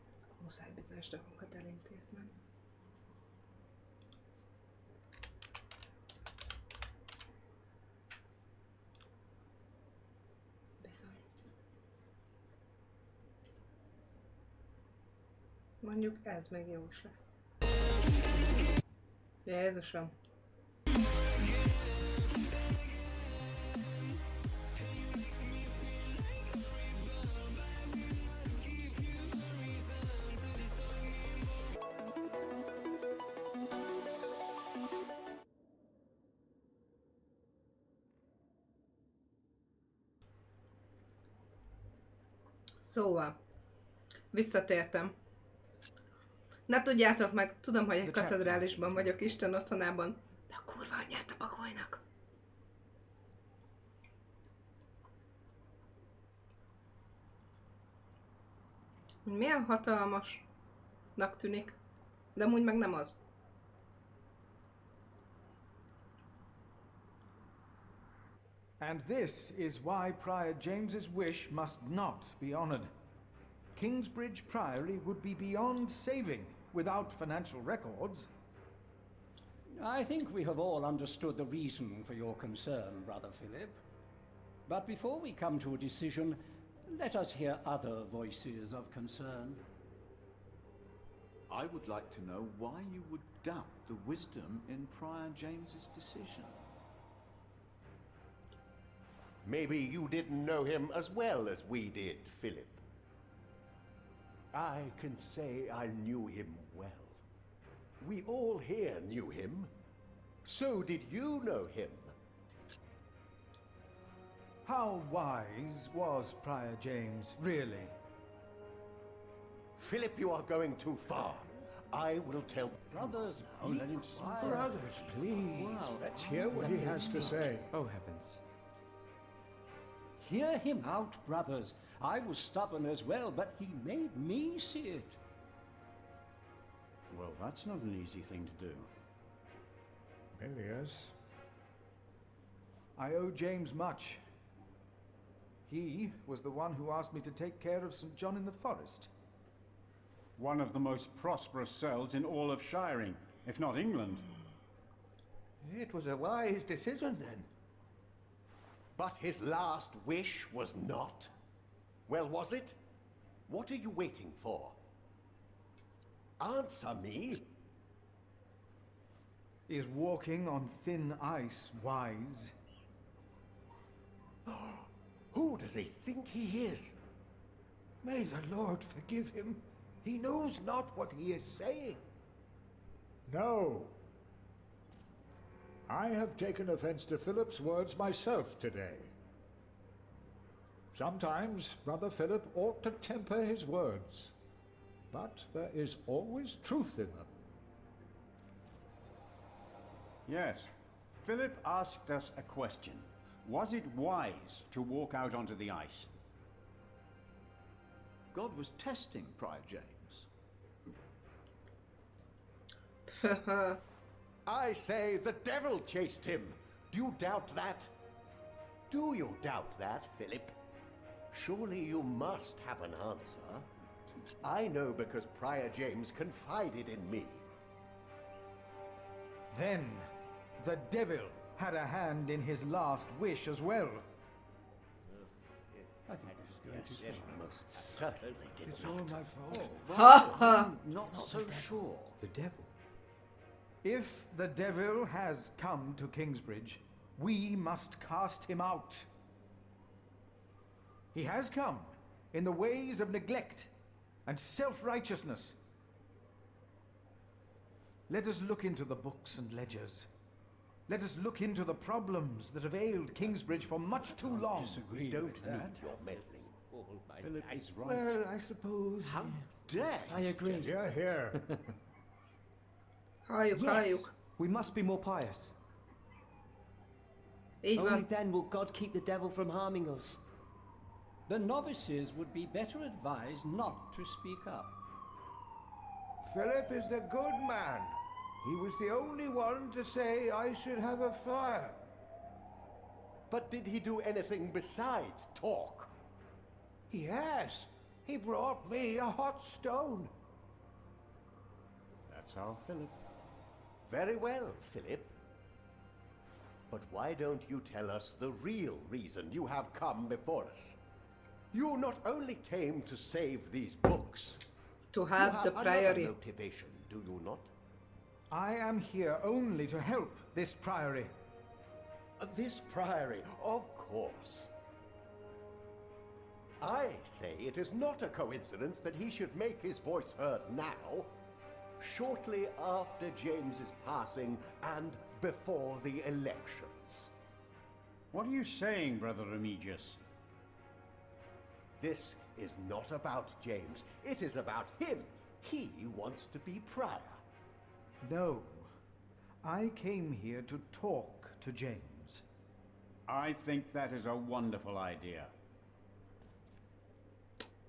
bizonyos dolgokat elintéznem. Mondjuk ez meg jós lesz. Jézusom! Szóval, visszatértem. Ne tudjátok meg, tudom, hogy egy katedrálisban vagyok, Isten otthonában, de a kurva anyját a bagolynak. Milyen hatalmasnak tűnik, de amúgy meg nem az. And this is why Prior James's wish must not be honored. Kingsbridge Priory would be beyond saving without financial records. I think we have all understood the reason for your concern, Brother Philip. But before we come to a decision, let us hear other voices of concern. I would like to know why you would doubt the wisdom in Prior James's decision. Maybe you didn't know him as well as we did, Philip. I can say I knew him well. We all here knew him. So did you know him. How wise was Prior James, really? Philip, you are going too far. I will tell... Brothers, oh, let him speak. Brothers, please. Well, let's hear what he has to say. Oh, heavens. Hear him out, brothers. I was stubborn as well, but he made me see it. Well, that's not an easy thing to do. Maybe yes. I owe James much. He was the one who asked me to take care of St. John in the Forest. One of the most prosperous cells in all of Shiring, if not England. It was a wise decision then. But his last wish was not. Well, was it? What are you waiting for? Answer me. Is walking on thin ice wise? Who does he think he is? May the Lord forgive him. He knows not what he is saying. No. I have taken offense to Philip's words myself today. Sometimes Brother Philip ought to temper his words, but there is always truth in them. Yes. Philip asked us a question. Was it wise to walk out onto the ice? God was testing Prior James. I say the devil chased him. Do you doubt that? Do you doubt that, Philip? Surely you must have an answer. I know because Prior James confided in me. Then, the devil had a hand in his last wish as well. I think this is going Yes, it most certainly did It's not. all my fault. Ha ha! Not so sure. The devil. If the devil has come to Kingsbridge, we must cast him out. He has come in the ways of neglect and self-righteousness. Let us look into the books and ledgers. Let us look into the problems that have ailed Kingsbridge for much too long. We don't need your meddling. Philip is right. Well, I suppose. How dare I agree. Hear, hear. Halljuk, Yes, halljuk. we must be more pious. Így Only van. then will God keep the devil from harming us. The novices would be better advised not to speak up. Philip is a good man. He was the only one to say I should have a fire. But did he do anything besides talk? Yes, he brought me a hot stone. That's our Philip. Very well, Philip. But why don't you tell us the real reason you have come before us? You not only came to save these books, To you have the another priory. motivation, do you not? I am here only to help this priory. This priory, of course. I say it is not a coincidence that he should make his voice heard now, shortly after James's passing and before the elections. What are you saying, Brother Remigius? This is not about James. It is about him. He wants to be prior. No. I came here to talk to James. I think that is a wonderful idea.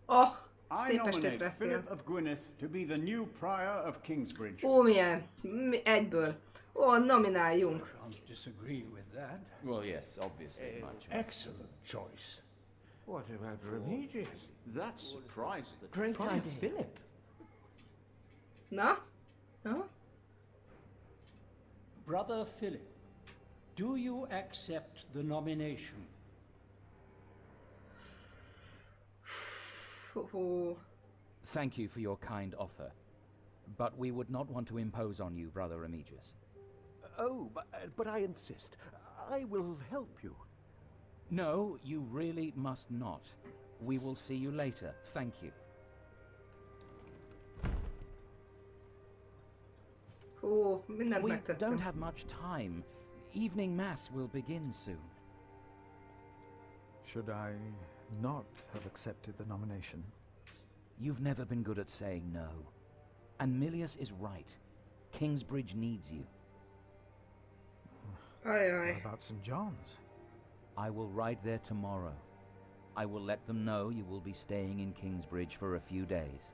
Oh, I szép estét, nominate Rassia. Philip of Gwynedd to be the new prior of Kingsbridge. Ó, milyen? Egyből. Ó, nomináljunk. Can't disagree with that. Well, yes, obviously. Much. Excellent choice. What about Remigius? That's surprising. Great Prior idea. Philip. Na? Na? Brother Philip, do you accept the nomination? Hú. Thank you for your kind offer, but we would not want to impose on you, Brother Remigius. Oh, but I insist. I will help you. No, you really must not. We will see you later. Thank you. Hú, mindent We megtettem. don't have much time. Evening Mass will begin soon. Should I not have accepted the nomination? You've never been good at saying no. And Milius is right. Kingsbridge needs you. Aye, aye. What about St. John's? I will ride there tomorrow. I will let them know you will be staying in Kingsbridge for a few days.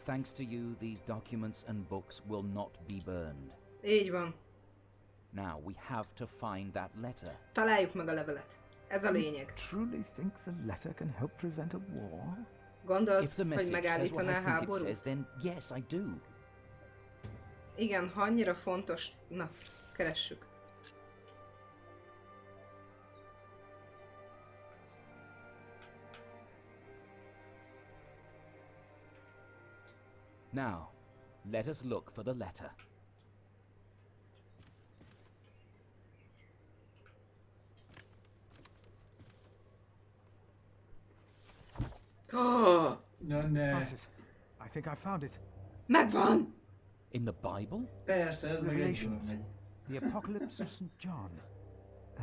Thanks to you, these documents and books will not be burned. Így van. Now, we have to find that letter. Találjuk meg a levelet. Ez a lényeg. Truly think the letter can help prevent a war? Gondolod, If the hogy message says what megállítaná I think it háborút? says, then yes, I do. Igen, ha annyira fontos... Na, keressük. Now, let us look for the letter. Oh, Na ne. Francis, I think I found it. megvan! In the Bible? Persze, ez meg Revelations, egyben. the apocalypse of St. John.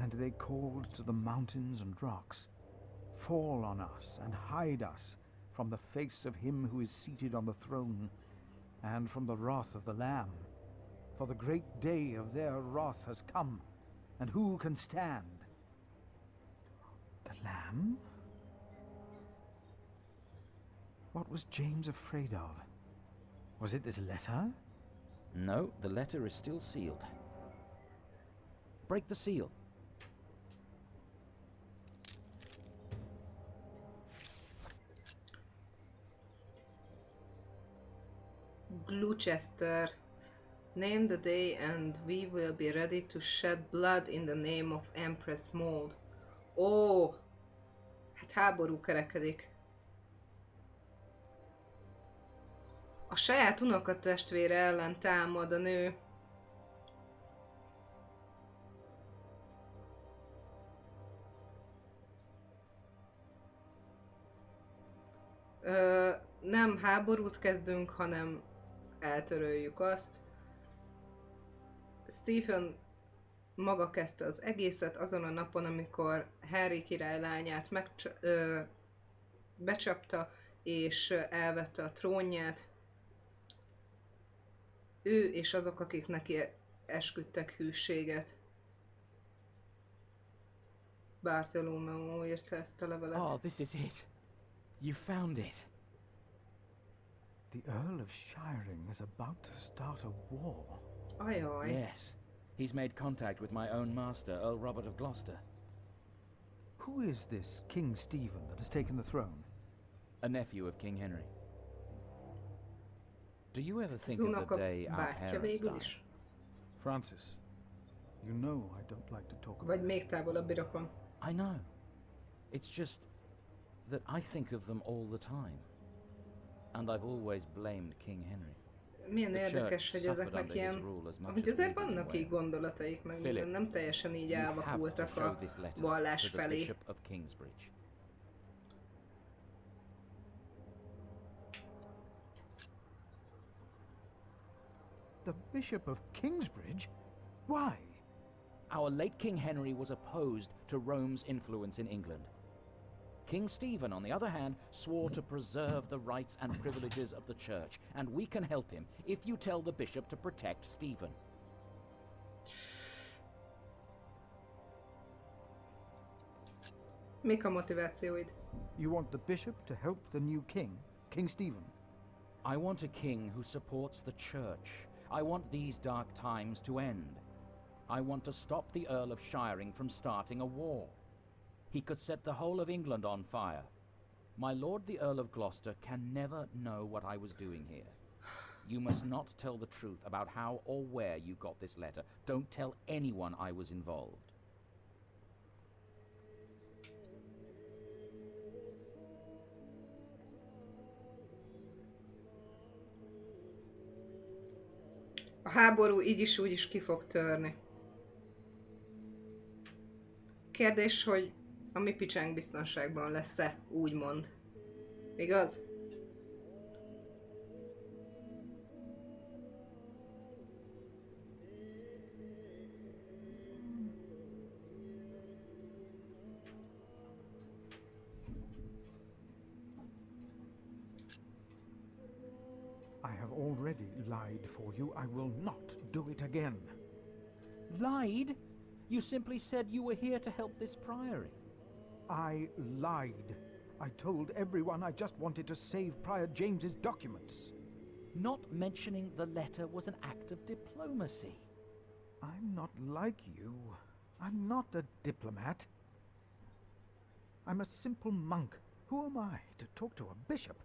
And they called to the mountains and rocks, fall on us and hide us from the face of him who is seated on the throne, and from the wrath of the Lamb. For the great day of their wrath has come, and who can stand? The Lamb? What was James afraid of? Was it this letter? No, the letter is still sealed. Break the seal. Gloucester. Name the day and we will be ready to shed blood in the name of Empress Maud. Ó, hát háború kerekedik. A saját unokatestvére ellen támad a nő. Nem háborút kezdünk, hanem eltöröljük azt. Stephen maga kezdte az egészet azon a napon, amikor Harry király lányát becsapta és elvette a trónját. Ő és azok, akik neki esküdtek hűséget. Bartholomew írta ezt a levelet. Oh, this is it. You found it. The Earl of Shiring is about to start a war. Ajaj. Yes. He's made contact with my own master, Earl Robert of Gloucester. Who is this King Stephen that has taken the throne? A nephew of King Henry. Do you ever think of the day our parents died? Francis, you know I don't like to talk about Vagy még távolabbi rokon. I know. It's just that I think of them all the time. And I've always blamed King Henry. Milyen The érdekes, church hogy suffered ezeknek under ilyen... his rule as much Hogy as azért we did in vannak a way. így gondolataik, meg Philip, nem teljesen így you have to elvakultak show a this letter vallás to the felé. Bishop of Kingsbridge. The Bishop of Kingsbridge? Why? Our late King Henry was opposed to Rome's influence in England. King Stephen, on the other hand, swore to preserve the rights and privileges of the church, and we can help him if you tell the bishop to protect Stephen. Mik a motivációid? You want the bishop to help the new king, King Stephen? I want a king who supports the church. I want these dark times to end. I want to stop the Earl of Shiring from starting a war. He could set the whole of England on fire. My lord the Earl of Gloucester can never know what I was doing here. You must not tell the truth about how or where you got this letter. Don't tell anyone I was involved. A háború így is úgy is ki fog törni. Kérdés, hogy a mi picsánk biztonságban lesz-e, úgymond. Igaz? I have already lied for you. I will not do it again. Lied? You simply said you were here to help this priory. I lied. I told everyone I just wanted to save Prior James's documents. Not mentioning the letter was an act of diplomacy. I'm not like you. I'm not a diplomat. I'm a simple monk. Who am I to talk to a bishop?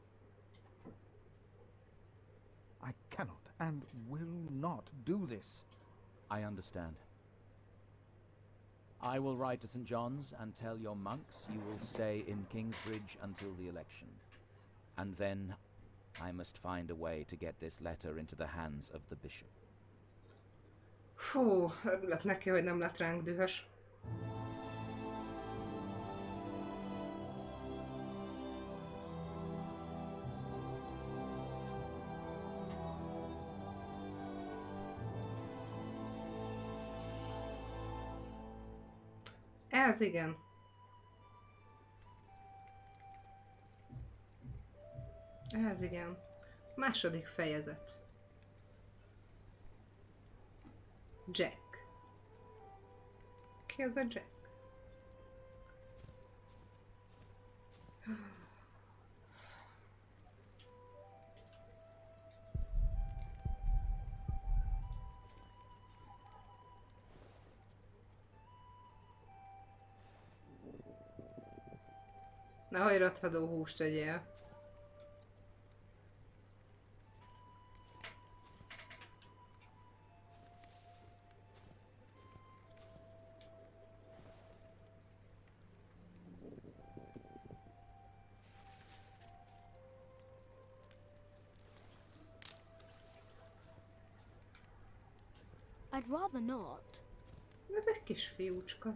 I cannot and will not do this. I understand. I will write to St. John's and tell your monks you will stay in Kingsbridge until the election. And then I must find a way to get this letter into the hands of the bishop. Fú, örülök neki, hogy nem lett ránk dühös. Ez igen. Ez igen. Második fejezet. Jack. Ki az a Jack? Nehogy rothadó húst tegyél. I'd rather not. Ez egy kis fiúcska.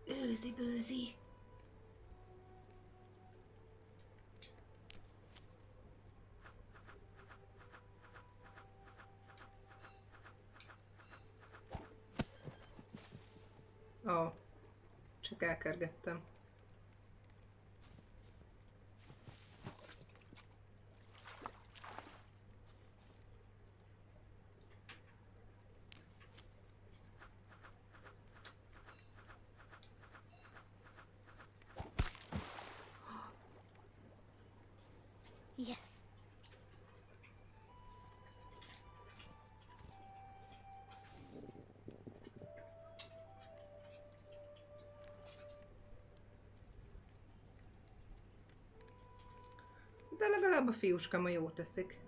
Őzi-bőzi. Ó, csak elkergettem. Yes. De legalább a fiúska ma jót teszik.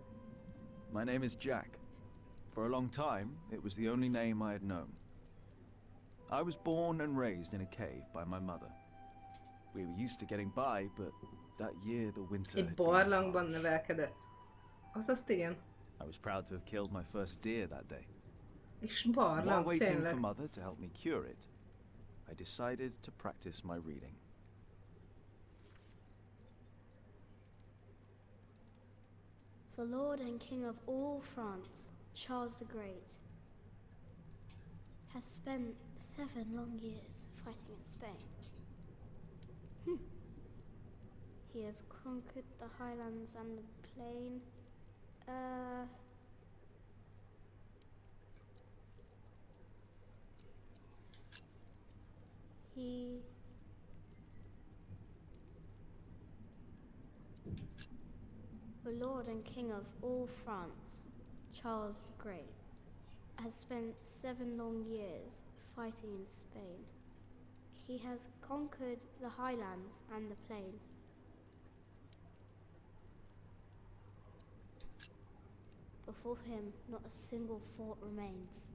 My name is Jack. For a long time, it was the only name I had known. I was born and raised in a cave by my mother. We were used to getting by, but that year the winter... Egy barlangban nevelkedett. Az azt igen. I was proud to have killed my first deer that day. És While barlang, waiting for tényleg. mother to help me cure it, I decided to practice my reading. The Lord and King of all France, Charles the Great, has spent 7 long years fighting in Spain. He has conquered the highlands and the plain. The Lord and King of all France, Charles the Great, has spent 7 long years fighting in Spain. He has conquered the highlands and the plain. Before him, not a single fort remains.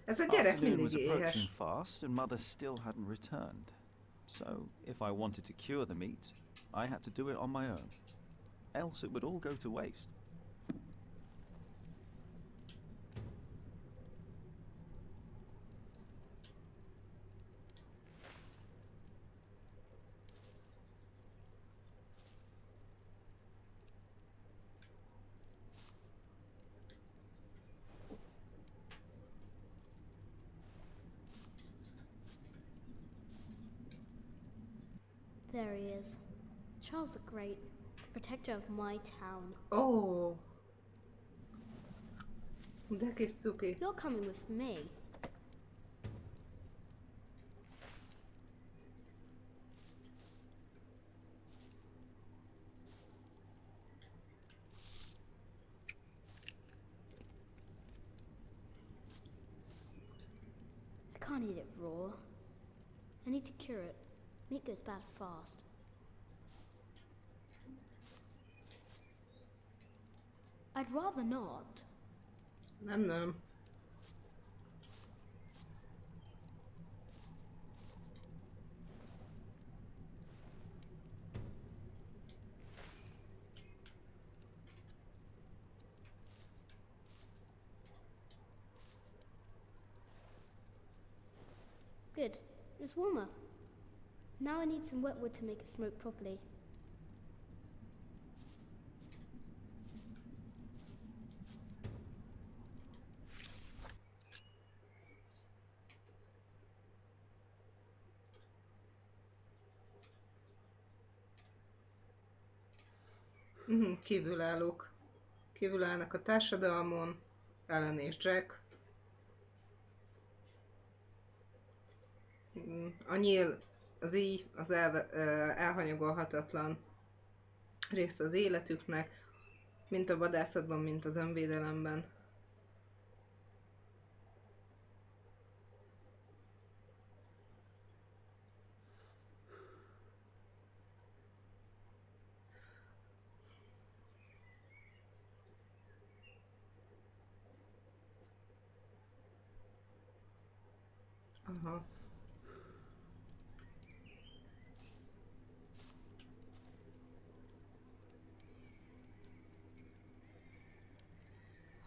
Ez a gyerek Afternoon mindig was approaching éhes. fast, and Mother still hadn't returned. So, if I wanted to cure the meat, I had to do it on my own. Else it would all go to waste. There he is. Charles the Great, protector of my town. Ó. De kis cuki. You're coming with me. I can't eat it raw. I need to cure it. Meat goes bad fast. I'd rather not. Nem. Good. It's warmer. Now I need some wet wood to make it smoke properly. Kívülállók. Kívülállnak a társadalmon. Ellen és Jack. A nyíl, az íj, az elhanyagolhatatlan része az életüknek, mint a vadászatban, mint az önvédelemben. Aha.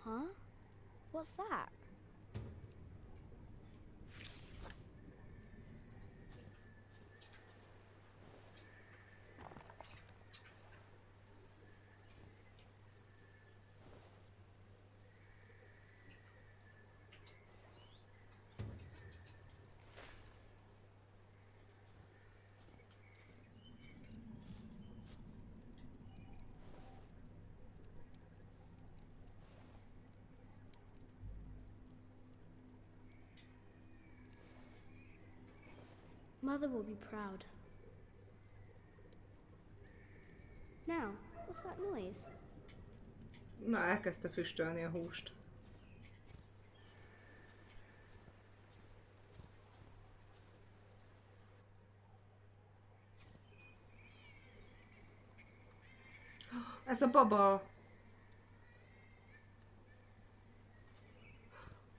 Huh? What's that? Mother will be proud. Now, what's that noise? Na, elkezdte füstölni a húst. Ez a baba!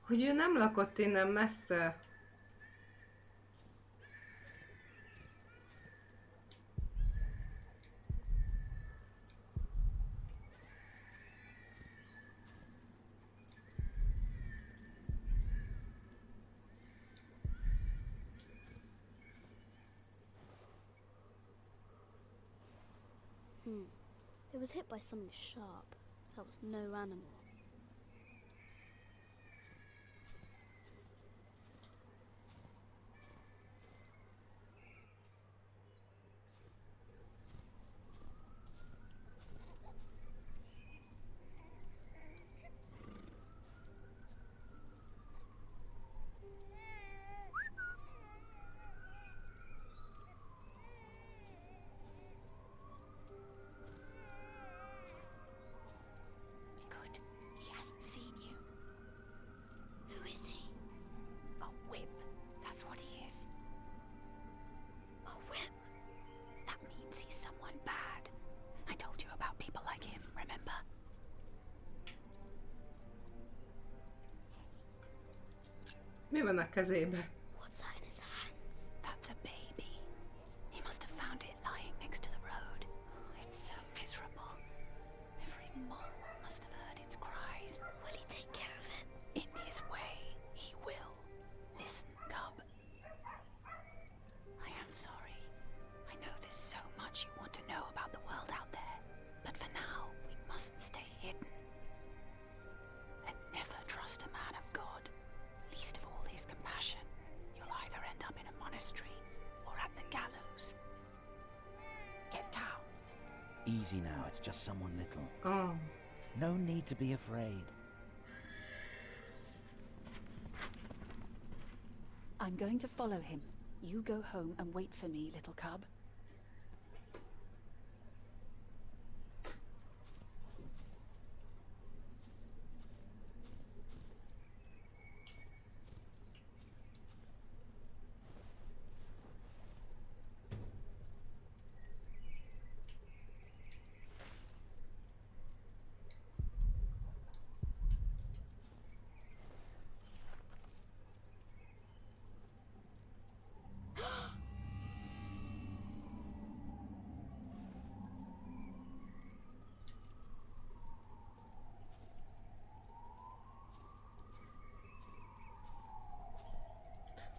Hogy ő nem lakott innen messze. It was hit by something sharp. That was no animal. Good. He hasn't seen you. Who is he? A whip. That's what he is. A whip? That means he's someone bad. I told you about people like him, remember? Mi van a kezébe? What's that in his hands? That's a baby. He must have found it lying next to the road. It's so miserable. Every mole must have heard its cries. Will he take care of it? In his way, he will. Listen, cub. I am sorry. I know there's so much you want to know about the world out there. But for now, we must stay hidden. And never trust a man of God. Least of all his compassion. You'll either end up in a monastery or at the gallows. Get down. Easy now, it's just someone little. Oh. No need to be afraid. I'm going to follow him. You go home and wait for me, little cub.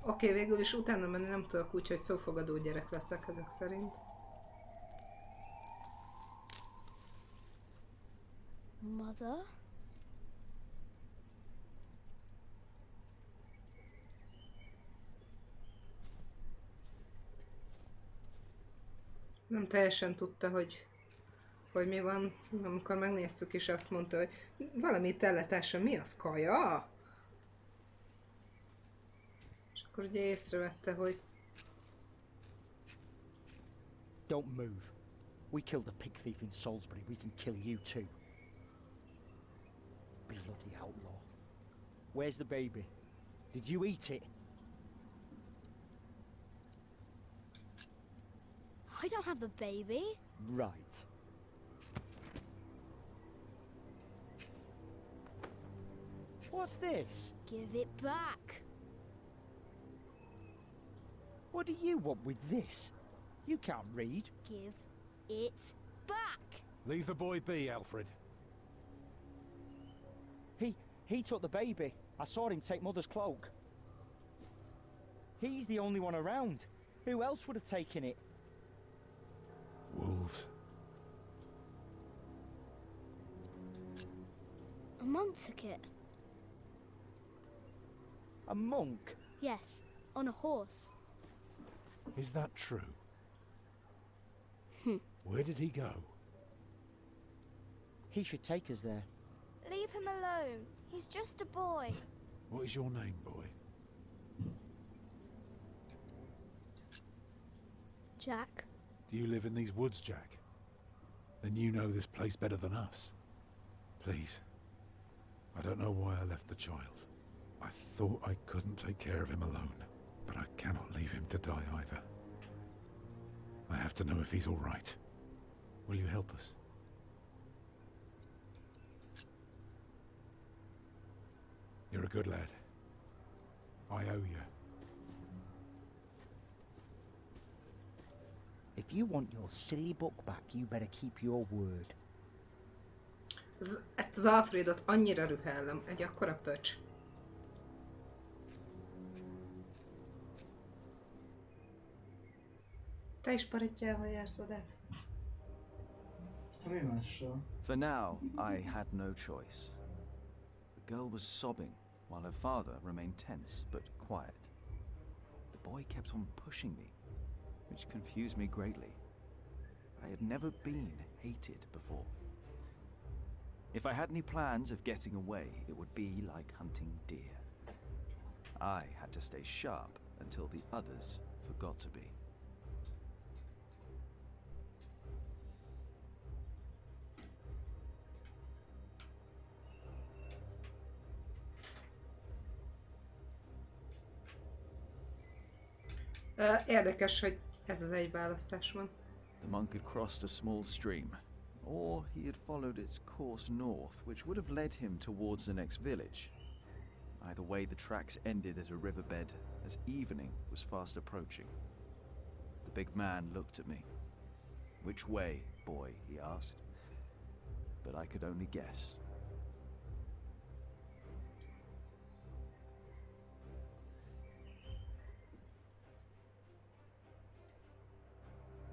Oké, végül is utána menni nem tudok, úgyhogy szófogadó gyerek leszek ezek szerint. Mother? Nem teljesen tudta, hogy mi van. Amikor megnéztük is azt mondta, hogy valami telletása, mi az, kaja? És akkor ugye észrevette, hogy Don't move. We killed a pig thief in Salisbury. We can kill you too. Bloody outlaw. Where's the baby? Did you eat it? I don't have the baby. Right. What's this? Give it back. What do you want with this? You can't read. Give it back. Leave the boy be, Alfred. He took the baby. I saw him take Mother's cloak. He's the only one around. Who else would have taken it? Wolves. A monk took it. A monk? Yes, on a horse. Is that true? Where did he go? He should take us there. Leave him alone. He's just a boy. What is your name, boy? Jack. Do you live in these woods, Jack? Then you know this place better than us. Please. I don't know why I left the child. I thought I couldn't take care of him alone, but I cannot leave him to die either. I have to know if he's all right. Will you help us? You're a good lad. I owe you. If you want your silly book back, you better keep your word. Ezt az Alfredot annyira rühellem, egy akkora pöcs. Te is paritjával jársz vadát? Mi mással? For now, I had no choice. The girl was sobbing, while her father remained tense but quiet. The boy kept on pushing me, which confused me greatly. I had never been hated before. If I had any plans of getting away, it would be like hunting deer. I had to stay sharp until the others forgot to be. Érdekes, hogy ez az egy választás van. The monk had crossed a small stream, or he had followed its course north, which would have led him towards the next village. Either way, the tracks ended at a riverbed as evening was fast approaching. The big man looked at me. "Which way, boy?" he asked. But I could only guess.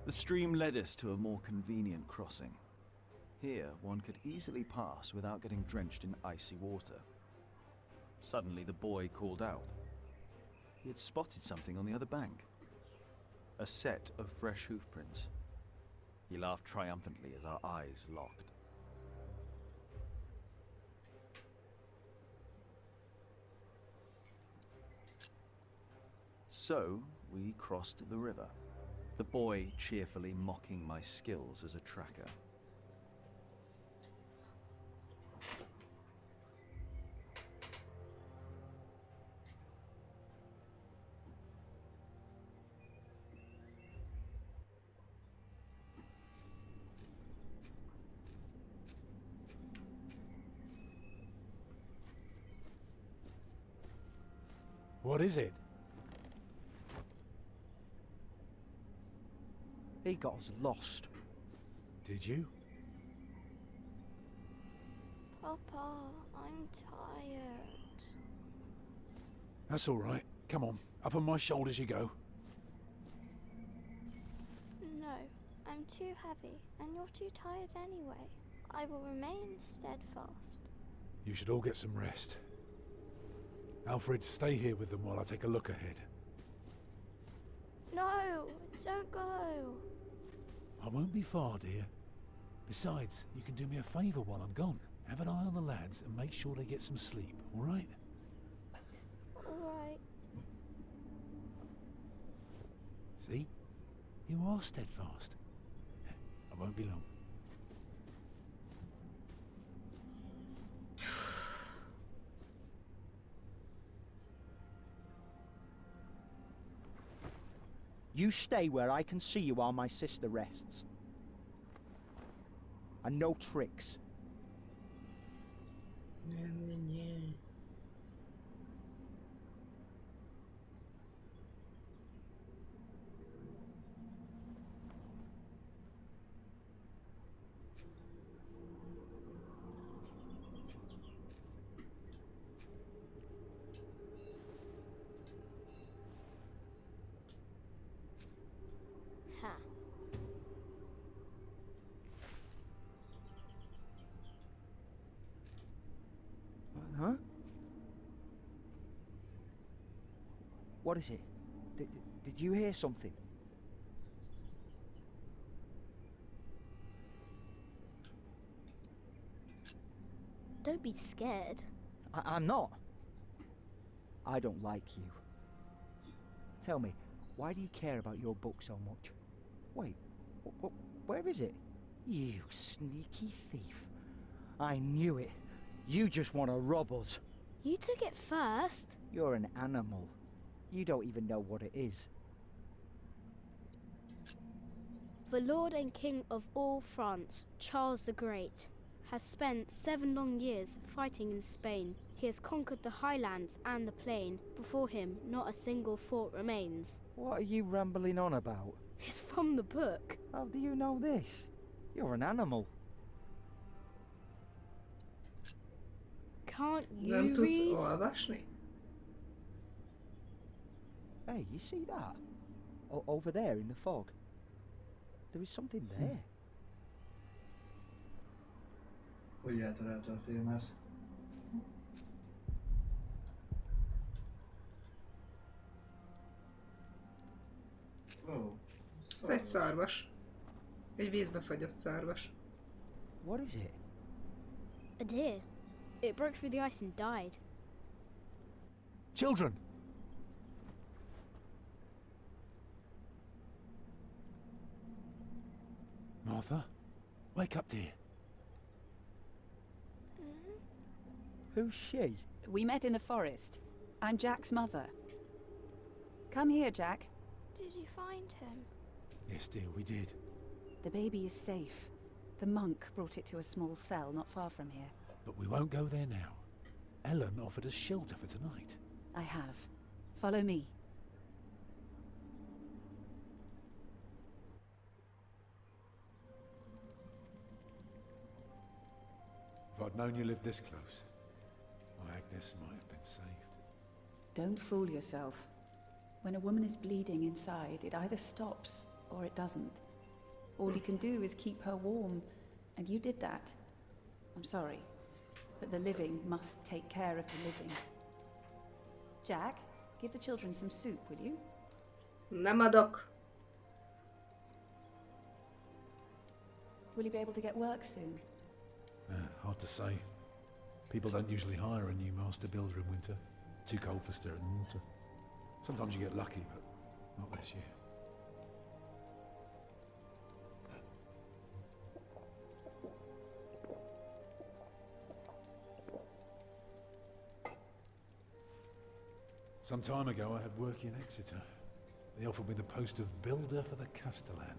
The stream led us to a more convenient crossing. Here, one could easily pass without getting drenched in icy water. Suddenly, the boy called out. He had spotted something on the other bank. A set of fresh hoof prints. He laughed triumphantly as our eyes locked. So, we crossed the river. The boy cheerfully mocking my skills as a tracker. What is it? He got us lost. Did you? Papa, I'm tired. That's all right. Come on, up on my shoulders you go. No, I'm too heavy, and you're too tired anyway. I will remain steadfast. You should all get some rest. Alfred, stay here with them while I take a look ahead. No, don't go. I won't be far, dear. Besides, you can do me a favour while I'm gone. Have an eye on the lads and make sure they get some sleep, all right? All right. See? You are steadfast. I won't be long. You stay where I can see you while my sister rests. And no tricks. Ha. Huh? What is it? Did you hear something? Don't be scared. I'm not. I don't like you. Tell me, why do you care about your book so much? Wait, where is it? You sneaky thief. I knew it. You just want to rob us. You took it first. You're an animal. You don't even know what it is. The Lord and King of all France, Charles the Great, has spent 7 long years fighting in Spain. He has conquered the highlands and the plain. Before him, not a single fort remains. What are you rambling on about? It's from the book. How do you know this? You're an animal. Can't you Nem tudsz read? olvasni? Hey, you see that? Over there in the fog. There is something there. Hogy elterelte a témász. Oh, Ez egy szarvas. Egy vízbe fagyott szarvas. What is it? A deer. It broke through the ice and died. Children! Martha, wake up, dear. Who's she? We met in the forest. I'm Jack's mother. Come here, Jack. Did you find him? Yes, dear, we did. The baby is safe. The monk brought it to a small cell not far from here. But we won't go there now. Ellen offered us shelter for tonight. I have. Follow me. If I'd known you lived this close, my Agnes might have been saved. Don't fool yourself. When a woman is bleeding inside, it either stops or it doesn't. All you can do is keep her warm, and you did that. I'm sorry, but the living must take care of the living. Jack, give the children some soup, will you? Nem adok. Will you be able to get work soon? Hard to say. People don't usually hire a new master builder in winter. Too cold for stirring water. Sometimes you get lucky, but not this year. Some time ago I had work in Exeter. They offered me the post of builder for the Castellan,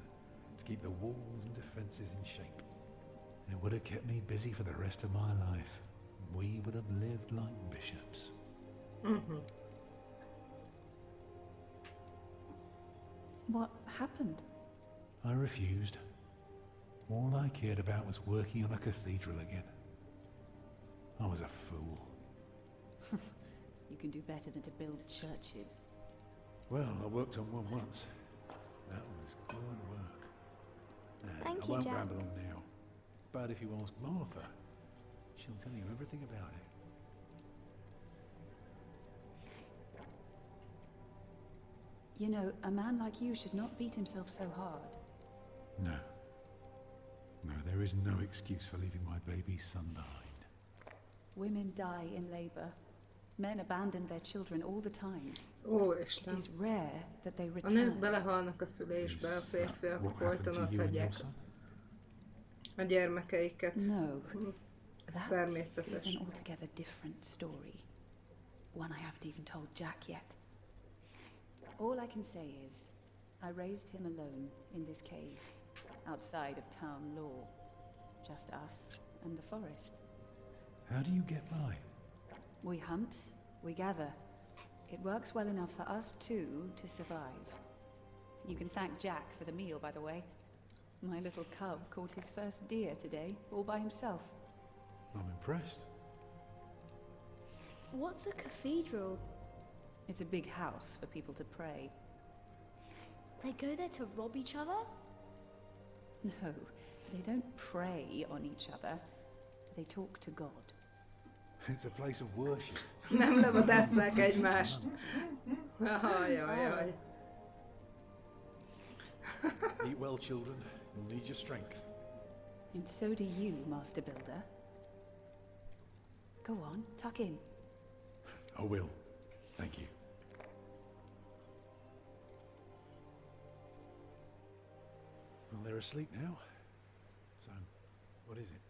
to keep the walls and defences in shape. It would have kept me busy for the rest of my life. We would have lived like bishops. Mm-hmm. What happened? I refused. All I cared about was working on a cathedral again. I was a fool. You can do better than to build churches. Well, I worked on one once. That was good work. Thank I you, won't Jack. ramble on now. But if you ask Martha, she'll tell you everything about it. You know, a man like you should not beat himself so hard. No. No, there is no excuse for leaving my baby son behind. Women die in labor. Men abandon their children all the time. Ó, It Isten. is rare that they A nők return. belehalnak a szülésbe, a férfiak What folyton happened to ott you and your hagyják son? a gyermekeiket. No. Ez That természetes. is an altogether different story. One I haven't even told Jack yet. All I can say is, I raised him alone in this cave, outside of town law. Just us and the forest. How do you get by? We hunt, we gather. It works well enough for us two to survive. You can thank Jack for the meal, by the way. My little cub caught his first deer today, all by himself. I'm impressed. What's a cathedral? It's a big house for people to pray. They go there to rob each other? No, they don't prey on each other. They talk to God. It's a place of worship. Nem levadásszák egymást. Ajajaj. Eat well, children. You'll need your strength. And so do you, Master Builder. Go on, tuck in. I will. Thank you. Well, they're asleep now. So, what is it?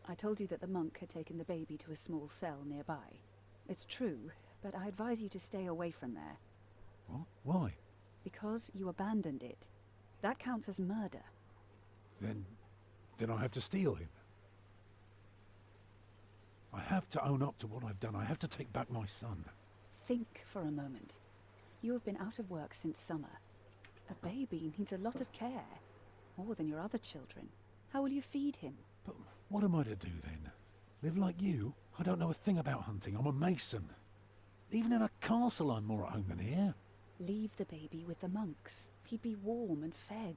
I told you that the monk had taken the baby to a small cell nearby. It's true, but I advise you to stay away from there. What? Why? Because you abandoned it. That counts as murder. Then I have to steal him. I have to own up to what I've done. I have to take back my son. Think for a moment. You have been out of work since summer. A baby needs a lot of care. More than your other children. How will you feed him? But what am I to do then? Live like you? I don't know a thing about hunting. I'm a mason. Even in a castle I'm more at home than here. Leave the baby with the monks. He'd be warm and fed.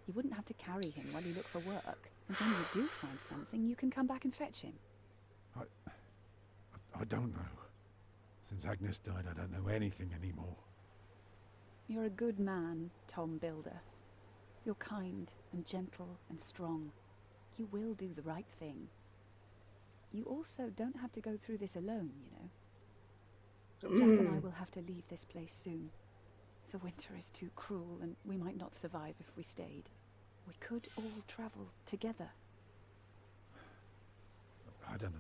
You wouldn't have to carry him while you look for work. And when you do find something, you can come back and fetch him. I don't know. Since Agnes died, I don't know anything anymore. You're a good man, Tom Builder. You're kind and gentle and strong. You will do the right thing. You also don't have to go through this alone, you know. Jack and I will have to leave this place soon. The winter is too cruel, and we might not survive if we stayed. We could all travel together. I don't know.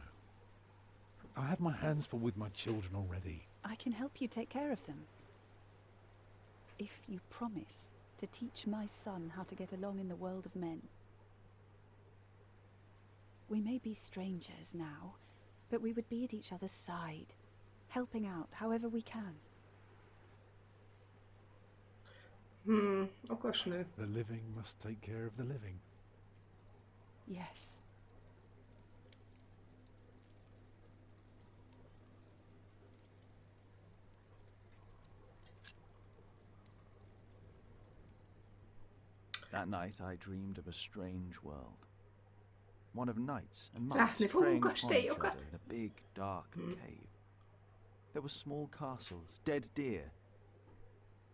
I have my hands full with my children already. I can help you take care of them. If you promise to teach my son how to get along in the world of men. We may be strangers now, but we would be at each other's side, helping out however we can. Okos nő. The living must take care of the living. Yes. That night I dreamed of a strange world. One of knights and Látni monks fogunk praying upon each other kastélyokat. in a big, dark cave. There were small castles, dead deer,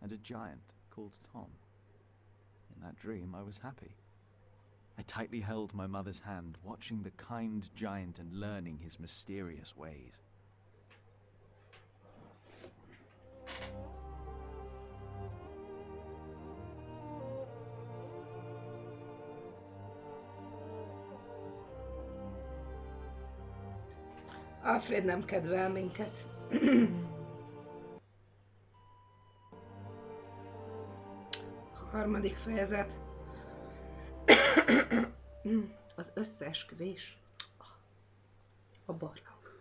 and a giant called Tom. In that dream I was happy. I tightly held my mother's hand, watching the kind giant and learning his mysterious ways. Alfred nem kedvel minket. Harmadik fejezet. Az összeesküvés. A barlang.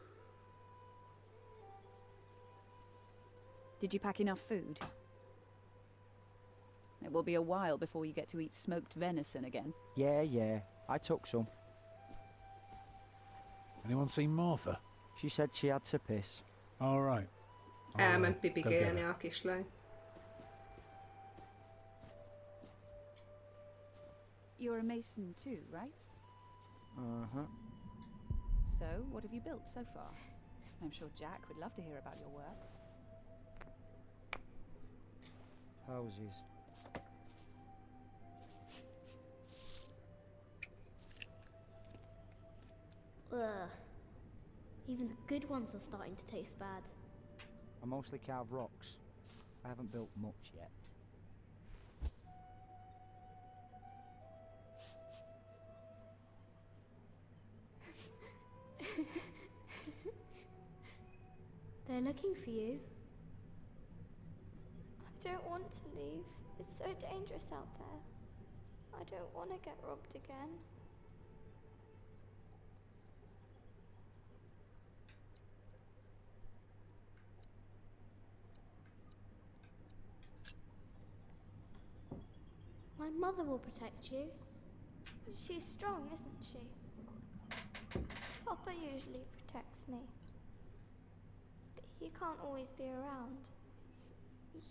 Did you pack enough food? It will be a while before you get to eat smoked venison again. Yeah, I took some. Anyone seen Martha? She said she had to piss. All right. Elment pipikélni a kislány. You're a mason too, right? Uh-huh. So, what have you built so far? I'm sure Jack would love to hear about your work. Houses. Ugh. Even the good ones are starting to taste bad. I mostly carve rocks. I haven't built much yet. They're looking for you. I don't want to leave. It's so dangerous out there. I don't want to get robbed again. My mother will protect you. She's strong, isn't she? Papa usually protects me. But he can't always be around.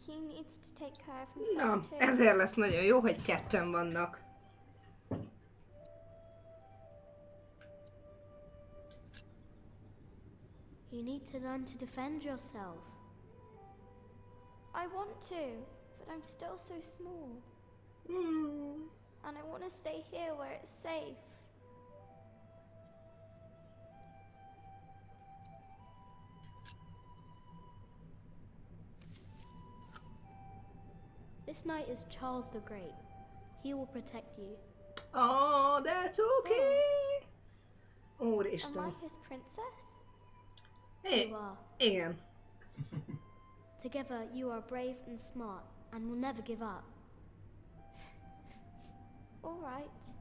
He needs to take care of Na, himself too. ezért lesz nagyon jó, hogy ketten vannak. You need to learn to defend yourself. I want to, but I'm still so small. And I want to stay here where it's safe. This knight is Charles the Great. He will protect you. Oh, that's okay. Am Úristen. I his princess? É, You are. igen. Together you are brave and smart and will never give up. All right.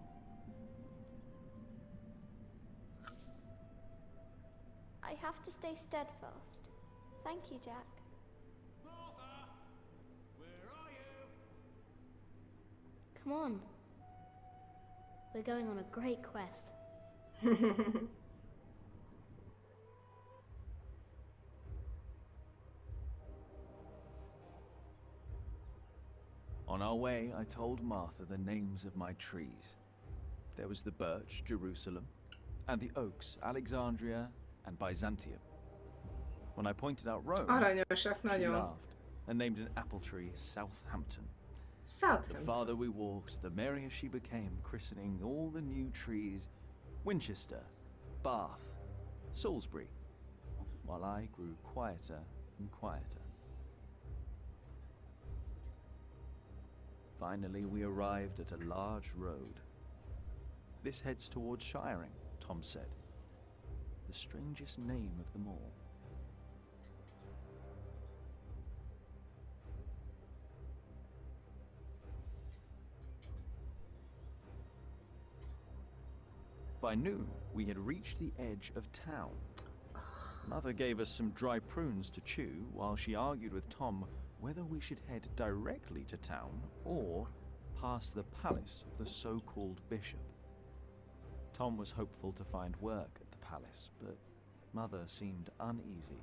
I have to stay steadfast. Thank you, Jack. Martha! Where are you? Come on. We're going on a great quest. On our way, I told Martha the names of my trees. There was the birch, Jerusalem, and the oaks, Alexandria and Byzantium. When I pointed out Rome, Aranyosak she nagyon. laughed and named an apple tree Southampton. Southampton. The farther we walked, the merrier she became, christening all the new trees Winchester, Bath, Salisbury, while I grew quieter and quieter. Finally, we arrived at a large road. This heads towards Shiring, Tom said. The strangest name of them all. By noon, we had reached the edge of town. Mother gave us some dry prunes to chew while she argued with Tom whether we should head directly to town or past the palace of the so-called bishop. Tom was hopeful to find work at the palace, but Mother seemed uneasy.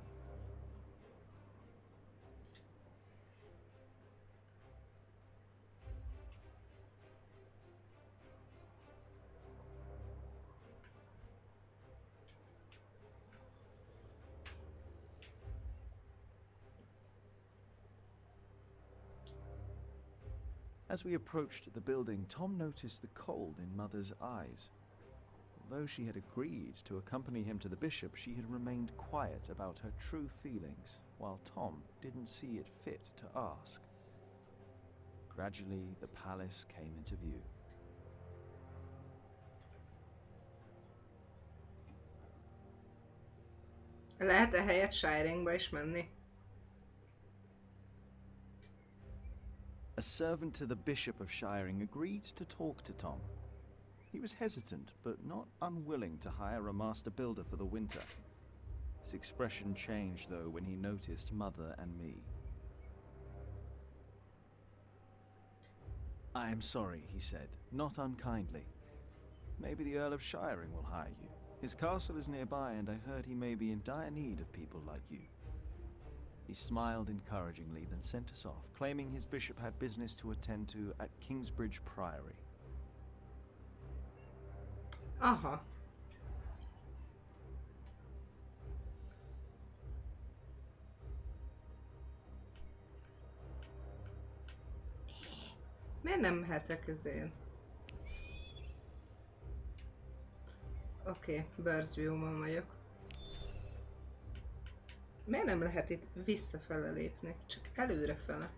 As we approached the building, Tom noticed the cold in Mother's eyes. Although she had agreed to accompany him to the bishop, she had remained quiet about her true feelings, while Tom didn't see it fit to ask. Gradually, the palace came into view. Lehet-e helyett Shiringba is menni? A servant to the Bishop of Shiring agreed to talk to Tom. He was hesitant, but not unwilling to hire a master builder for the winter. His expression changed, though, when he noticed Mother and me. "I am sorry," he said, not unkindly. "Maybe the Earl of Shiring will hire you. His castle is nearby, and I heard he may be in dire need of people like you." He smiled encouragingly, then sent us off, claiming his bishop had business to attend to at Kingsbridge Priory. Aha. Miért nem mehetek közén? Oké, Birds View-ban vagyok. Miért nem lehet itt visszafele lépni? Csak előrefele.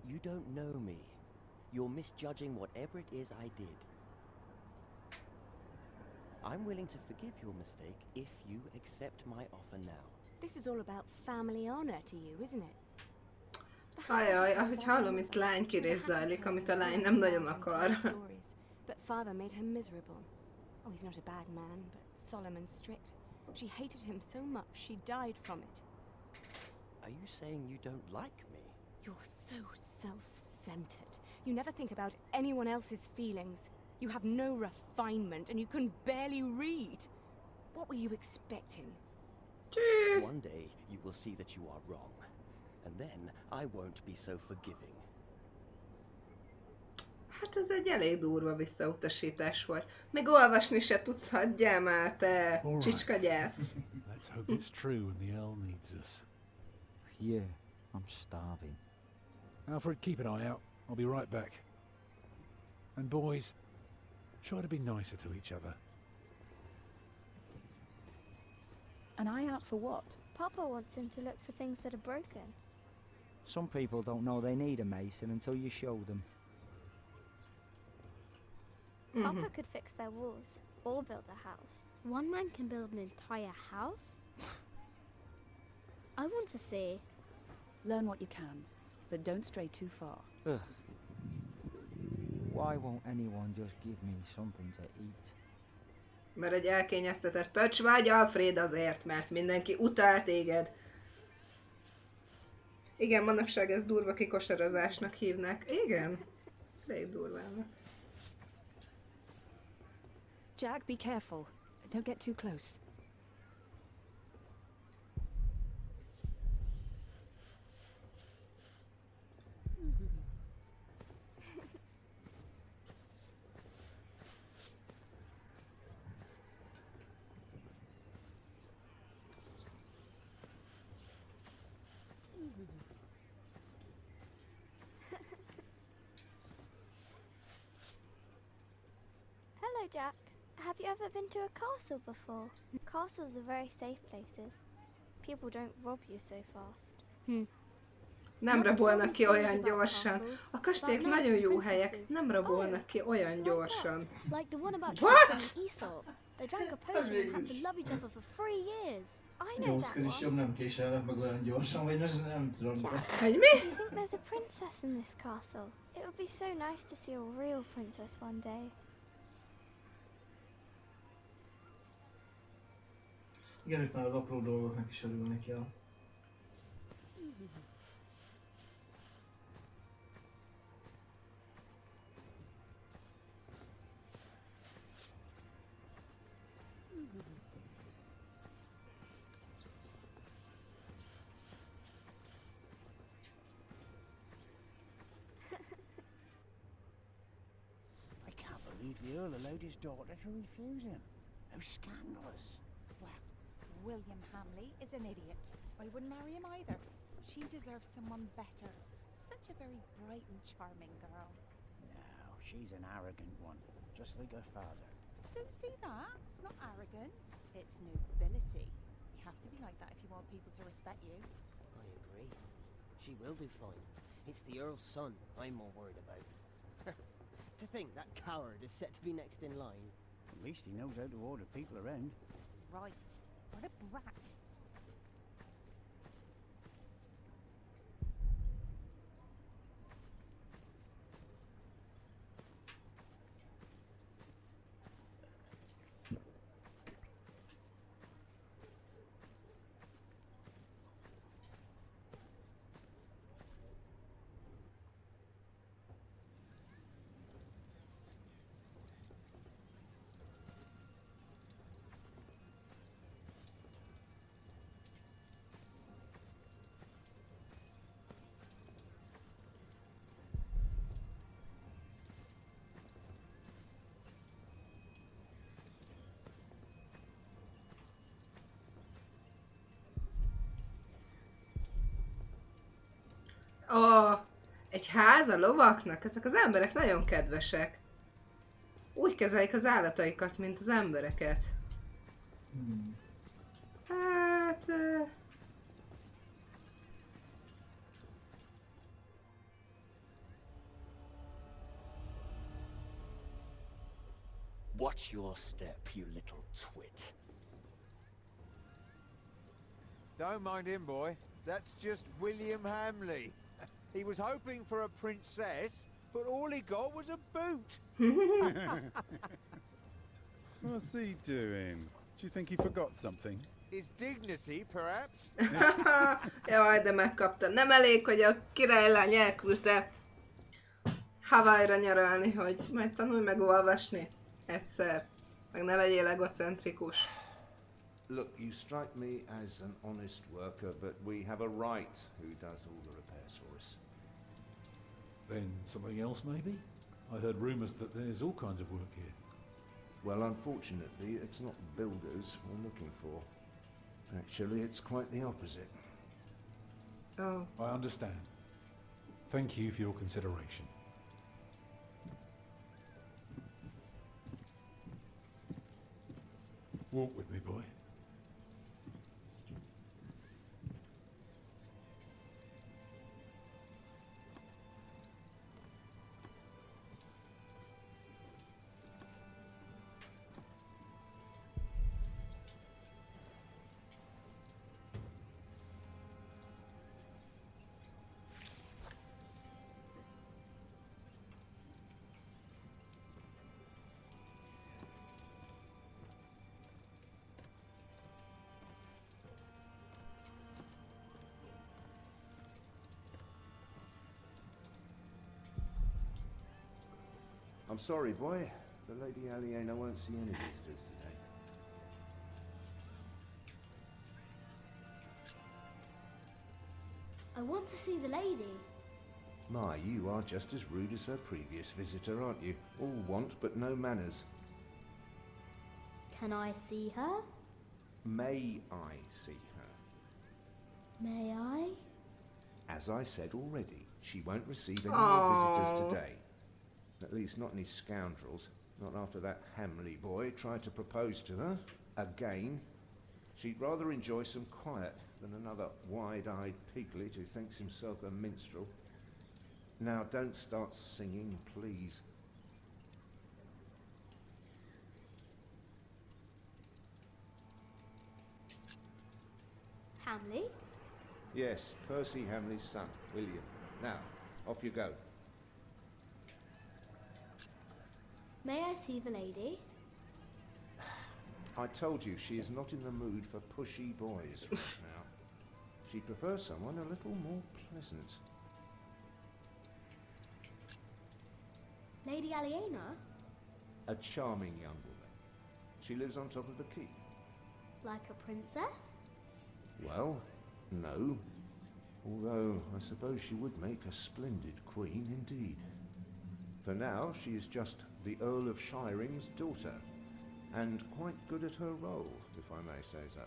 You don't know me. You're misjudging whatever it is I did. I'm willing to forgive your mistake if you accept my offer now. This is all about family honor to you, isn't it? Ajaj, ahogy hallom, itt lánykérés zajlik, amit a lány nem nagyon akar. But father made her miserable. Oh, he's not a bad man, but solemn and strict. She hated him so much she died from it. Are you saying you don't like me? You're so self-centered. You never think about anyone else's feelings. You have no refinement and you can barely read. What were you expecting? One day you will see that you are wrong. And then I won't be so forgiving. Hát ez egy elég durva visszautasítás volt. Még olvasni se tudsz, hagyjál már, te csicskagyász. Let's hope it's true and the Earl needs us. Yeah, I'm starving. Alfred, keep an eye out. I'll be right back. And boys, try to be nicer to each other. An eye out for what? Papa wants him to look for things that are broken. Some people don't know they need a mason until you show them. Papa could fix their walls or build a house. One man can build an entire house? I want to see. Learn what you can, but don't stray too far. Ugh. Why won't anyone just give me something to eat? Mert egy elkényeztetett pöcs vagy, Alfred, azért, mert mindenki utál téged. Igen, manapság ez durva kikosarozásnak hívnak. Igen? Elég durvának. Jack, be careful. Don't get too close. Hello, Jack. Have you ever been to a castle before? Castles are very safe places. People don't rob you so fast. Nem rabolnak ki olyan gyorsan. A kastélyok nagyon jó helyek, nem rabolnak ki olyan gyorsan. Like the one about What? Tristan and Isolde. They drank a potion and had to love each other for 3 years. I know that Józkor is jobb one. nem késelnek meg olyan gyorsan, vagy nem tudom. Hogy mi? Do you think there's a princess in this castle? It would be so nice to see a real princess one day. Igen, itt már az apró dolgoknak is örülni kell. I can't believe the Earl allowed his daughter to refuse him. How scandalous. Well, William Hamley is an idiot. I wouldn't marry him either. She deserves someone better. Such a very bright and charming girl. No, she's an arrogant one, just like her father. Don't say that. It's not arrogance. It's nobility. You have to be like that if you want people to respect you. I agree. She will do fine. It's the Earl's son I'm more worried about. To think that coward is set to be next in line. At least he knows how to order people around. Right. What a brat. Ó, egy ház a lovaknak? Ezek az emberek nagyon kedvesek. Úgy kezelik az állataikat, mint az embereket. Hát... Watch your step, you little twit. Don't mind him, boy. That's just William Hamley. He was hoping for a princess, but all he got was a boot. What's he doing? Do you think he forgot something? His dignity, perhaps? Jaj, de megkapta. Nem elég, hogy a királylány elküldte Hawaii-ra nyaralni, hogy majd tanulj meg olvasni. Egyszer. Meg ne legyél egocentrikus. Look, you strike me as an honest worker, but we have a right who does all the repairs for us. Then something else, maybe? I heard rumours that there's all kinds of work here. Well, unfortunately, it's not builders we're looking for. Actually, it's quite the opposite. Oh. I understand. Thank you for your consideration. Walk with me, boy. I'm sorry, boy, but Lady Aliena won't see any visitors today. I want to see the lady. My, you are just as rude as her previous visitor, aren't you? All want but no manners. Can I see her? May I see her? May I? As I said already, she won't receive any more visitors today. At least not any scoundrels. Not after that Hamley boy tried to propose to her. Again. She'd rather enjoy some quiet than another wide-eyed piglet who thinks himself a minstrel. Now don't start singing, please. Hamley? Yes, Percy Hamley's son, William. Now, off you go. May I see the lady? I told you she is not in the mood for pushy boys right now. She prefers someone a little more pleasant. Lady Aliena? A charming young woman. She lives on top of the keep. Like a princess? Well, no. Although I suppose she would make a splendid queen indeed. For now, she is just the Earl of Shiring's daughter, and quite good at her role, if I may say so.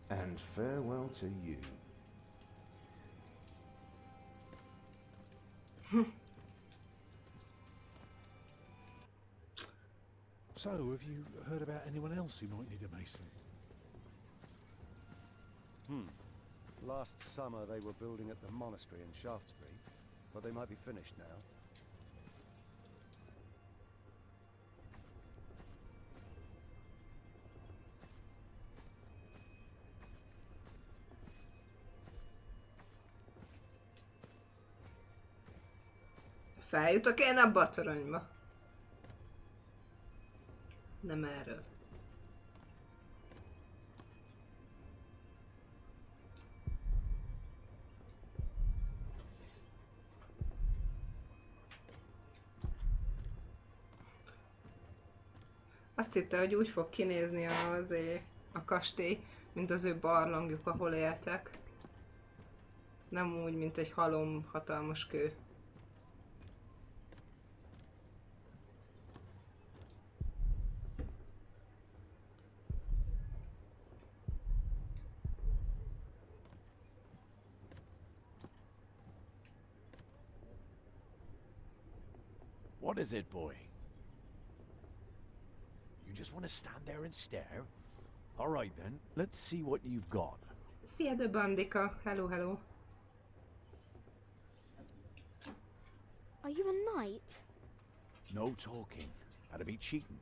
And farewell to you. So, have you heard about anyone else who might need a mason? Last summer they were building at the monastery in Shaftesbury, but they might be finished now. Feljutok én abba a toronyba. Nem erről. Azt hitte, hogy úgy fog kinézni a kastély, mint az ő barlangjuk, ahol éltek. Nem úgy, mint egy halom, hatalmas kő. What is it, boy? You just want to stand there and stare? All right then, let's see what you've got. Szia, de bandika. Hello, hello. Are you a knight? No talking. That'd be cheating.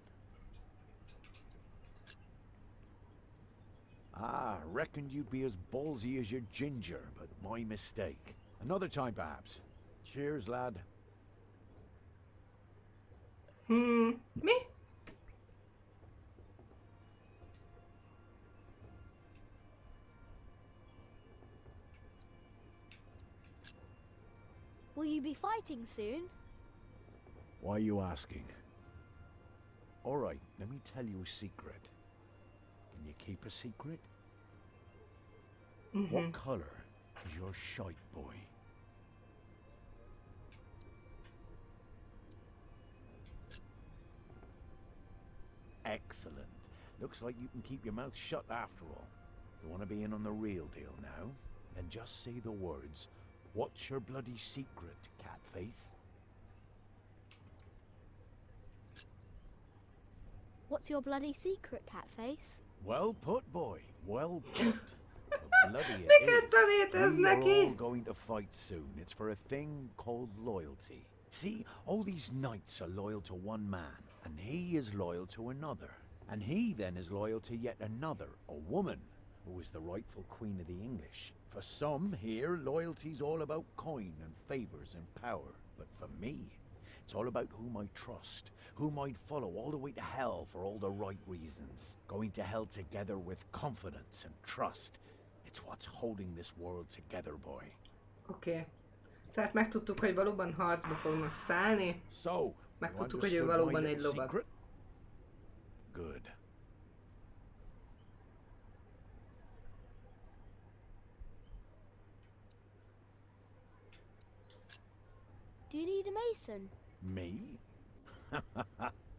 Ah, reckoned you'd be as ballsy as your ginger, but my mistake. Another time, perhaps. Cheers, lad. Mi? Will you be fighting soon? Why are you asking? All right, let me tell you a secret. Can you keep a secret? What color is your shite, boy? Excellent. Looks like you can keep your mouth shut after all. You want to be in on the real deal now? Then just say the words, "What's your bloody secret, Catface?" What's your bloody secret, Catface? Well put, boy. Well put. The bloody Miket tanítasz we are neki? all going to fight soon. It's for a thing called loyalty. See, all these knights are loyal to one man, and he is loyal to another. And he then is loyal to yet another, a woman, who is the rightful queen of the English. For some here, loyalty's all about coin and favors and power. But for me, it's all about whom I trust, whom I'd follow all the way to hell for all the right reasons. Going to hell together with confidence and trust. It's what's holding this world together, boy. Oké. Tehát megtudtuk, hogy valóban harcba fognak szállni. So, Megtudtuk, hogy ő valóban egy lovag. Good. Do you need a mason? Me?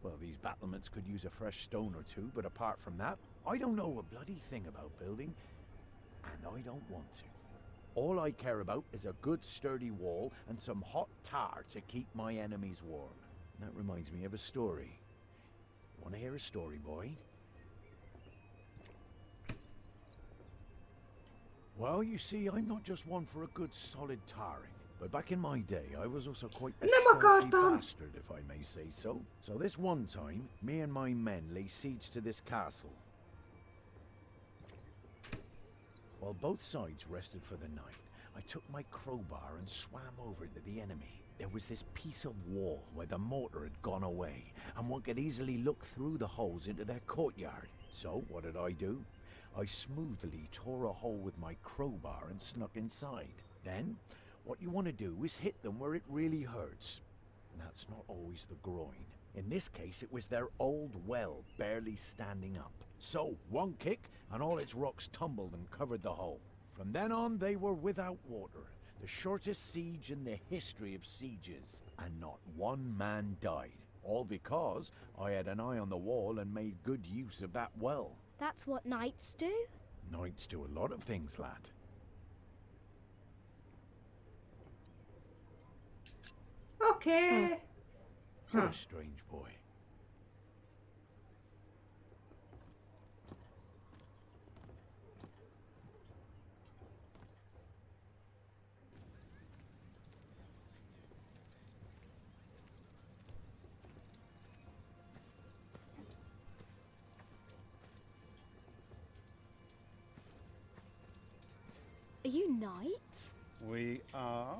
Well, these battlements could use a fresh stone or two, but apart from that, I don't know a bloody thing about building, and I don't want to. All I care about is a good sturdy wall and some hot tar to keep my enemies warm. That reminds me of a story. Want to hear a story, boy? Well, you see, I'm not just one for a good solid tarring. But back in my day, I was also quite a stealthy bastard, if I may say so. So this one time, me and my men lay siege to this castle. While both sides rested for the night, I took my crowbar and swam over to the enemy. There was this piece of wall where the mortar had gone away, and one could easily look through the holes into their courtyard. So, what did I do? I smoothly tore a hole with my crowbar and snuck inside. Then, what you want to do is hit them where it really hurts. And that's not always the groin. In this case, it was their old well barely standing up. So, one kick, and all its rocks tumbled and covered the hole. From then on, they were without water. The shortest siege in the history of sieges. And not one man died. All because I had an eye on the wall and made good use of that well. That's what knights do? Knights do a lot of things, lad. Oké. What a strange boy. Are you knights? We are?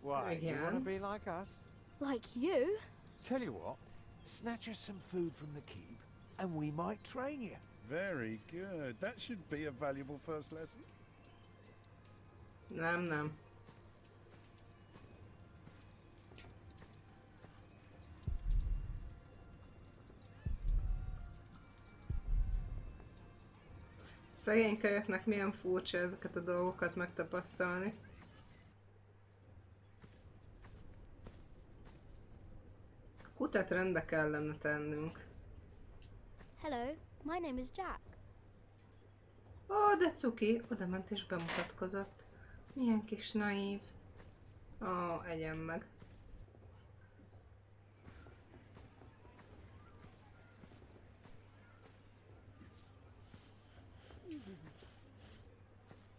Why, you want to Again? be like us? Like you? Tell you what, snatch us some food from the keep, and we might train you. Very good. That should be a valuable first lesson. Nem. Szegény kölyöknek milyen furcsa ezeket a dolgokat megtapasztalni. A kutat rendbe kellene tennünk. Hello, my name is Jack. Ó, de cuki, oda ment és bemutatkozott. Milyen kis naív. Ó, egyen meg.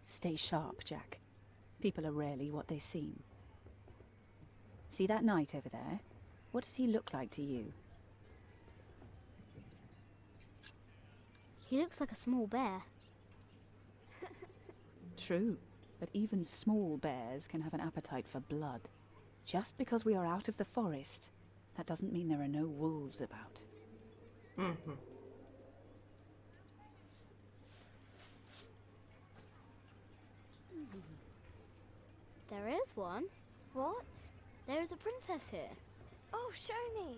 Stay sharp, Jack. People are rarely what they seem. See that knight over there? What does he look like to you? He looks like a small bear. True, but even small bears can have an appetite for blood. Just because we are out of the forest, that doesn't mean there are no wolves about. Mhm. There is one. What? There is a princess here. Oh, show me.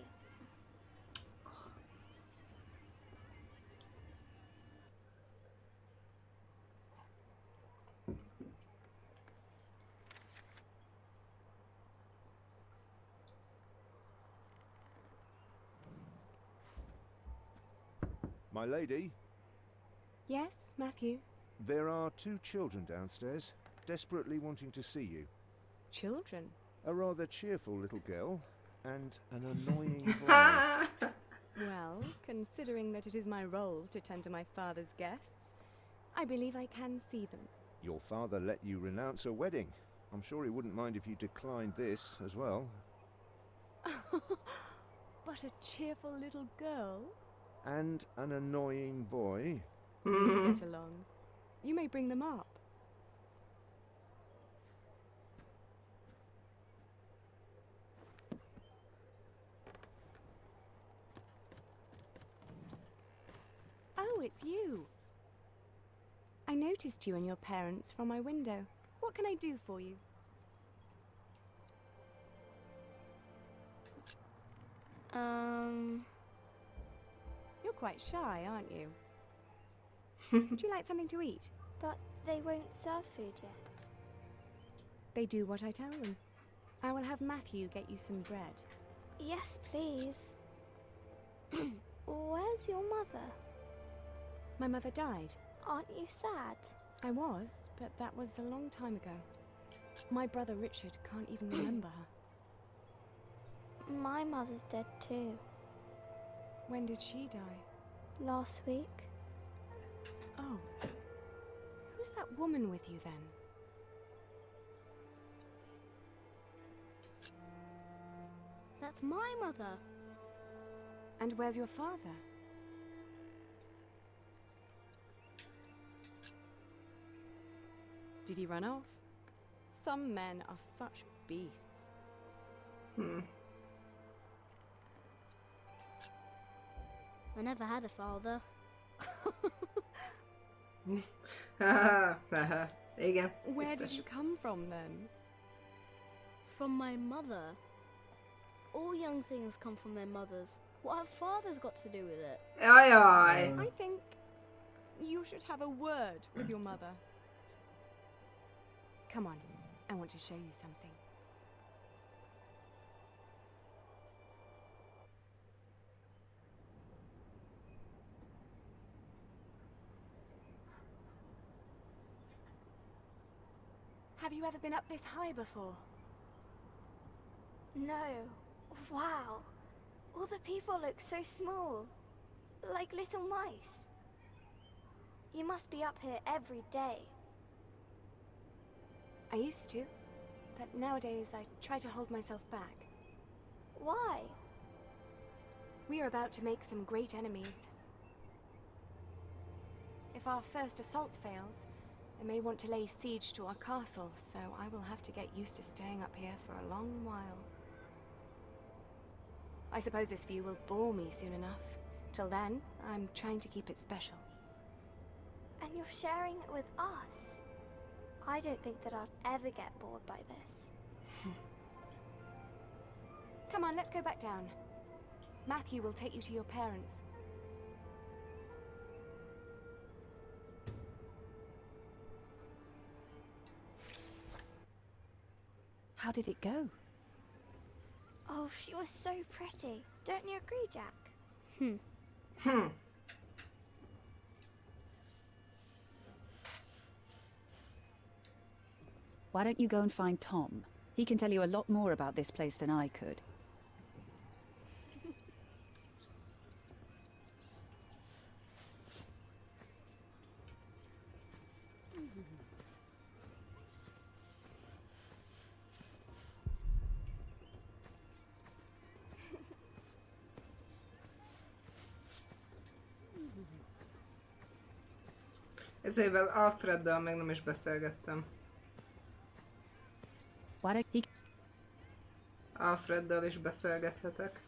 My lady, Yes, Matthew? there are two children downstairs, desperately wanting to see you. Children? A rather cheerful little girl, and an annoying boy. Well, considering that it is my role to tend to my father's guests, I believe I can see them. Your father let you renounce a wedding. I'm sure he wouldn't mind if you declined this as well. But a cheerful little girl? And an annoying boy. We get along. You may bring them up. Oh, it's you. I noticed you and your parents from my window. What can I do for you? You're quite shy, aren't you? Would you like something to eat? But they won't serve food yet. They do what I tell them. I will have Matthew get you some bread. Yes, please. Where's your mother? My mother died. Aren't you sad? I was, but that was a long time ago. My brother Richard can't even remember her. My mother's dead too. When did she die? Last week. Oh. Who's that woman with you then? That's my mother. And where's your father? Did he run off? Some men are such beasts. I never had a father. Igen. Where did you come from then? From my mother. All young things come from their mothers. What have fathers got to do with it? Aye, aye. I think you should have a word with your mother. Come on, I want to show you something. Have you ever been up this high before? No. Wow. All the people look so small. Like little mice. You must be up here every day. I used to, but nowadays I try to hold myself back. Why? We are about to make some great enemies. If our first assault fails, they may want to lay siege to our castle, so I will have to get used to staying up here for a long while. I suppose this view will bore me soon enough. Till then, I'm trying to keep it special. And you're sharing it with us? I don't think that I'd ever get bored by this. Come on, let's go back down. Matthew will take you to your parents. How did it go? Oh, she was so pretty. Don't you agree, Jack? Why don't you go and find Tom? He can tell you a lot more about this place than I could. Ezével Alfreddel még nem is beszélgettem. Alfreddel is beszélgethetek.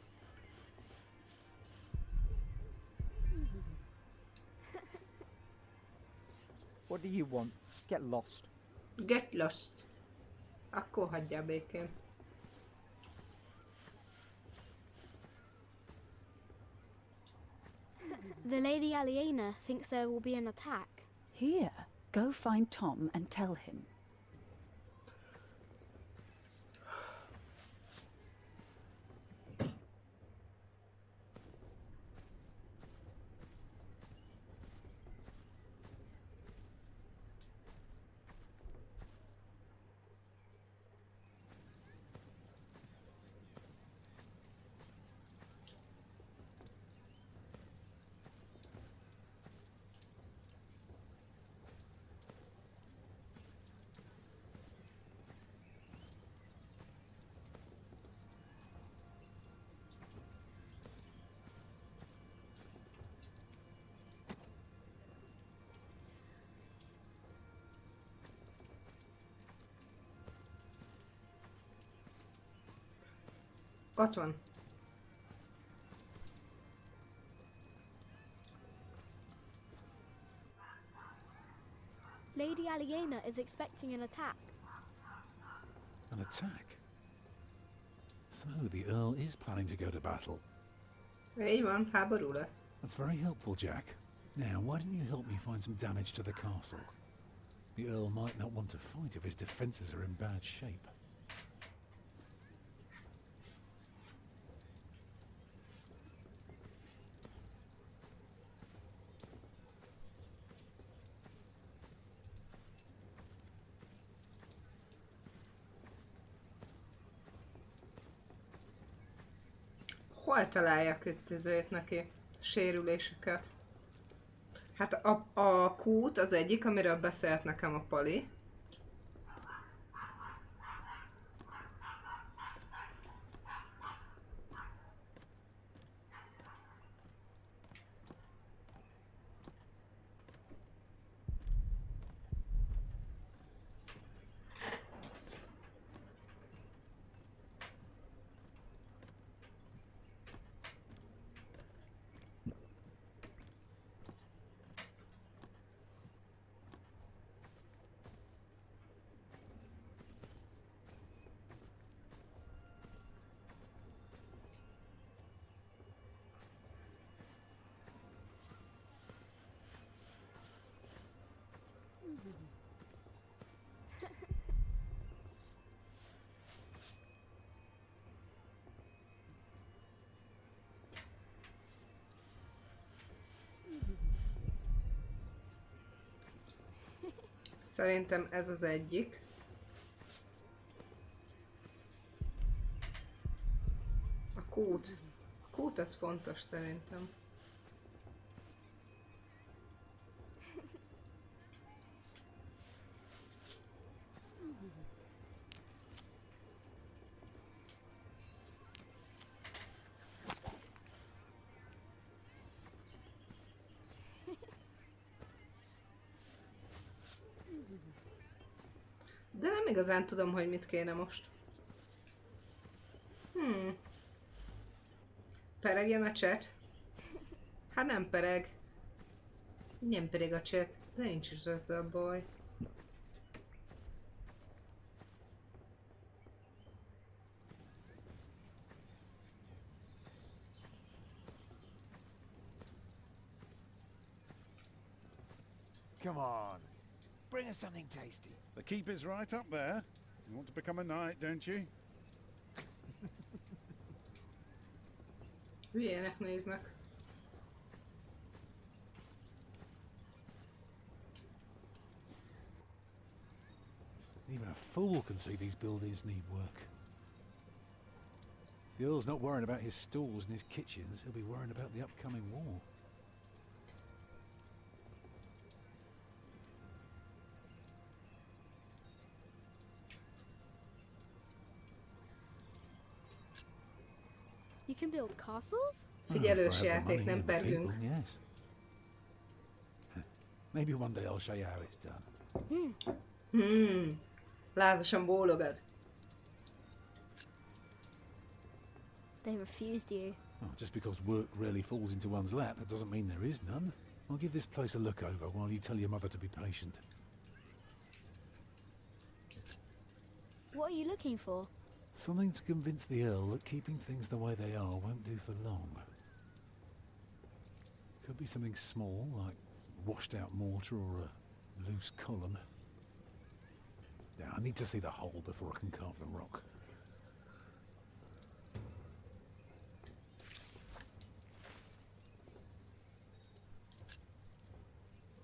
What do you want? Get lost. Get lost. Akkor hagyjál békén. The Lady Aliena thinks there will be an attack. Here, go find Tom and tell him. Ott van. Lady Aliena is expecting an attack. An attack? So the Earl is planning to go to battle. Így van, háború lesz. That's very helpful, Jack. Now, why don't you help me find some damage to the castle? The Earl might not want to fight if his defences are in bad shape. Hol találjak itt neki sérüléseket? Hát a kút az egyik, amiről beszélt nekem a Pali. Szerintem ez az egyik. A kút. A kút az fontos szerintem. De nem igazán tudom, hogy mit kéne most. Peregjen a chat? Hát nem pereg. Nem pereg a chat. De nincs is ezzel a baj. Come on. Bring us something tasty. The keep is right up there. You want to become a knight, don't you? Hülyének néznek. Even a fool can see these buildings need work. The Earl's not worrying about his stalls and his kitchens, he'll be worrying about the upcoming war. You can build castles? Figyelős játék, nem pergünk. Yes. Maybe one day I'll show you how it's done. Lázasan bólogad. They refused you. Well, just because work rarely falls into one's lap, that doesn't mean there is none. I'll give this place a look over while you tell your mother to be patient. What are you looking for? Something to convince the Earl that keeping things the way they are won't do for long. Could be something small, like washed out mortar or a loose column. Yeah, I need to see the hole before I can carve the rock.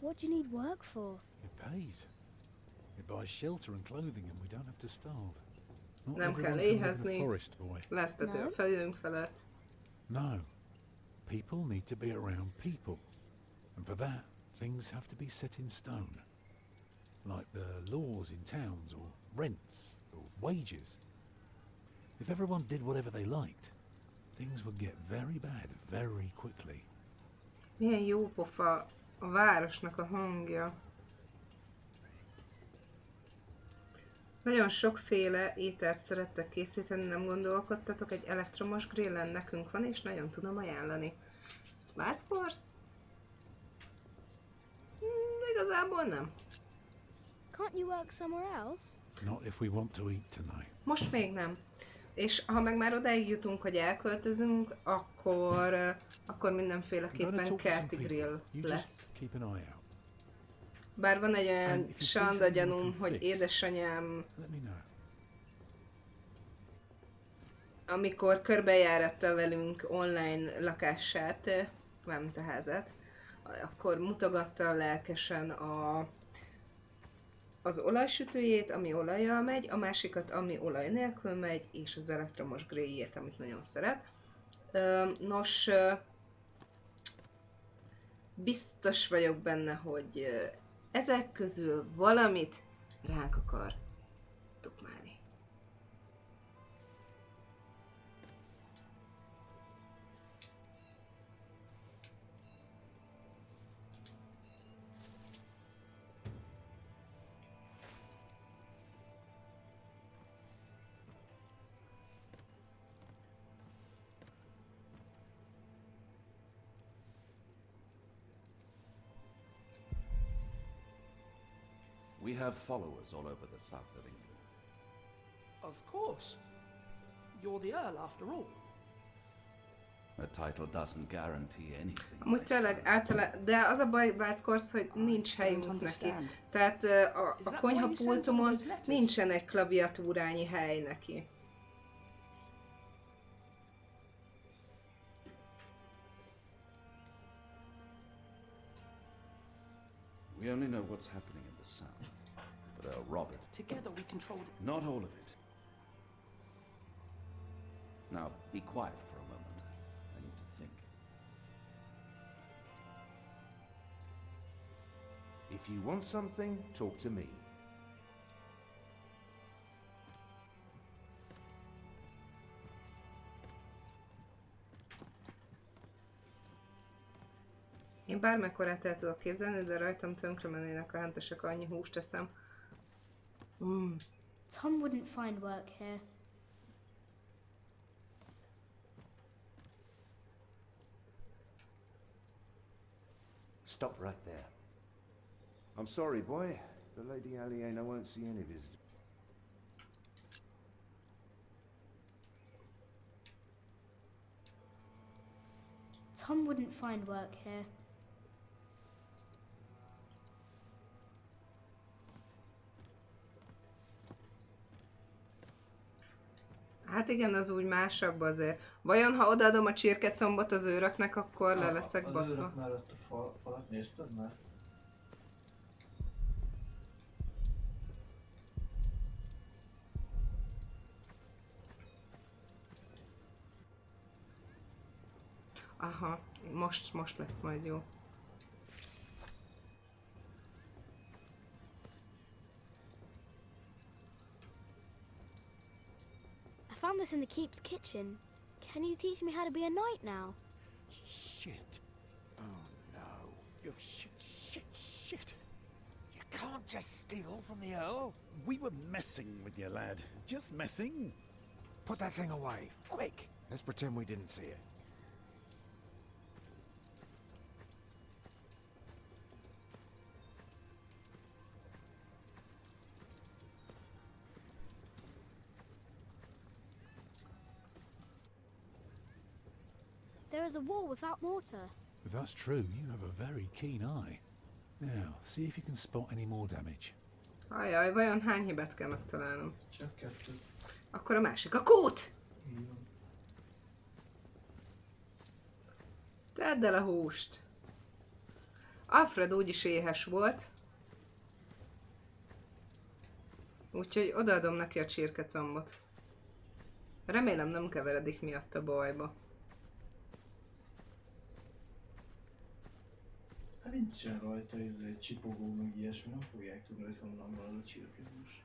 What do you need work for? It pays. It buys shelter and clothing and we don't have to starve. Not Nem everyone kell can live in éhezni. the forest, boy. Lesztető a felülünk felett. No. People need to be around people. And for that, things have to be set in stone. Like the laws in towns, or rents, or wages. If everyone did whatever they liked, things would get very bad very quickly. Milyen jó pofa a városnak a hangja. Nagyon sokféle ételt szerettek készíteni, nem gondolkodtatok, egy elektromos grillen nekünk van, és nagyon tudom ajánlani. Vácporsz? Igazából nem. Can't you work somewhere else? Not if we want to eat tonight. Most még nem. És ha meg már odáig jutunk, hogy elköltözünk, akkor mindenféleképpen kerti grill lesz. Keep an eye out. Bár van egy olyan sanda gyanúm, hogy édesanyám, amikor körbejáratta velünk online lakását, mármint a házát, akkor mutogatta lelkesen az olajsütőjét, ami olajjal megy, a másikat, ami olaj nélkül megy, és az elektromos grilljét, amit nagyon szeret. Nos, biztos vagyok benne, hogy ezek közül valamit ránk akar tukmálni. We have followers all over the south of England. Of course. You're the Earl, after all. A title doesn't guarantee anything. Amúgy tényleg de az a baj, Váckorsz, hogy nincs helyünk neki. Tehát a konyhapultomon nincsen egy klaviatúrányi hely neki. We only know what's happening in the south. But Robert... Together we control... Not all of it. Now, be quiet for a moment. I need to think. If you want something, talk to me. Én bármekkorát el tudok képzelni, de rajtam tönkre mennének a hentesek, annyi húst teszem. Tom wouldn't find work here. Stop right there. I'm sorry, boy. The Lady Aliena won't see any visitors. Tom wouldn't find work here. Hát igen, az úgy másabb azért. Vajon, ha odaadom a csirkecombot az őröknek, akkor le leszek baszva? Az őrök mellett a falat nézted már? Aha, most lesz majd jó. I found this in the keep's kitchen. Can you teach me how to be a knight now? Shit. Oh no. You shit. You can't just steal from the Earl. We were messing with you, lad. Just messing. Put that thing away, quick. Let's pretend we didn't see it. There is a wall without mortar. If that's true, you have a very keen eye. Now, see if you can spot any more damage. Ajaj, vajon hány hibát kell megtalálnom? Csak 2. Akkor a másik a kút! Tedd el a húst. Alfred úgyis éhes volt. Úgyhogy odaadom neki a csirkecombot. Remélem nem keveredik miatt a bajba. Hát nincsen rajta egy csipogó, meg ilyesmi, nem fogják tudni, hogy honnan van a csirkehús.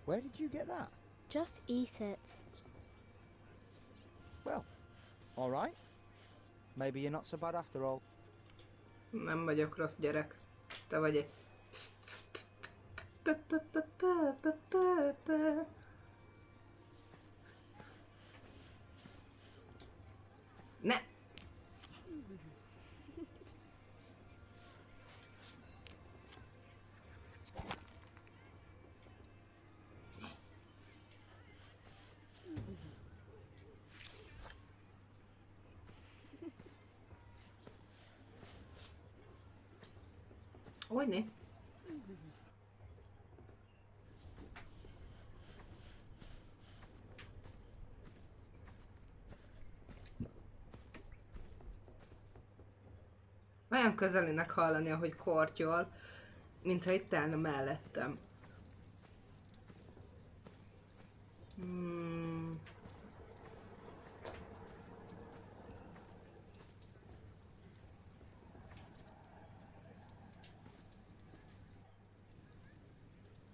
Where did you get that? Just eat it. Well, all right. Maybe you're not so bad after all. Nem vagyok rossz gyerek. Te vagy egy... Ne! Hogyne? Olyan közelinek hallani, ahogy kortyol, mintha itt állna mellettem.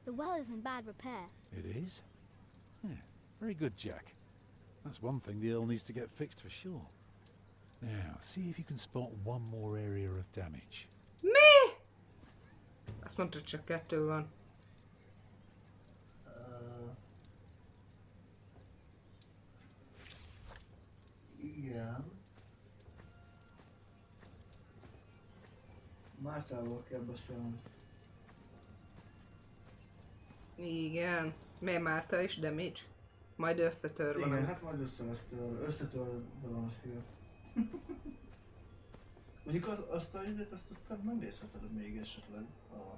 The well is in bad repair. It is? Yeah, very good, Jack. That's one thing the Earl needs to get fixed for sure. Now, see if you can spot one more area of damage. Mi? Azt mondta, csak 2 van. Igen. Mártával kell beszélni. Igen. Miért Márta is damage? Majd összetör Igen, valami. hát majd összetör valami szív. Mondjuk azt a izét, azt tudtam, nem nézheted még esetleg a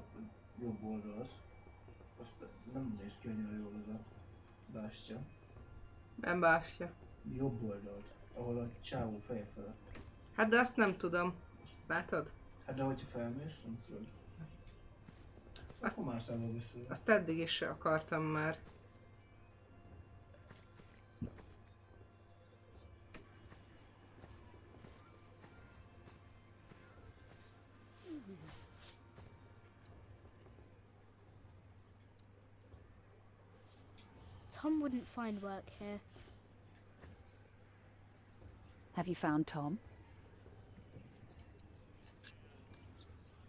jobb oldalt. Azt nem néz ki annyira jól ez a bástya. Nem bástya. Jobb oldalt, ahol a csávó feje felett. Hát de azt nem tudom. Látod? Hát de hogyha felmész, nem tudod. Azt Mártával beszélek. Azt eddig is akartam már. Tom wouldn't find work here. Have you found Tom?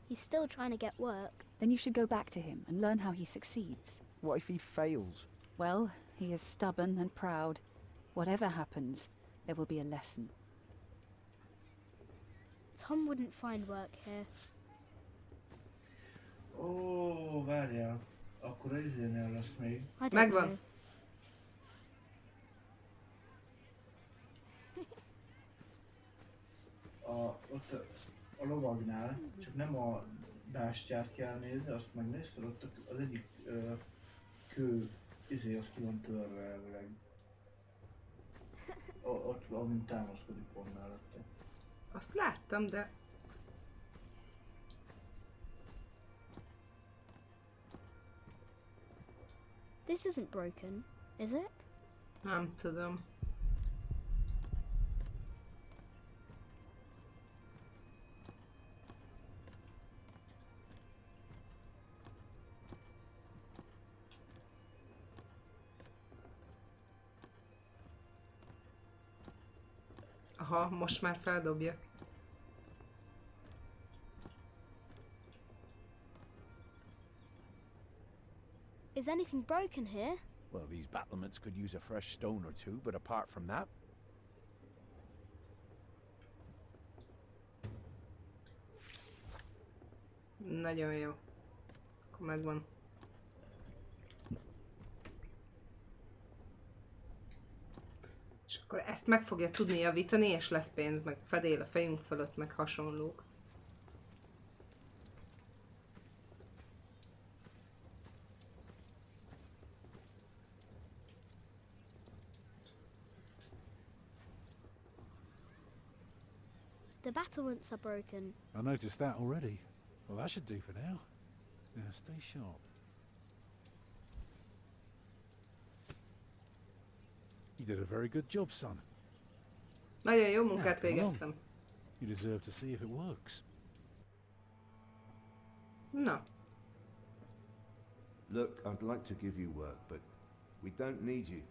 He's still trying to get work. Then you should go back to him and learn how he succeeds. What if he fails? Well, he is stubborn and proud. Whatever happens, there will be a lesson. Tom wouldn't find work here. Ó, várjál. Akkor az izénél lesz még. Megvan. Ott a lovagnál, csak nem a bástyát kell nézni, azt megnézted, ott az egyik kő az ki van törve elvileg. Ott amint támaszkodik pont mellette. Azt láttam, de... This isn't broken, is it? Nem tudom. Aha, most már feldobja. Is anything broken here? Well, these battlements could use a fresh stone or two, but apart from that... Nagyon jó. Akkor megvan. És akkor ezt meg fogja tudni javítani, és lesz pénz, meg fedél a fejünk fölött, meg hasonlók. The battlements are broken. I noticed that already. Well, that should do for now. Now, stay sharp. You did a very good job, son. Nagyon jó munkát Now, come on. végeztem. You deserve to see if it works. Na, Look, I'd like to give you work, but we don't need you.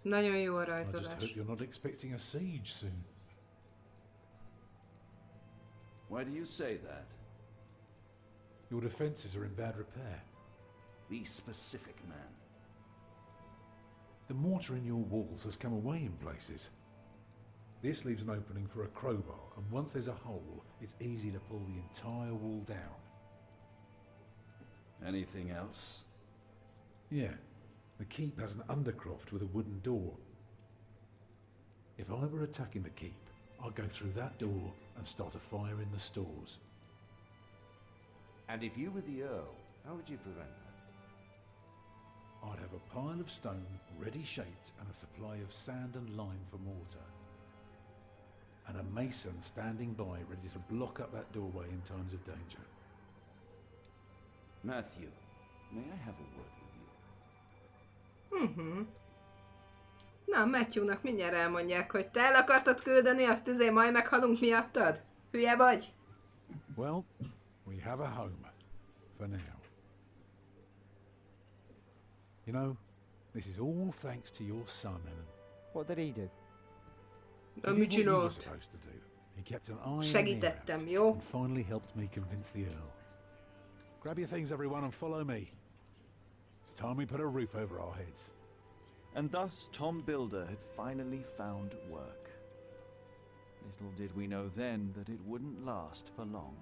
nagyon jó a I just rajzolás. hope you're not expecting a siege soon. Why do you say that? Your defences are in bad repair. the specific man. The mortar in your walls has come away in places. This leaves an opening for a crowbar, and once there's a hole, it's easy to pull the entire wall down. Anything else? Yeah, the keep has an undercroft with a wooden door. If I were attacking the keep, I'd go through that door and start a fire in the stores. And if you were the Earl, how would you prevent that? I'd have a pile of stone ready shaped and a supply of sand and lime for mortar. And a mason standing by ready to block up that doorway in times of danger. Matthew, may I have a word with you? Na, Matthewnak mindjárt elmondják, hogy te el akartad küldeni, azt majd meghalunk miattad? Hülye vagy? Well, we have a home. For now. You know, this is all thanks to your son, Ellen. What did he do? He did what he was supposed to do. He kept an eye on the Segítettem, jó? and finally helped me convince the Earl. Grab your things, everyone, and follow me. It's time we put a roof over our heads. And thus Tom Builder had finally found work. Little did we know then that it wouldn't last for long.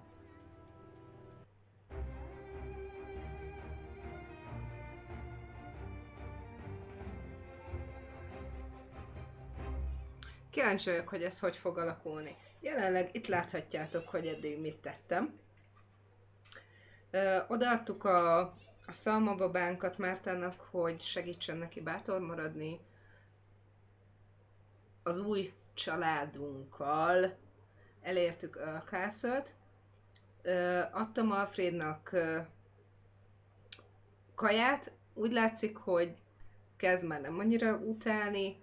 Kíváncsi vagyok, hogy ez hogy fog alakulni. Jelenleg itt láthatjátok, hogy eddig mit tettem. Odaadtuk a szalmababánkat Mártának, hogy segítsen neki bátor maradni. Az új családunkkal elértük Castle-t. Adtam Alfrednak kaját. Úgy látszik, hogy kezd már nem annyira utálni.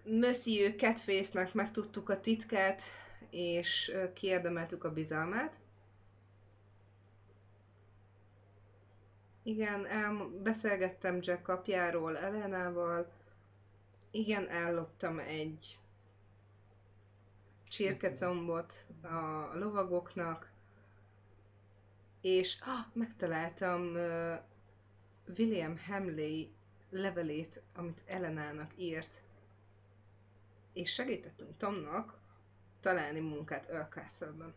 Monsieur Catface-nek megtudtuk a titkát, és kiérdemeltük a bizalmát. Igen, beszélgettem Jack apjáról, Elenával. Igen, elloptam egy csirkecombot a lovagoknak. És megtaláltam William Hamley levelét, amit Elenának írt. És segítettünk Tomnak találni munkát Earl Castle-ben.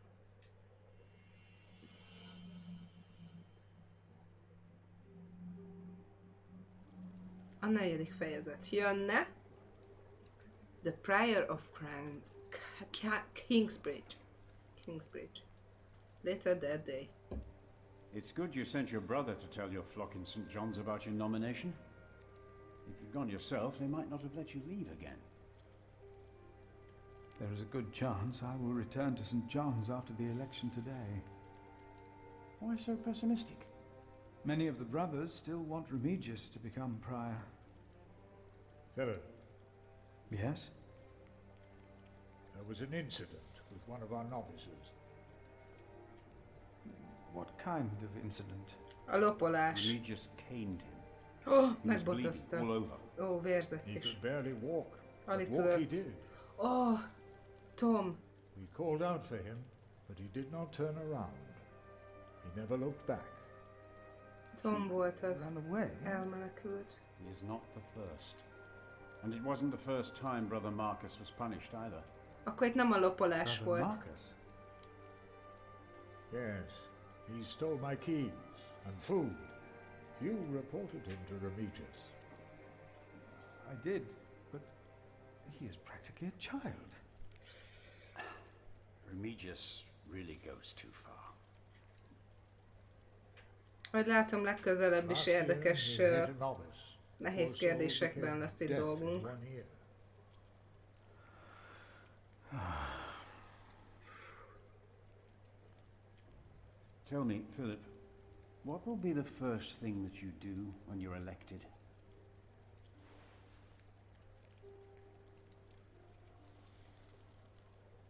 A 4. fejezet jönne. The Prior of Kingsbridge. Later that day. It's good you sent your brother to tell your flock in St. John's about your nomination. If you'd gone yourself, they might not have let you leave again. There is a good chance I will return to St. John's after the election today. Why so pessimistic? Many of the brothers still want Remigius to become prior. Philip, Yes? there was an incident with one of our novices. What kind of incident? A lopolás. Remigius caned him. Ó, He was megbotozta. bleeding all over. Ó, vérzett He is. could barely walk, Alig but walk he tudott. did. Ó, Tom. We called out for him, but he did not turn around. He never looked back. Tom volt az. Ran away? Elmenekült. He is not the first. And it wasn't the first time Brother Marcus was punished either. Akkor itt nem a lopolás Brother volt. Marcus? Yes, he stole my keys and food. You reported him to Remigius. I did, but he is practically a child. Remigius really goes too far. Hogy látom, legközelebb is Last year, érdekes, he made a novice. nehéz Also kérdésekben became lesz itt deaf in dolgunk. 1 year. Tell me, Philip, what will be the first thing that you do when you're elected?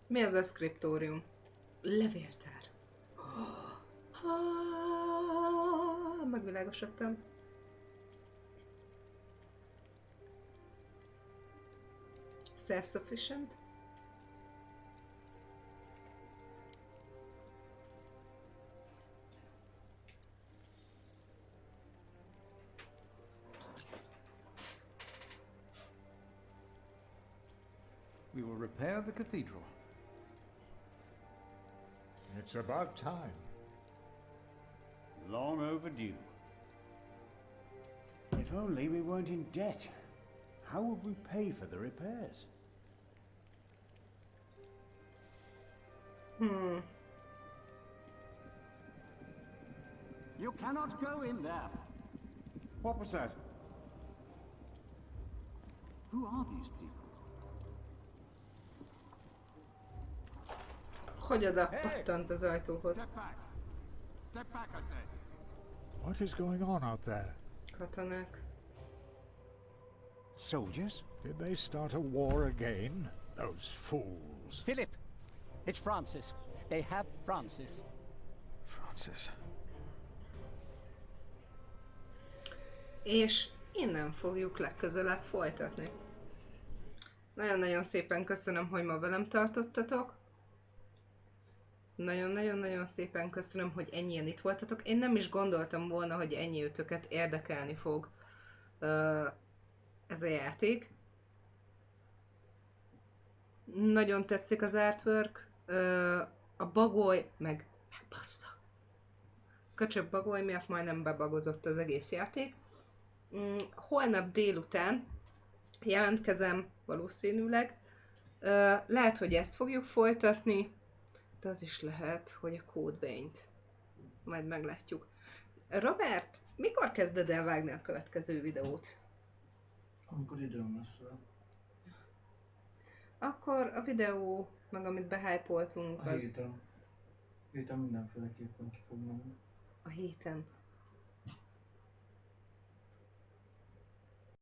Mi az a szkriptórium? Levéltár. Megvilágosodtam. Self-sufficient. We will repair the cathedral. It's about time. Long overdue. If only we weren't in debt. How would we pay for the repairs? You cannot go in there. What was that? Who are these people? Hogy oda pattant az ajtóhoz? Step back, I said. What is going on out there? Katonák. Soldiers? Did they start a war again? Those fools. Philip! It's Francis. They have Francis. Francis. És innen fogjuk legközelebb folytatni. Nagyon-nagyon szépen köszönöm, hogy ma velem tartottatok. Nagyon-nagyon-nagyon szépen köszönöm, hogy ennyien itt voltatok. Én nem is gondoltam volna, hogy ennyi őtöket érdekelni fog ez a játék. Nagyon tetszik az artwork. A bagoly megbaszta. Köcsög bagoly miatt majdnem bebagozott az egész játék. Holnap délután jelentkezem valószínűleg. Lehet, hogy ezt fogjuk folytatni, de az is lehet, hogy a Code Vein-t majd meglátjuk. Robert, mikor kezded el vágni a következő videót? Amikor időm lesz rá. Akkor a videó, meg amit behypoltunk, A héten. Héten mindenféleképpen ki fog menni. A héten.